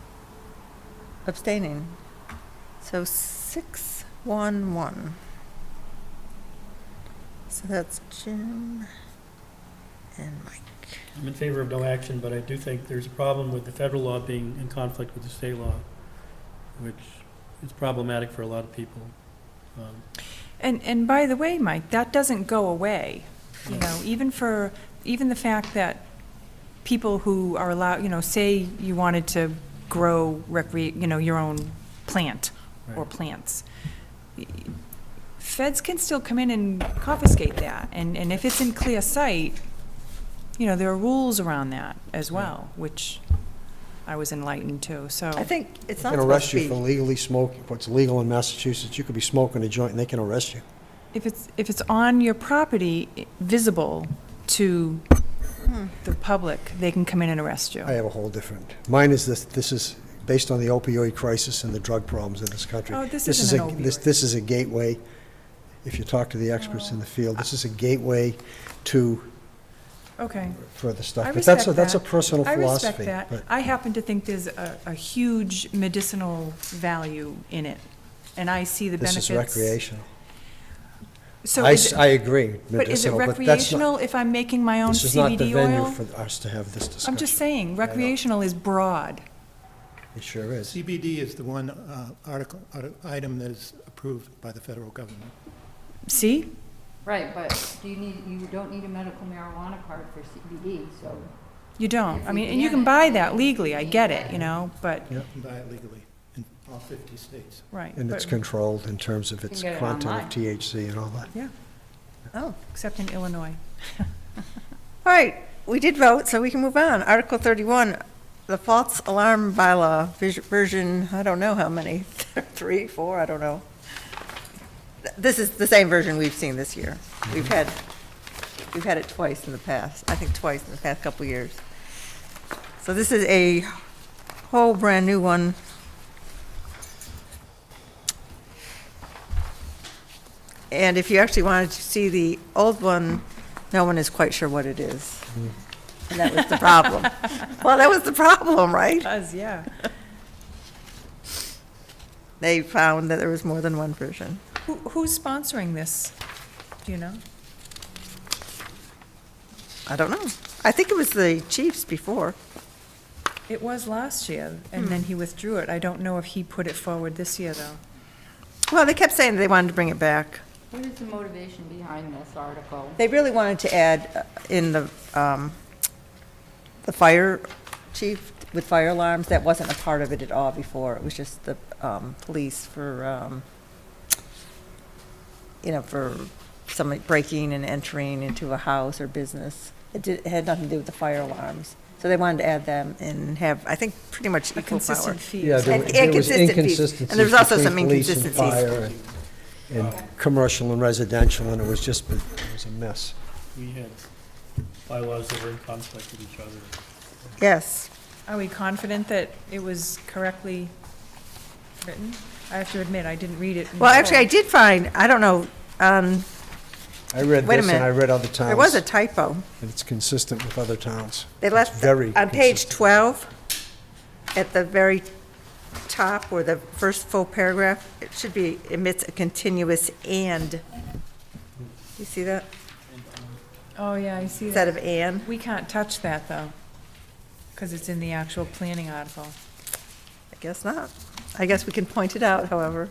Abstaining? So 6-1-1. So that's Jim and Mike. I'm in favor of no action, but I do think there's a problem with the federal law being in conflict with the state law, which is problematic for a lot of people. And by the way, Mike, that doesn't go away, you know, even the fact that people who are allowed, you know, say you wanted to grow your own plant or Right. plants. Feds can still come in and confiscate that, and if it's in clear sight, you know, there are rules around that as well, which I was enlightened to, so. I think it's They not can supposed arrest to you for be. legally smoking, what's legal in Massachusetts, you could be smoking a joint and they can arrest you. If it's on your property, visible to the public, they can come in and arrest you. I have a whole different, mine is this is based on the opioid crisis and the drug problems in this country. Oh, this is isn't a- an This opioid. is a gateway, if you talk to the experts in the field, this is a gateway to Okay. further stuff. I But that's respect that's a that. personal I philosophy. respect but- that. I happen to think there's a huge medicinal value in it, and I see the This benefits. is recreational. So I, is it- I agree, But is it medicinal, but that's not, recreational if I'm making my own this is not the CBD venue oil? for us to have this discussion. I'm just saying, recreational is broad. It sure is. CBD is the one item that is approved by the federal government. See? Right, but you don't need a medical marijuana card for CBD, so. You don't. If I you mean, and you can, can buy then that you legally, can I get get it. it, you know, but, You can buy it legally in all 50 states. right. And it's but- controlled in terms of You its can get it content online. of THC and all that. Yeah, Oh, except in Illinois. all right, we did vote, so we can move on. Article 31, the false alarm bylaw, version, I don't know how many, 3, 4, I don't know. This is the same version we've seen this year. We've had it twice in the past, I think twice in the past couple of years. So this is a whole brand-new one. And if you actually wanted to see the old one, no one is quite sure what it is. And that was the problem. Well, that was the problem, right? Does, yeah. They found that there was more than one version. Who's sponsoring this? Do you know? I don't know. I think it was the Chiefs before. It was last year, and then he withdrew it. I don't know if he put it forward this year, though. Well, they kept saying they wanted to bring it back. What is the motivation behind this article? They really wanted to add in the fire chief with fire alarms. That wasn't a part of it at all before. It was just the police for, for somebody breaking and entering into a house or business. It had nothing to do with the fire alarms. So they wanted to add them and have, I think, pretty much A equal power. consistent fee. Yeah, And there was consistent fees. inconsistencies And there was also between some police and inconsistencies. fire and commercial and residential, and it was a mess. We had bylaws that were in conflict with each other. Yes. Are we confident that it was correctly written? I have to admit, I didn't read it. in Well, actually, I full. did find, I don't know, I read Wait a this and I minute. read other towns. there was a typo. And it's consistent with other towns. They It's left, very on page consistent. 12, at the very top, or the first full paragraph, it should be emits a continuous and. You see that? Oh, yeah, I see Instead that. of and. We can't touch that, though, because it's in the actual planning article. I guess not. I guess we can point it out, however.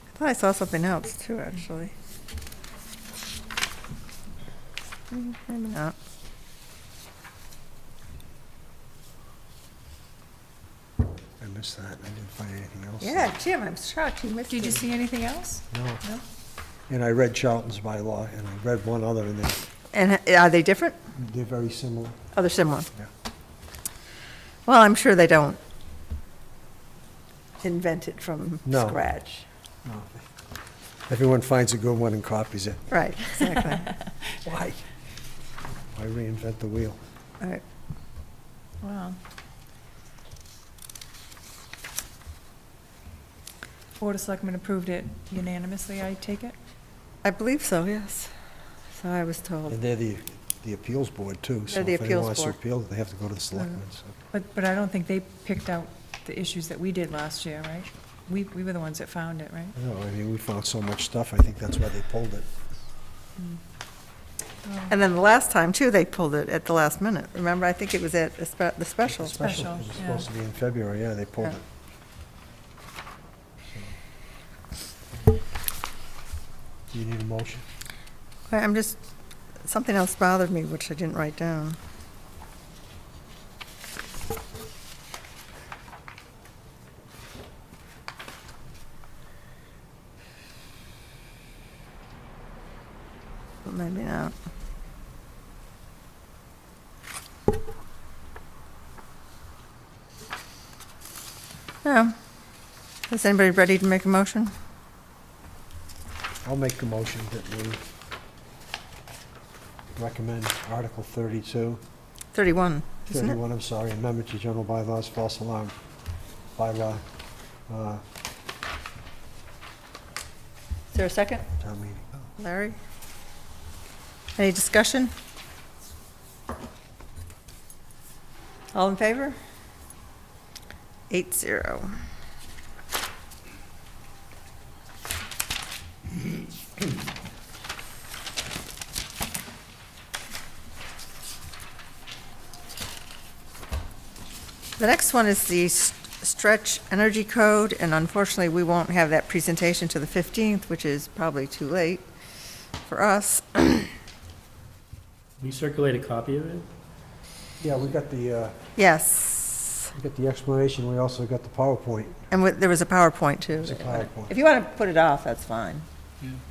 I thought I saw something else, too, actually. Maybe not. I missed that. I didn't find anything else. Yeah, Jim, I'm shocked you missed it. Did you see anything else? No. No? And I read Charlton's bylaw, and I read one other, and And are they different? they're very similar. Oh, they're similar. Yeah. Well, I'm sure they don't invent it from No. scratch. Everyone finds a good one and copies it. Right, exactly. Why? Why reinvent the wheel? All right. Wow. Board of Selectmen approved it unanimously, I take it? I believe so, yes. So I was told. And they're the appeals board, too. So They're the if anyone appeals wants to board. appeal, they have to go to the selectmen, so. But I don't think they picked out the issues that we did last year, right? We were the ones that found it, right? No, I mean, we found so much stuff, I think that's why they pulled it. And then the last time, too, they pulled it at the last minute. Remember, I think it was at the special. Special, It was yeah. supposed to be in February, yeah, they pulled Yeah. it. Do you need a motion? Okay, I'm just, something else bothered me, which I didn't write down. But maybe not. No. Is anybody ready to make a motion? I'll make a motion that we recommend Article 32, 31, isn't it? 31, I'm sorry, amendment to general bylaws, false alarm bylaw, Is there a second? town meeting. Larry? Any discussion? All in favor? 8-0. The next one is the Stretch Energy Code, and unfortunately, we won't have that presentation to the 15th, which is probably too late for us. We circulate a copy of it? Yeah, we got the explanation, we also got the PowerPoint. And there was a PowerPoint, too. There's a PowerPoint. If you want to put it off, that's fine.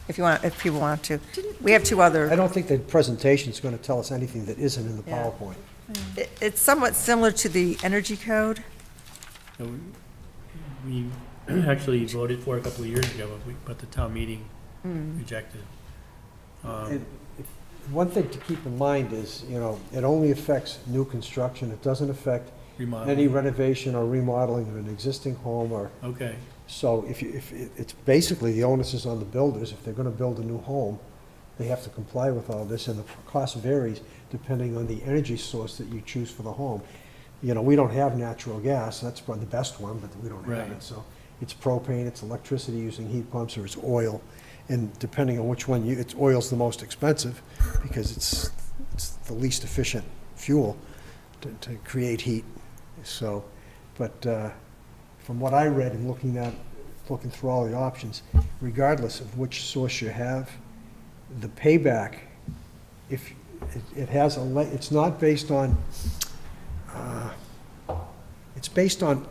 If people want to. We have two I other, don't think the presentation's going to tell us anything that isn't in the Yeah. PowerPoint. it's somewhat similar to the Energy Code. No, we actually voted for it a couple of years ago, but the town meeting rejected. And one thing to keep in mind is, you know, it only affects new construction. It doesn't affect any Remodeling. renovation or remodeling of an existing home or, Okay, so it's basically, the onus is on the builders. If they're gonna build a new home, they have to comply with all this, and the cost varies depending on the energy source that you choose for the home. You know, we don't have natural gas, that's probably the best one, but we don't have Right. it, so it's propane, it's electricity using heat pumps, or it's oil. And depending on which one it's oil's the most expensive, because it's the least efficient fuel to create heat. So, but from what I read and looking through all the options, regardless of which source you have, the payback, if it has it's not based on, it's based on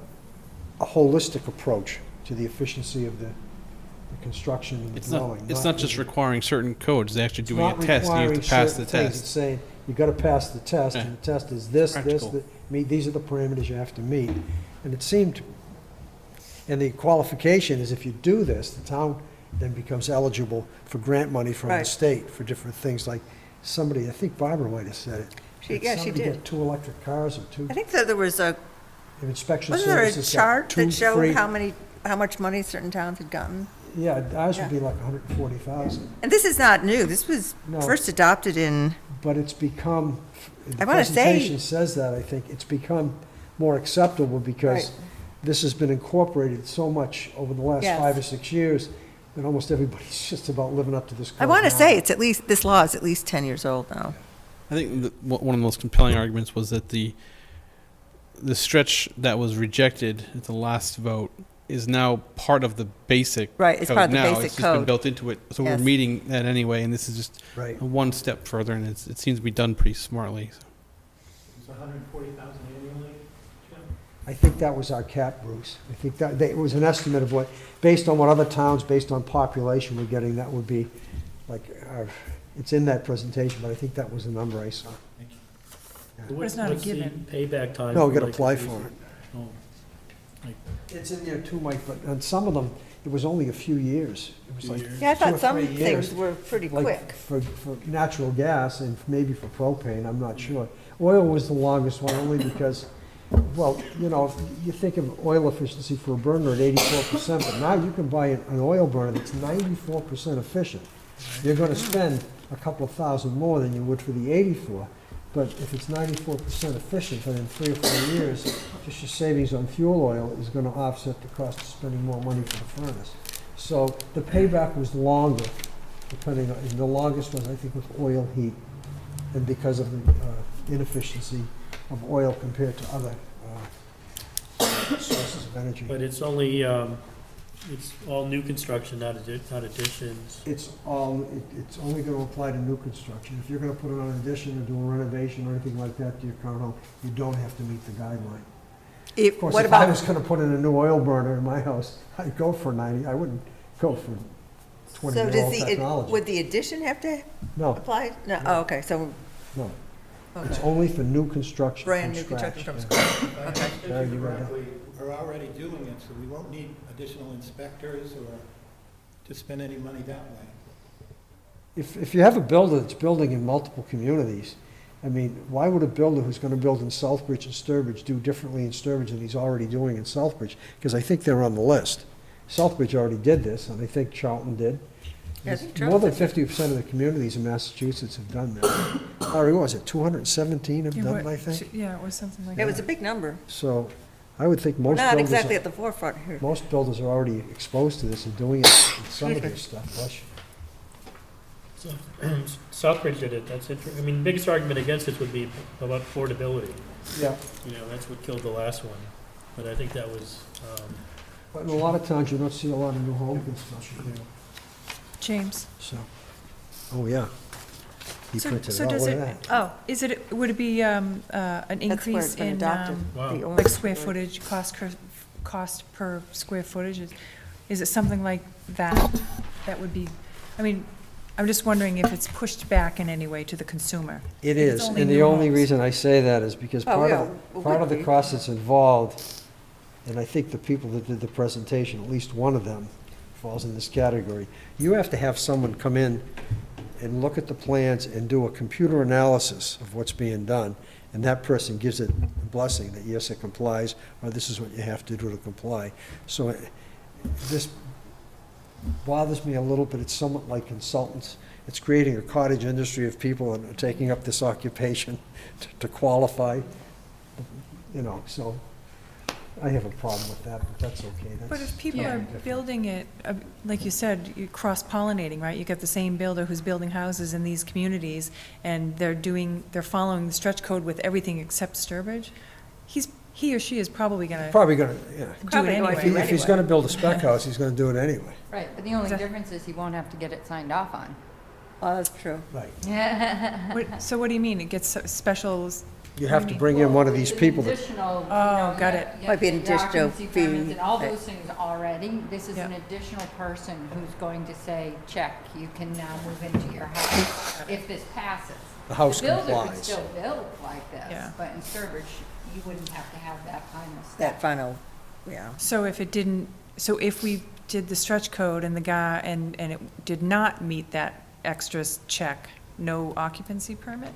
a holistic approach to the efficiency of the construction and the It's dwelling. not just requiring certain codes, they're actually It's doing a not test, you have requiring to pass certain the things. It's test. saying, you gotta pass the test, Yeah. and the test is this, Practical. these are the parameters you have to meet. And it seemed, and the qualification is if you do this, the town then becomes eligible for grant money from the Right. state for different things, like somebody, I think Barbara might have said it. She Did somebody did. get 2 electric cars or 2 I think that there was inspection wasn't there a services? got chart 2 that showed free- how much money certain towns had gotten? Yeah, ours would be like 140,000. And this is not new, this was No. first adopted in, But it's become, the I wanna say- presentation says that, I think, it's become more acceptable because Right. this has been incorporated so much over the last Yes. 5 or 6 years that almost everybody's just about living up to this code I want to now. say it's at least, this law is at least 10 years old now. I think one of the most compelling arguments was that the stretch that was rejected at the last vote is now part of the basic Right, it's code part of the now. basic It's just been code. built into it, so we're Yes. meeting that anyway, and this is just Right. one step further, and it seems to be done pretty smartly. It's 140,000 annually, Jim? I think that was our cap, Bruce. I think that, it was an estimate of what, based on what other towns, based on population were getting, that would be, like, it's in that presentation, but I think that was the number I saw. But it's not a What's the given. payback time? No, we for gotta like apply a for basic- it. Oh, like It's in there too, Mike, but on some of them, it was only a few years. It was Few like years. Yeah, I 2 or thought some 3 years. things were pretty Like quick. for natural gas and maybe for propane, I'm not sure. Oil was the longest one, only because, well, you know, if you think of oil efficiency for a burner at 84%, but now you can buy an oil burner that's 94% efficient. You're gonna spend a couple of thousand more than you would for the 84, but if it's 94% efficient, then in 3 or 4 years, just your savings on fuel oil is gonna offset the cost of spending more money for the furnace. So the payback was longer, depending on, and the longest was, I think, with oil heat, and because of the inefficiency of oil compared to other sources of energy. But it's only, it's all new construction, not additions. It's all, it's only gonna apply to new construction. If you're gonna put it on an addition or do a renovation or anything like that to your current home, you don't have to meet the guideline. Of course, What if I was about, gonna put in a new oil burner in my house, I'd go for 90, I wouldn't go for so does 20-year-old the, technology. would the addition have to No, apply? No, oh, okay, so, no, it's okay. only for new construction Brand from new construction scratch, from yeah. scratch. If I Okay. understood Barry, you you read that? correctly, we're already doing it, so we won't need additional inspectors or to spend any money that way. If you have a builder that's building in multiple communities, I mean, why would a builder who's gonna build in Southbridge and Sturbridge do differently in Sturbridge than he's already doing in Southbridge? Because I think they're on the list. Southbridge already did this, and I think Charlton did. Yeah, I think More than Charlton 50% of the communities in Massachusetts have done that. Larry, what was it, 217 have Yeah, done it, what- I think? Yeah, it was something like It that. was a big number. So I would think We're most not builders, exactly at the forefront here. most builders are already exposed to this and doing it in some of their stuff. Bless you. So, Southbridge did it, that's interesting. I mean, the biggest argument against it would be about affordability. Yeah. You know, that's what killed the last one. But I think that was, But in a lot of towns, you don't see a lot of new home construction, James, so. Oh, yeah. He so printed so it out, does look it, at that. oh, is it, would it be an That's where increase it's been in, adopted. Wow. the like orange. square footage, cost per square footage? Is it something like that? That would be, I mean, I'm just wondering if it's pushed back in any way to the consumer. It It's is, only and the new only homes. reason I say that is because Oh, part yeah, of, it part would of the be. cost that's involved, and I think the people that did the presentation, at least one of them falls in this category, you have to have someone come in and look at the plans and do a computer analysis of what's being done, and that person gives it a blessing that yes, it complies, or this is what you have to do to comply. So this bothers me a little bit. It's somewhat like consultants. It's creating a cottage industry of people that are taking up this occupation to qualify, you know, so I have a problem with that, but that's okay. But That's if people Yeah. are building it, like you said, you're cross-pollinating, right? You got the same builder who's building houses in these communities, and they're following the stretch code with everything except Sturbridge. He or she is probably gonna probably gonna, yeah. do it Probably going If to anyway. if he's gonna build a spec house, he's gonna do it anyway. Right, but the only Exactly. difference is he won't have to get it signed off on. Oh, that's true. Right. So what do you mean? It gets specials? You have to bring in one of these Well, people it's that, an additional, Oh, got it. you Might be an have to get additional occupancy permits fee. and all Right. those things already. This is Yeah. an additional person who's going to say, check, you can now move into your house if this passes. the house The builder could complies. still build like this, Yeah. but in Sturbridge, you wouldn't have to have that kind of That stuff. final, yeah. So if we did the stretch code and the guy, and it did not meet that extra check, no occupancy permit?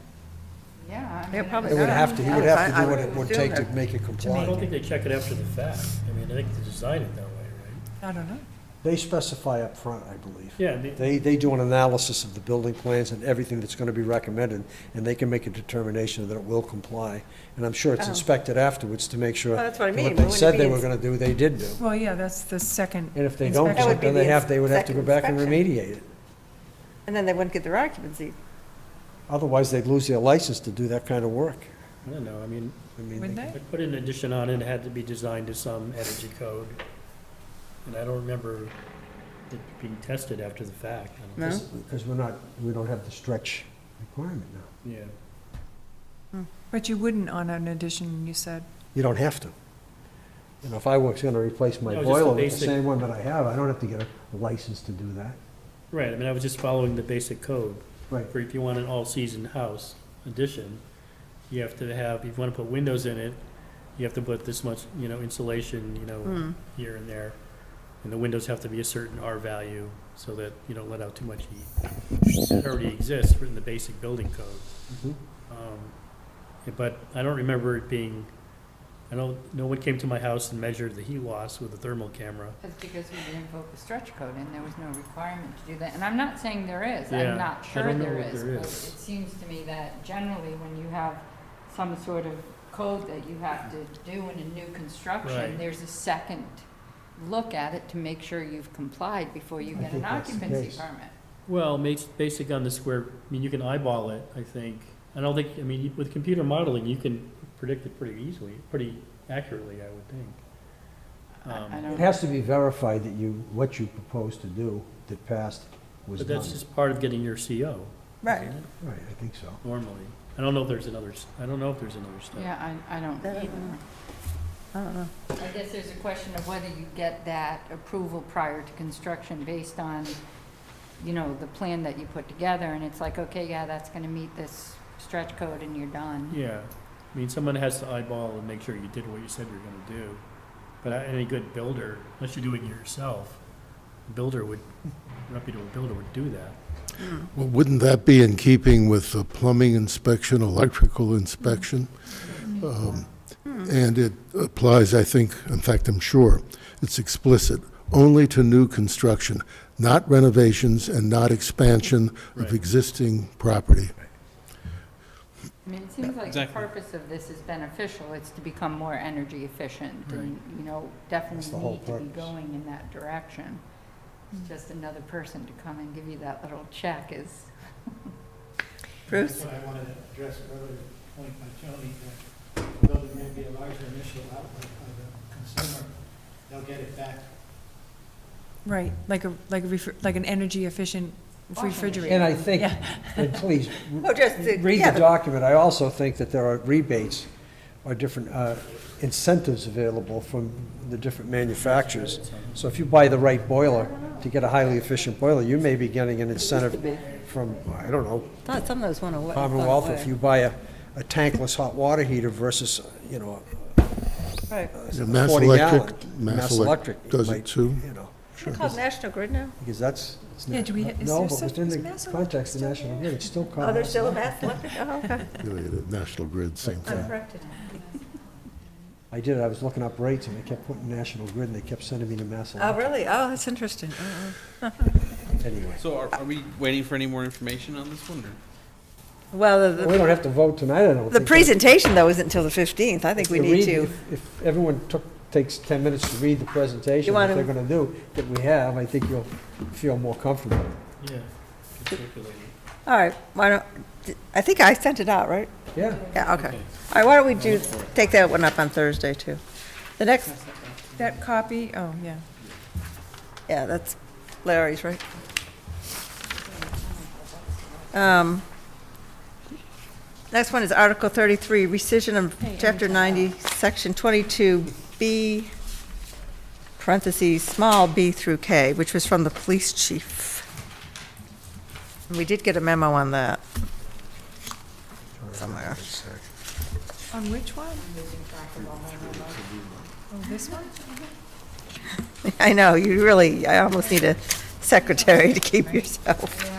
Yeah. I They're mean, probably He would not. have to, he would Yeah, have to I do what would it would assume take to that- make it I comply. don't think they check it after the fact. I mean, I think they design it that way, right? I don't know. They specify up front, I believe. Yeah, They do an analysis of the building plans and everything that's gonna be recommended, and they can make a determination that it will comply. And I'm sure it's Oh. inspected afterwards to make sure Oh, that's what I that mean. what they Wouldn't it said be they ins- were gonna do, they did do. Well, yeah, that's the second. And if they don't, inspection. That would be then they would have to go second back and inspection. remediate it. And then they wouldn't get their occupancy. Otherwise, they'd lose their license to do that kind of work. I don't know, I mean, I mean, Wouldn't they- they? I put an addition on it, it had to be designed to some energy code. And I don't remember it being tested after the fact. I don't No? think- because we don't have the stretch requirement now. Yeah. But you wouldn't on an addition, you said. You don't have to. You know, if I was gonna replace my No, just the boiler with the basic- same one that I have, I don't have to get a license to do that. Right, I mean, I was just following the basic code. Right. For if you want an all-season house addition, you have to have, if you want to put windows in it, you have to put this much, insulation, here and there. And the windows have to be a certain R value so that you don't let out too much heat. It already exists in the basic building code. But I don't remember it being, no one came to my house and measured the heat loss with a thermal camera. That's because we didn't invoke the stretch code and there was no requirement to do that. And I'm not saying there is, Yeah, I'm not I sure don't know there what is, there but it is. seems to me that generally when you have some sort of code that you have to do in a new construction, Right. there's a second look at it to make sure you've complied before you I get think an that's the occupancy case. permit. Well, basic on the square, you can eyeball it, I think. I don't think, with computer modeling, you can predict it pretty easily, pretty accurately, I would think. I It don't, has to be verified that what you propose to do that passed was But done. that's just part of getting your CO. Right. isn't it? Right, I think so. Normally. I don't know if there's another step. yeah, I don't I don't either. know. I don't know. I guess there's a question of whether you get that approval prior to construction based on, the plan that you put together, and it's like, okay, yeah, that's gonna meet this stretch code and you're done. Yeah, someone has to eyeball and make sure you did what you said you were gonna do. But any good builder, unless you're doing it yourself, reputable builder would do that. Well, wouldn't that be in keeping with the plumbing inspection, electrical inspection? And it applies, I think, in fact, I'm sure, it's explicit, only to new construction, not renovations and not expansion Right. of existing property. It seems like the Exactly. purpose of this is beneficial, it's to become more energy efficient and, That's definitely the whole need to be purpose. going in that direction. Just another person to come and give you that little check is, Bruce? That's what I wanted to address earlier, point by Joni, that although there may be a larger initial outlay by the consumer, they'll get it back. Right, like an energy efficient Washing refrigerator. And I think, Yeah. and please, Oh, just, read the document. I also think that there are rebates or different incentives available from the different manufacturers. So if you buy the right boiler, to get a highly efficient boiler, you may be getting an incentive from, I don't know, Thought some of those went away. Commonwealth, if you buy a tankless hot water heater versus, Right. Mass 40 Electric, gallon. Mass Mass Electric Electric does might, it too. It's called National Grid now? Because that's. it's Yeah, not- do we- is No, there but such- within is the Mass Electric context of still National there? Grid, it's still called. Oh, there's still a Mass Mass Electric? Oh, okay. Really, the National Grid, same thing. I'm corrected. I did, I was looking up rates and they kept putting National Grid and they kept sending me to Mass Oh, Electric. really? Oh, that's interesting. Anyway. So are we waiting for any more information on this one, or? Well, We don't have to vote tonight, I don't the think. presentation, though, isn't until the 15th. I think we To need read- to. If everyone takes 10 minutes to read the presentation, You what want they're to- gonna do, that we have, I think you'll feel more comfortable. Yeah. Can circulate it. All right, why don't, I think I sent it out, right? Yeah. Yeah, okay. All right, why don't we take that one up on Thursday, too? The next, That copy, oh, yeah. yeah, that's Larry's, right? Next one is Article 33, rescission of Chapter 90, Section 22B, parentheses, small b through k, which was from the police chief. And we did get a memo on that somewhere. On which one? Oh, this one? I know, you really, I almost need a secretary to keep yourself.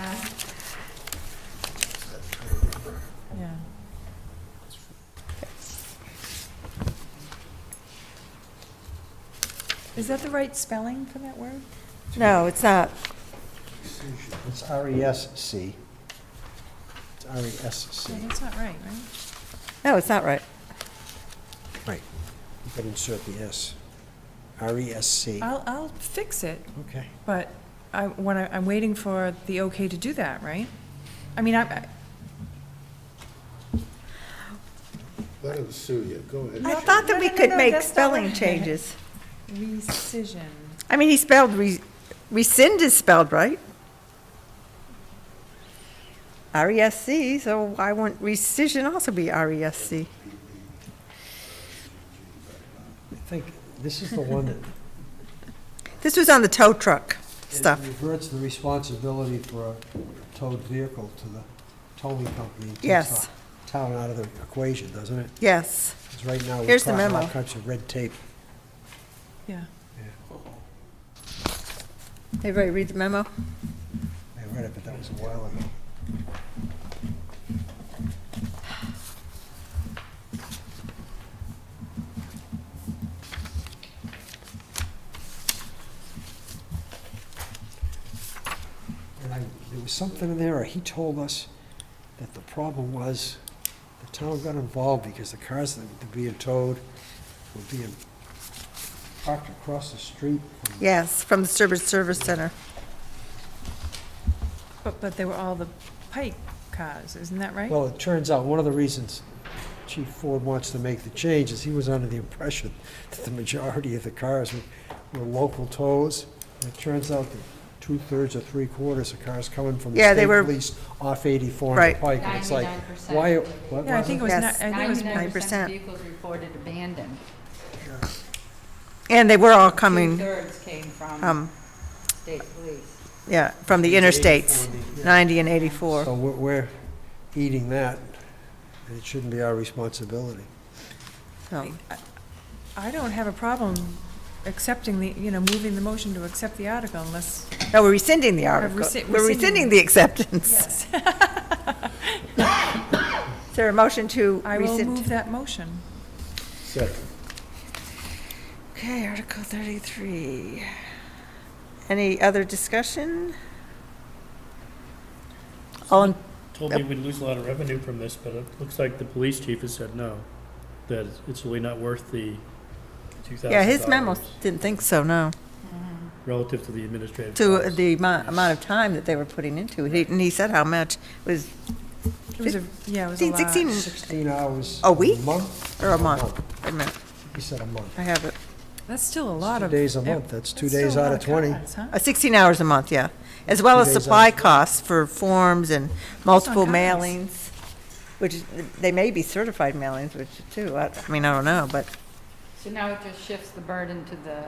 Yeah. Is that the right spelling for that word? No, it's not. It's RESC. It's RESC. No, that's not right, right? No, it's not right. Right. You can insert the S. RESC. I'll fix it, Okay. but I'm waiting for the okay to do that, right? I mean, Let him sue you, go ahead. I thought that we No, could no, make that's not spelling right. changes. rescission. I mean, he spelled, rescind is spelled right. RESC, so why wouldn't rescission also be RESC? I think this is the one that This was on the tow truck stuff. reverts the responsibility for a towed vehicle to the towing company. and takes Yes. the town out of the equation, doesn't it? Yes. 'Cause right now, we're Here's the caught in all memo. kinds of red tape. Yeah. Everybody read the memo? I read it, but that was a while ago. And there was something in there, or he told us that the problem was the town got involved because the cars that were being towed were being parked across the street from Yes, from the Sturbridge Service Center. But they were all the Pike cars, isn't that right? Well, it turns out one of the reasons Chief Ford wants to make the change is he was under the impression that the majority of the cars were local tows. And it turns out that 2/3 or 3/4 of cars coming from the Yeah, they state were- police off 84 Right. and Pike. And it's like, 99%. why, what Yeah, I was think it it? was, Yes. I think it was 99% of 9%. vehicles reported abandoned. And they were all coming, 2/3 came from state police. yeah, from the interstates, 90 and So 84. we're eating that, and it shouldn't be our responsibility. So, I don't have a problem accepting the, moving the motion to accept the article unless, no, we're rescinding the article. We're rescinding. rescinding the acceptance. yes. Is there a motion to I will rescind? move that motion. Second. Okay, Article 33. Any other discussion? All in, Told me we'd lose a lot of revenue from this, but it looks like the police chief has said no, that it's really not worth the $2,000. yeah, his memo didn't think so, no, Relative to the administrative to costs. the amount of time that they were putting into it. And he said how much was, It was a, yeah, it was a 15, lot. 16 16 hours. A week? month? or a month? Wait a minute, He said a month. I have it. That's still a lot 2 of. days a month, that's 2 still days a lot out of 20. cars, huh? 16 hours a month, yeah. As well 2 as days out of supply 20. costs for forms and multiple cars. mailings, which, they may be certified mailings, which too, I mean, I don't know, but So now it just shifts the burden to the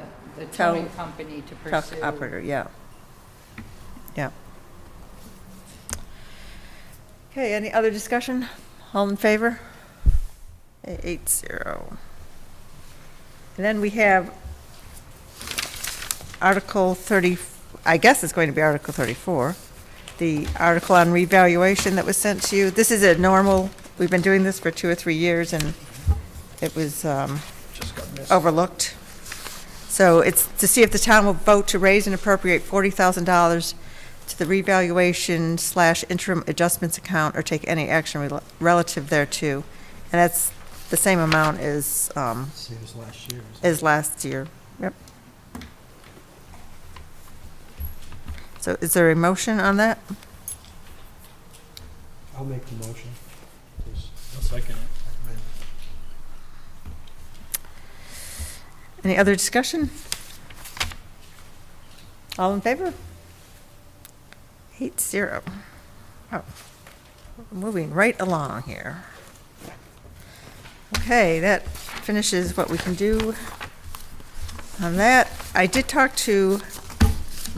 Tow- towing company to truck pursue. operator, yeah. Yeah. Okay, any other discussion? All in favor? 8-0. And then we have Article 30, I guess it's going to be Article 34, the article on revaluation that was sent to you. This is a normal, we've been doing this for 2 or 3 years, and it was overlooked. So it's to see if the town will vote to raise and appropriate $40,000 to the revaluation/interim adjustments account or take any action relative thereto. And that's the same amount as, Same as last year. as last year. Yep. So is there a motion on that? I'll make the motion. Please. I'll second it. Any other discussion? All in favor? 8-0. Oh, we're moving right along here. Okay, that finishes what we can do on that. I did talk to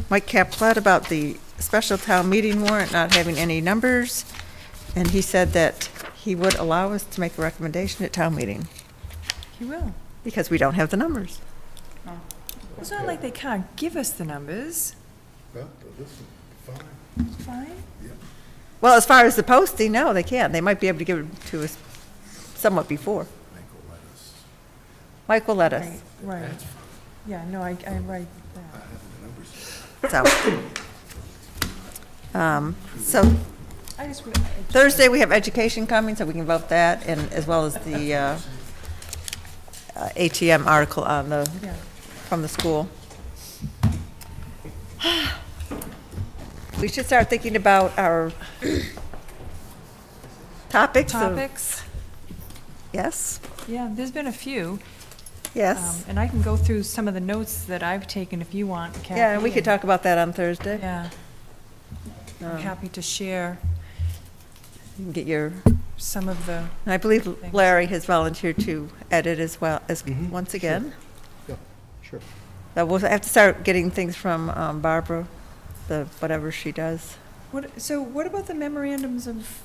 Mike Caplet about the special town meeting warrant not having any numbers, and he said that he would allow us to make a recommendation at town meeting You will. because we don't have the numbers. It's not like they can't give us the numbers. Fine. Well, as far as the posting, no, they can't. They might be able to give it to us somewhat before. Mike will let us. Right, right. Yeah, no, I write that. So I just, Thursday, we have education coming, so we can vote that, and as well as the ATM article on the, yeah. from the school. We should start thinking about our topics of, Topics, yes, yeah, there's been a few. yes. And I can go through some of the notes that I've taken if you want, Kathy. Yeah, and we could and- talk about that on Thursday. Yeah. I'm happy to share You can get your, some of the, and I believe Larry has volunteered to edit as well, as, once again. Sure. We'll have to start getting things from Barbara, the, whatever she does. so what about the memorandums of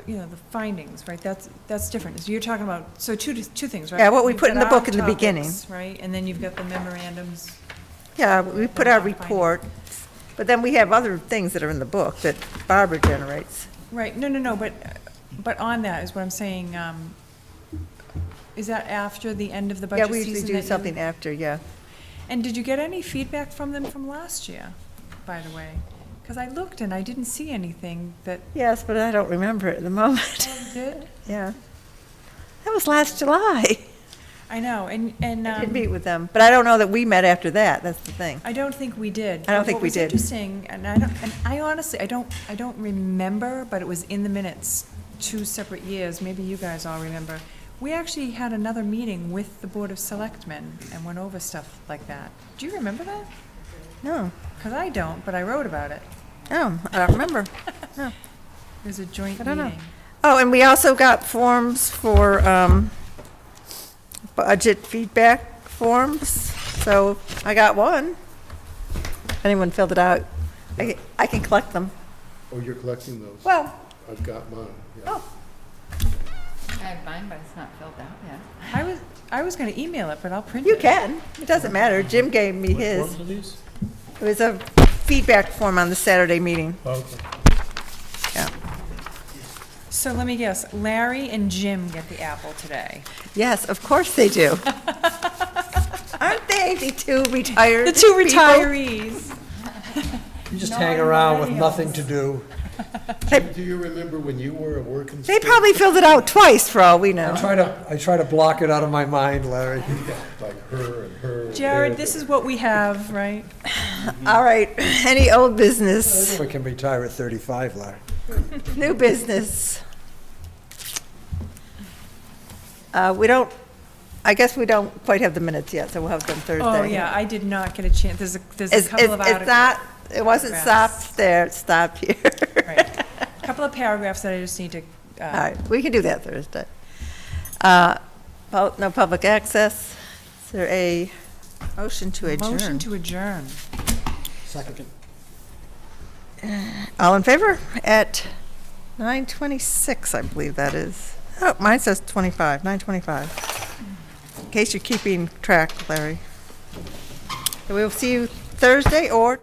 the findings, right? That's different. So you're talking about, so two things, right? Yeah, what we You've put in got the book our in the beginning. topics, right? And then you've got the memorandums. Yeah, we put our Findings. report, but then we have other things that are in the book that Barbara generates. Right, no, but on that is what I'm saying, is that after the end of the Yeah, budget we season? usually that do you- something after, yeah. And did you get any feedback from them from last year, by the way? Because I looked and I didn't see anything that Yes, but I don't remember it at the moment. did. Yeah. That was last July. I know, and, I did meet with them, but I don't know that we met after that, that's the thing. I don't think we did. I don't But think we did. What was interesting, and I honestly, I don't remember, but it was in the minutes, 2 separate years, maybe you guys all remember. We actually had another meeting with the Board of Selectmen and went over stuff like that. Do you remember that? No, Because I don't, but I wrote about it. no, I don't remember. It was a joint I don't know. meeting. Oh, and we also got forms for, budget feedback forms, so I got one. Anyone filled it out? I can collect them. Oh, you're collecting those? Well, I've got mine, yeah. oh, I have mine, but it's not filled out yet. I was going to email it, but I'll print it. you can, it doesn't matter, Jim gave me What his. forms are these? It was a feedback form on the Saturday meeting, Oh, okay. yeah. So let me guess, Larry and Jim get the apple today. Yes, of course they do. Aren't they the two retired The two people? retirees. You just No, hang I'm around with millennials. nothing to do. Do you remember when you were a working? They probably filled it out twice, for all we know. I try to block it out of my mind, Larry. Like her and her. Jared, this is what we have, right? All right, any old business, Everyone can retire at 35, Larry. new business? I guess we don't quite have the minutes yet, so we'll have them Thursday. Oh, yeah, I did not get a chance. There's a It's couple of articles. not, it wasn't Paragraphs. stopped there, it stopped here. Right. A couple of paragraphs that I just need to, All right, we can do that Thursday. No public access. Is there a motion to adjourn? motion to adjourn. Second. All in favor? At 9:26, I believe that is. Oh, mine says 25, 9:25. In case you're keeping track, Larry. So we'll see you Thursday or